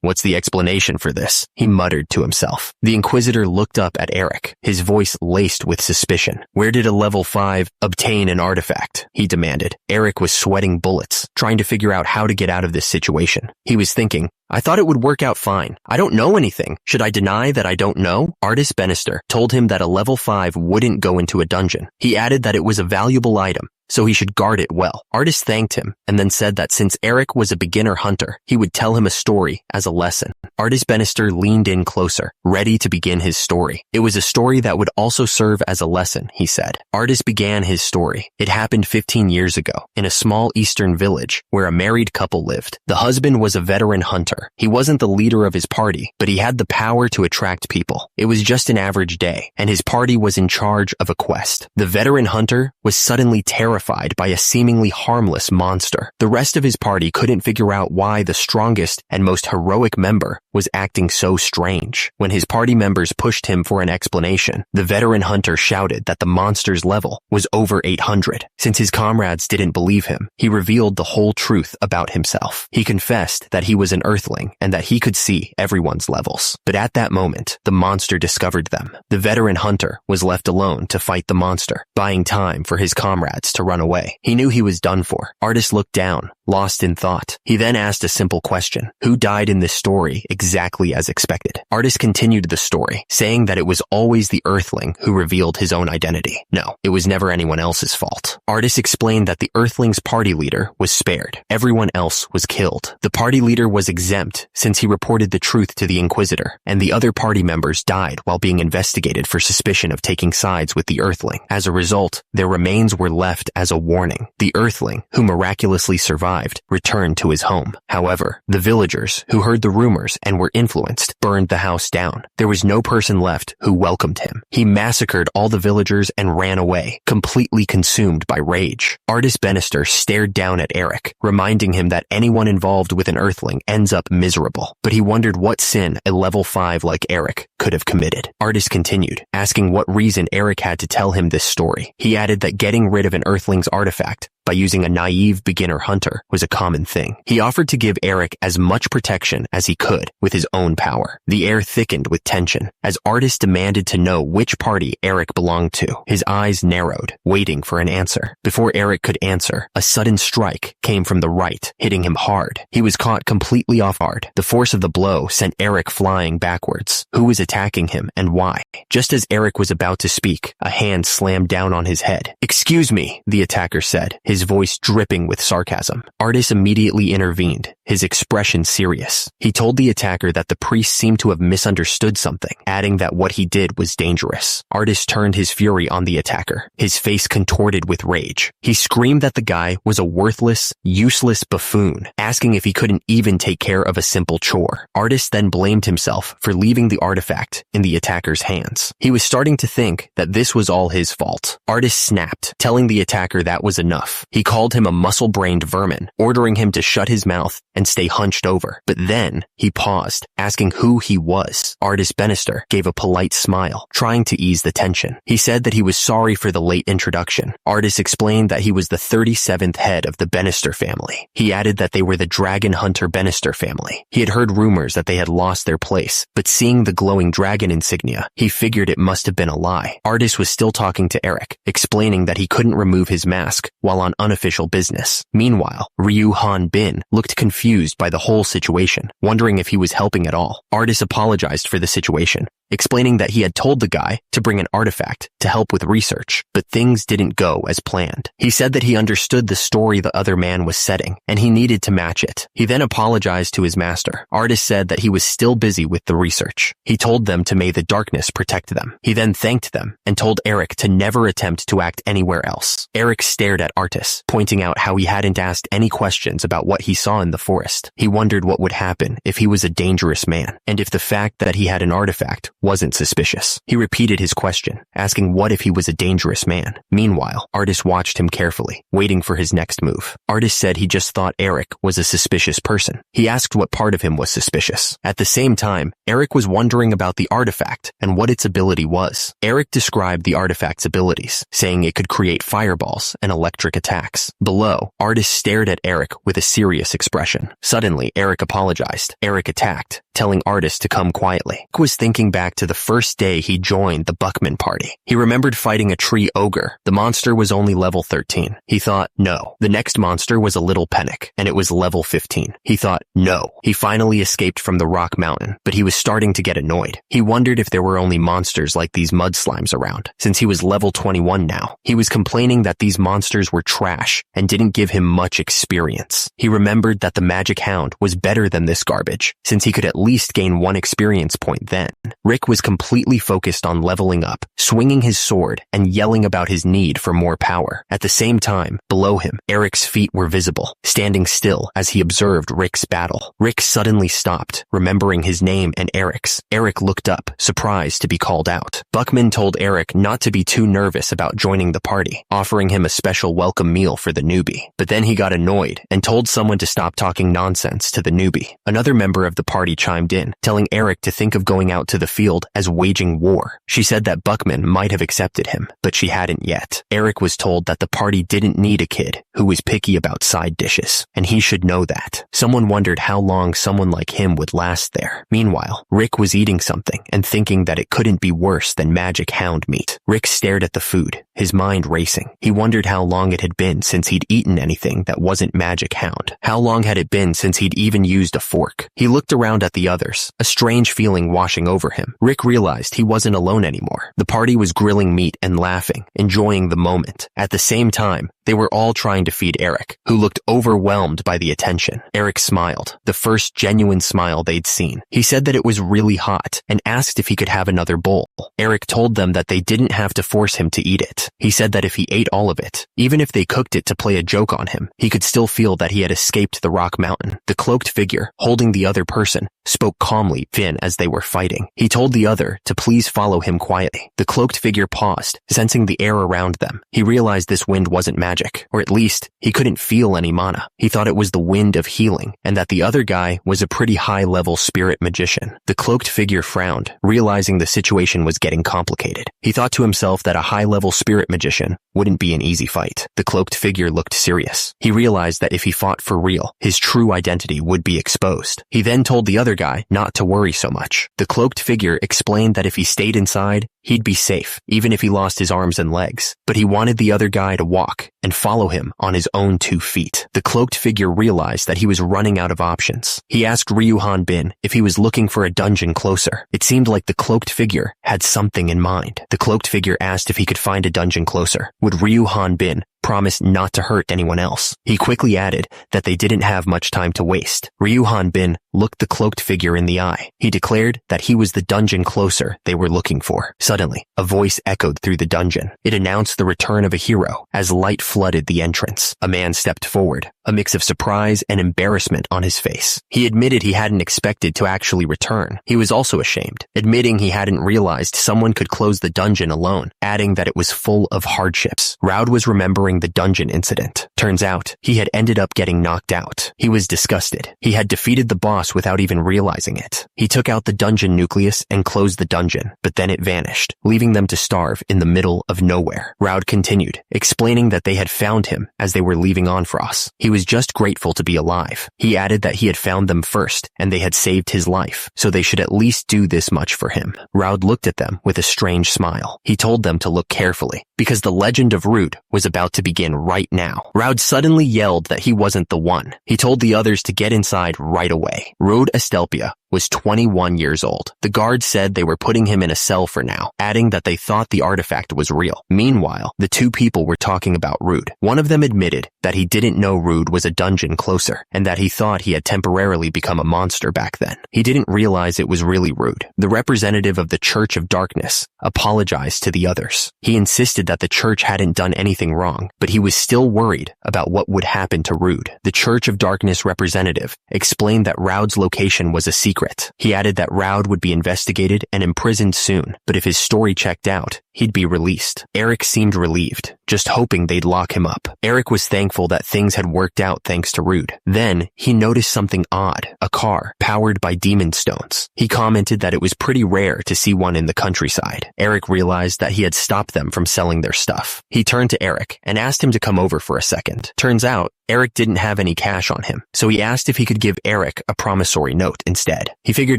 What's the explanation for this? He muttered to himself. The Inquisitor looked up at Eric, his voice laced with suspicion. Where did a level 5 obtain an artifact? He demanded. Eric was sweating bullets, trying to figure out how to get out of this situation. He was thinking, I thought it would work out fine. I don't know anything. Should I deny that I don't know? Artis Bannister told him that a level 5 wouldn't go into a dungeon. He added that it was a valuable item, so he should guard it well. Artis thanked him and then said that since Eric was a beginner hunter, he would tell him a story as a lesson. Artis Bannister leaned in closer, ready to begin his story. It was a story that would also serve as a lesson, he said. Artis began his story. It happened 15 years ago, in a small eastern village where a married couple lived. The husband was a veteran hunter. He wasn't the leader of his party, but he had the power to attract people. It was just an average day, and his party was in charge of a quest. The veteran hunter was suddenly terrified by a seemingly harmless monster. The rest of his party couldn't figure out why the strongest and most heroic member was acting so strange. When his party members pushed him for an explanation, the veteran hunter shouted that the monster's level was over 800. Since his comrades didn't believe him, he revealed the whole truth about himself. He confessed that he was an Earthling Earthling and that he could see everyone's levels. But at that moment, the monster discovered them. The veteran hunter was left alone to fight the monster, buying time for his comrades to run away. He knew he was done for. Artis looked down, lost in thought. He then asked a simple question. Who died in this story exactly as expected? Artis continued the story, saying that it was always the Earthling who revealed his own identity. No, it was never anyone else's fault. Artis explained that the Earthling's party leader was spared. Everyone else was killed. The party leader was exempt since he reported the truth to the Inquisitor, and the other party members died while being investigated for suspicion of taking sides with the Earthling. As a result, their remains were left as a warning. The Earthling, who miraculously survived, returned to his home. However, the villagers, who heard the rumors and were influenced, burned the house down. There was no person left who welcomed him. He massacred all the villagers and ran away, completely consumed by rage. Artis Bannister stared down at Eric, reminding him that anyone involved with an Earthling ends up miserable. But he wondered what sin a level 5 like Eric could have committed. Artis continued, asking what reason Eric had to tell him this story. He added that getting rid of an Earthling's artifact by using a naive beginner hunter was a common thing. He offered to give Eric as much protection as he could with his own power. The air thickened with tension as Artis demanded to know which party Eric belonged to. His eyes narrowed, waiting for an answer. Before Eric could answer, a sudden strike came from the right, hitting him hard. He was caught completely off guard. The force of the blow sent Eric flying backwards. Who was attacking him and why? Just as Eric was about to speak, a hand slammed down on his head. "Excuse me," the attacker said, his voice dripping with sarcasm. Artis immediately intervened, his expression serious. He told the attacker that the priest seemed to have misunderstood something, adding that what he did was dangerous. Artis turned his fury on the attacker, his face contorted with rage. He screamed that the guy was a worthless, useless buffoon, asking if he couldn't even take care of a simple chore. Artis then blamed himself for leaving the artifact in the attacker's hands. He was starting to think that this was all his fault. Artis snapped, telling the attacker that was enough. He called him a muscle-brained vermin, ordering him to shut his mouth and stay hunched over. But then he paused, asking who he was. Artis Bannister gave a polite smile, trying to ease the tension. He said that he was sorry for the late introduction. Artis explained that he was the 37th head of the Bannister family. He added that they were the Dragon Hunter Bannister family. He had heard rumors that they had lost their place, but seeing the glowing dragon insignia, he figured it must have been a lie. Artis was still talking to Eric, explaining that he couldn't remove his mask while on unofficial business. Meanwhile, Ryu Han Bin looked confused by the whole situation, wondering if he was helping at all. Artis apologized for the situation, explaining that he had told the guy to bring an artifact to help with research, but things didn't go as planned. He said that he understood the story the other man was setting, and he needed to match it. He then apologized to his master. Artis said that he was still busy with the research. He told them to may the darkness protect them. He then thanked them and told Eric to never attempt to act anywhere else. Eric stared at Artis, pointing out how he hadn't asked any questions about what he saw in the forest. He wondered what would happen if he was a dangerous man, and if the fact that he had an artifact wasn't suspicious. He repeated his question, asking what if he was a dangerous man. Meanwhile, Artis watched him carefully, waiting for his next move. Artis said he just thought Eric was a suspicious person. He asked what part of him was suspicious. At the same time, Eric was wondering about the artifact and what its ability was. Eric described the artifact's abilities, saying it could create fireballs and electric attacks. Below, Artis stared at Eric with a serious expression. Suddenly, Eric apologized. Eric attacked, telling Artis to come quietly. Eric was thinking back to the first day he joined the Buckman party. He remembered fighting a tree ogre. The monster was only level 13. He thought, no. The next monster was a little panic, and it was level 15. He thought, no. He finally escaped from the rock mountain, but he was starting to get annoyed. He wondered if there were only monsters like these mud slimes around, since he was level 21 now. He was complaining that these monsters were trash and didn't give him much experience. He remembered that the magic hound was better than this garbage, since he could at least gain 1 experience point then. Rick was completely focused on leveling up, swinging his sword and yelling about his need for more power. At the same time, below him, Eric's feet were visible, standing still as he observed Rick's battle. Rick suddenly stopped, remembering his name and Eric's. Eric looked up, surprised to be called out. Buckman told Eric not to be too nervous about joining the party, offering him a special welcome meal for the newbie. But then he got annoyed and told someone to stop talking nonsense to the newbie. Another member of the party chimed in, telling Eric to think of going out to the field field as waging war. She said that Buckman might have accepted him, but she hadn't yet. Eric was told that the party didn't need a kid who was picky about side dishes, and he should know that. Someone wondered how long someone like him would last there. Meanwhile, Rick was eating something and thinking that it couldn't be worse than magic hound meat. Rick stared at the food, his mind racing. He wondered how long it had been since he'd eaten anything that wasn't magic hound. How long had it been since he'd even used a fork? He looked around at the others, a strange feeling washing over him. Rick realized he wasn't alone anymore. The party was grilling meat and laughing, enjoying the moment. At the same time, they were all trying to feed Eric, who looked overwhelmed by the attention. Eric smiled, the first genuine smile they'd seen. He said that it was really hot and asked if he could have another bowl. Eric told them that they didn't have to force him to eat it. He said that if he ate all of it, even if they cooked it to play a joke on him, he could still feel that he had escaped the rock mountain. The cloaked figure, holding the other person, spoke calmly Finn as they were fighting. He told the other to please follow him quietly. The cloaked figure paused, sensing the air around them. He realized this wind wasn't magic, or at least he couldn't feel any mana. He thought it was the wind of healing, and that the other guy was a pretty high-level spirit magician. The cloaked figure frowned, realizing the situation was getting complicated. He thought to himself that a high-level spirit magician wouldn't be an easy fight. The cloaked figure looked serious. He realized that if he fought for real, his true identity would be exposed. He then told the other guy not to worry so much. The cloaked figure explained that if he stayed inside, he'd be safe, even if he lost his arms and legs. But he wanted the other guy to walk and follow him on his own 2 feet. The cloaked figure realized that he was running out of options. He asked Ryuhan Bin if he was looking for a dungeon closer. It seemed like the cloaked figure had something in mind. The cloaked figure asked if he could find a dungeon closer. Would Ryuhan Bin promised not to hurt anyone else? He quickly added that they didn't have much time to waste. Ryuhan Bin looked the cloaked figure in the eye. He declared that he was the dungeon closer they were looking for. Suddenly, a voice echoed through the dungeon. It announced the return of a hero as light flooded the entrance. A man stepped forward, a mix of surprise and embarrassment on his face. He admitted he hadn't expected to actually return. He was also ashamed, admitting he hadn't realized someone could close the dungeon alone, adding that it was full of hardships. Raud was remembering the dungeon incident. Turns out, he had ended up getting knocked out. He was disgusted. He had defeated the boss without even realizing it. He took out the dungeon nucleus and closed the dungeon, but then it vanished, leaving them to starve in the middle of nowhere. Raud continued, explaining that they had found him as they were leaving Onfros. He was just grateful to be alive. He added that he had found them first, and they had saved his life, so they should at least do this much for him. Raud looked at them with a strange smile. He told them to look carefully, because the legend of Rude was about to begin right now. Raud suddenly yelled that he wasn't the one. He told the others to get inside right away. Rude Estelpia was 21 years old. The guards said they were putting him in a cell for now, adding that they thought the artifact was real. Meanwhile, the 2 people were talking about Rude. One of them admitted that he didn't know Rude was a dungeon closer, and that he thought he had temporarily become a monster back then. He didn't realize it was really Rude. The representative of the Church of Darkness apologized to the others. He insisted that the church hadn't done anything wrong, but he was still worried about what would happen to Rude. The Church of Darkness representative explained that Raud's location was a secret. He added that Raud would be investigated and imprisoned soon, but if his story checked out, he'd be released. Eric seemed relieved, just hoping they'd lock him up. Eric was thankful that things had worked out thanks to Rude. Then, he noticed something odd, a car powered by demon stones. He commented that it was pretty rare to see one in the countryside. Eric realized that he had stopped them from selling their stuff. He turned to Eric and asked him to come over for a second. Turns out, Eric didn't have any cash on him, so he asked if he could give Eric a promissory note instead. He figured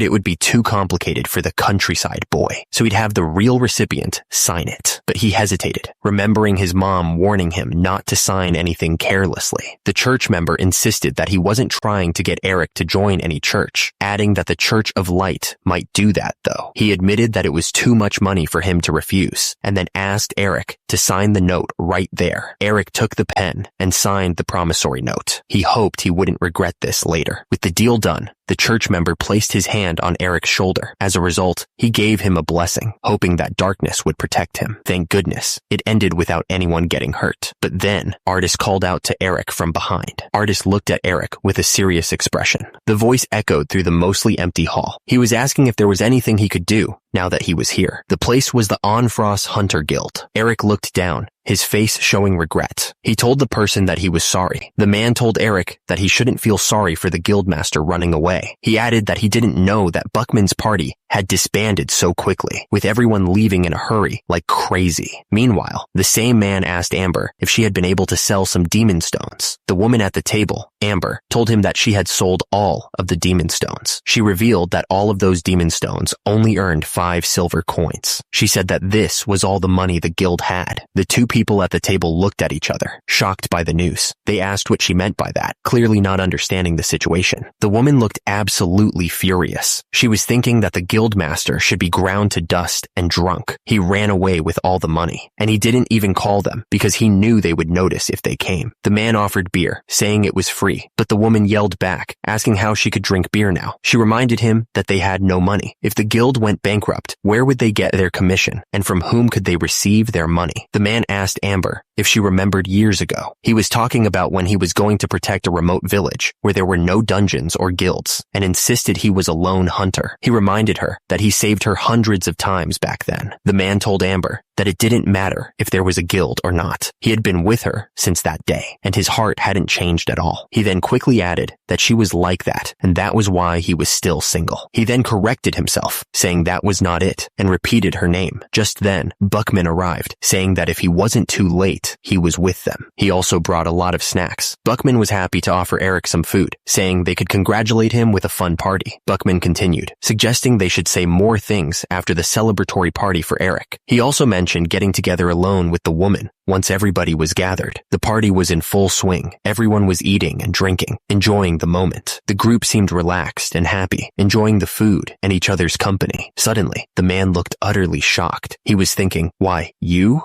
it would be too complicated for the countryside boy, so he'd have the real recipient sign it. But he hesitated, remembering his mom warning him not to sign anything carelessly. The church member insisted that he wasn't trying to get Eric to join any church, adding that the Church of Light might do that though. He admitted that it was too much money for him to refuse, and then asked Eric to sign the note right there. Eric took the pen and signed the promissory note. He hoped he wouldn't regret this later. With the deal done, the church member placed his hand on Eric's shoulder. As a result, he gave him a blessing, hoping that darkness would protect him. Thank goodness, it ended without anyone getting hurt. But then, Artis called out to Eric from behind. Artis looked at Eric with a serious expression. The voice echoed through the mostly empty hall. He was asking if there was anything he could do, now that he was here. The place was the Onfrost Hunter Guild. Eric looked down, his face showing regret. He told the person that he was sorry. The man told Eric that he shouldn't feel sorry for the guildmaster running away. He added that he didn't know that Buckman's party had disbanded so quickly, with everyone leaving in a hurry like crazy. Meanwhile, the same man asked Amber if she had been able to sell some demon stones. The woman at the table, Amber, told him that she had sold all of the demon stones. She revealed that all of those demon stones only earned 5 silver coins. She said that this was all the money the guild had. The two people at the table looked at each other, shocked by the news. They asked what she meant by that, clearly not understanding the situation. The woman looked absolutely furious. She was thinking that the guildmaster should be ground to dust and drunk. He ran away with all the money, and he didn't even call them because he knew they would notice if they came. The man offered beer, saying it was free, but the woman yelled back, asking how she could drink beer now. She reminded him that they had no money. If the guild went bankrupt, where would they get their commission, and from whom could they receive their money? The man asked Amber if she remembered years ago. He was talking about when he was going to protect a remote village where there were no dungeons or guilds, and insisted he was a lone hunter. He reminded her that he saved her hundreds of times back then. The man told Amber that it didn't matter if there was a guild or not. He had been with her since that day, and his heart hadn't changed at all. He then quickly added that she was like that, and that was why he was still single. He then corrected himself, saying that was not it, and repeated her name. Just then, Buckman arrived, saying that if he wasn't too late, he was with them. He also brought a lot of snacks. Buckman was happy to offer Eric some food, saying they could congratulate him with a fun party. Buckman continued, suggesting they should say more things after the celebratory party for Eric. He also mentioned getting together alone with the woman once everybody was gathered. The party was in full swing. Everyone was eating and drinking, enjoying the moment. The group seemed relaxed and happy, enjoying the food and each other's company. Suddenly, the man looked utterly shocked. He was thinking, why, you?